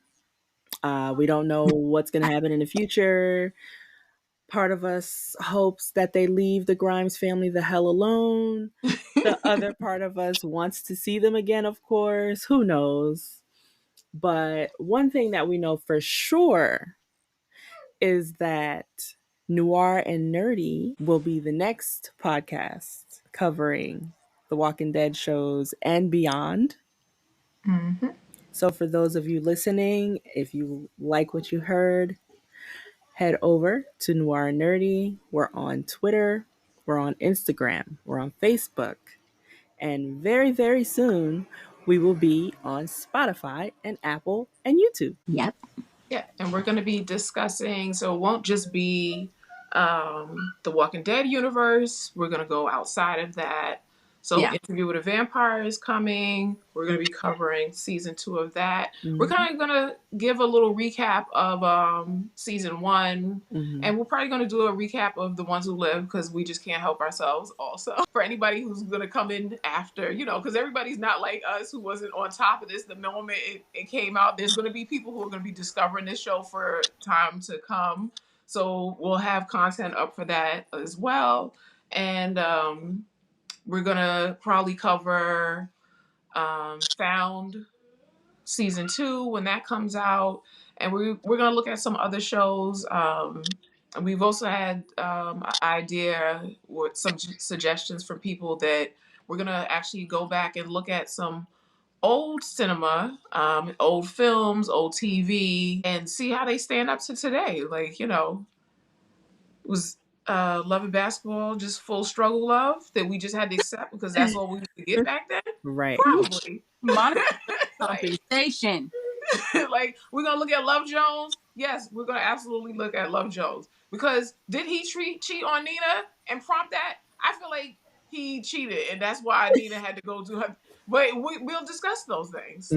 We don't know what's going to happen in the future. Part of us hopes that they leave the Grimes family the hell alone. The other part of us wants to see them again, of course. Who knows? But one thing that we know for sure is that Noir and Nerdy will be the next podcast covering the Walking Dead shows and beyond. So for those of you listening, if you like what you heard, head over to Noir and Nerdy. We're on Twitter, we're on Instagram, we're on Facebook, and very, very soon we will be on Spotify and Apple and YouTube. Yep. Yeah, and we're going to be discussing, so it won't just be the Walking Dead universe. We're going to go outside of that. So Interview with a Vampire is coming. We're going to be covering season 2 of that. We're kind of going to give a little recap of season 1. And we're probably going to do a recap of The Ones Who Live, because we just can't help ourselves also. For anybody who's going to come in after, because everybody's not like us who wasn't on top of this the moment it came out. There's going to be people who are going to be discovering this show for time to come. So we'll have content up for that as well. And we're going to probably cover Found season 2 when that comes out. And we're going to look at some other shows. We've also had an idea with some suggestions from people that we're going to actually go back and look at some old cinema, old films, old TV, and see how they stand up to today. Like, it was Love and Basketball, just full struggle love that we just had to accept because that's all we could get back then? Right. Probably. Compensation. Like, we're gonna look at Love Jones. Yes, we're gonna absolutely look at Love Jones because did he cheat on Nina and prompt that? I feel like he cheated, and that's why Nina had to go to her. But we'll discuss those things.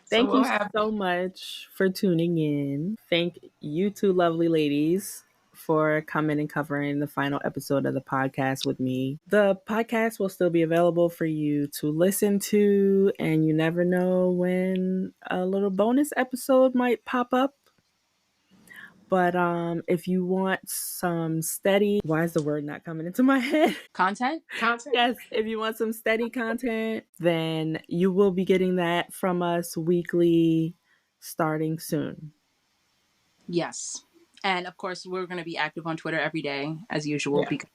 Thank you so much for tuning in. Thank you two lovely ladies for coming and covering the final episode of the podcast with me. The podcast will still be available for you to listen to, and you never know when a little bonus episode might pop up. But if you want some steady, why is the word not coming into my head? Content? Yes, if you want some steady content, then you will be getting that from us weekly starting soon. Yes. And of course, we're going to be active on Twitter every day as usual because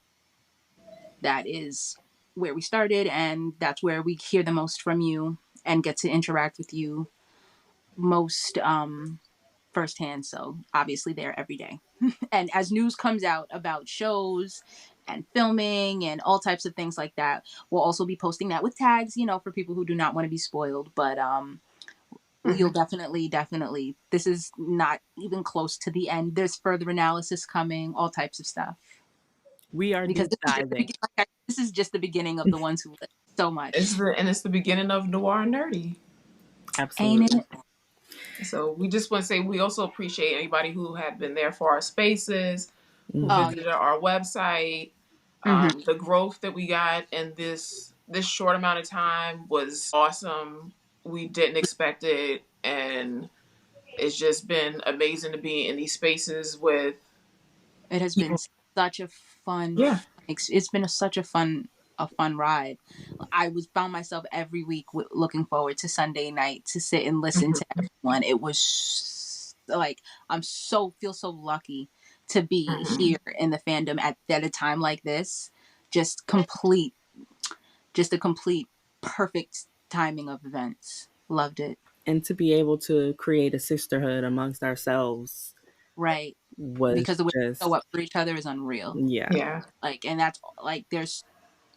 that is where we started and that's where we hear the most from you and get to interact with you most firsthand. So obviously they're every day. And as news comes out about shows and filming and all types of things like that, we'll also be posting that with tags, for people who do not want to be spoiled. But you'll definitely, this is not even close to the end. There's further analysis coming, all types of stuff. We are because deep diving. This is just the beginning of the ones who live so much. It's the beginning of Noir&Nerdy. Absolutely. Ain't it? So we just want to say we also appreciate anybody who had been there for our spaces, who visited our website. The growth that we got in this short amount of time was awesome. We didn't expect it, and it's just been amazing to be in these spaces with. It has been such a fun. It's been such a fun ride. I found myself every week looking forward to Sunday night to sit and listen to everyone. It was like feel so lucky to be here in the fandom at a time like this. Just a complete perfect timing of events. Loved it. And to be able to create a sisterhood amongst ourselves. Right. Because the way we show up for each other is unreal. Yeah. And that's there's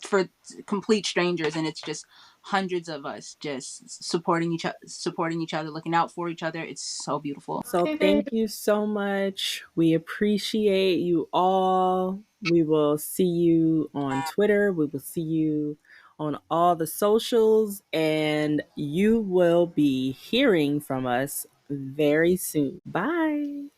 for complete strangers, and it's just hundreds of us just supporting each other, looking out for each other. It's so beautiful. So thank you so much. We appreciate you all. We will see you on Twitter. We will see you on all the socials, and you will be hearing from us very soon. Bye.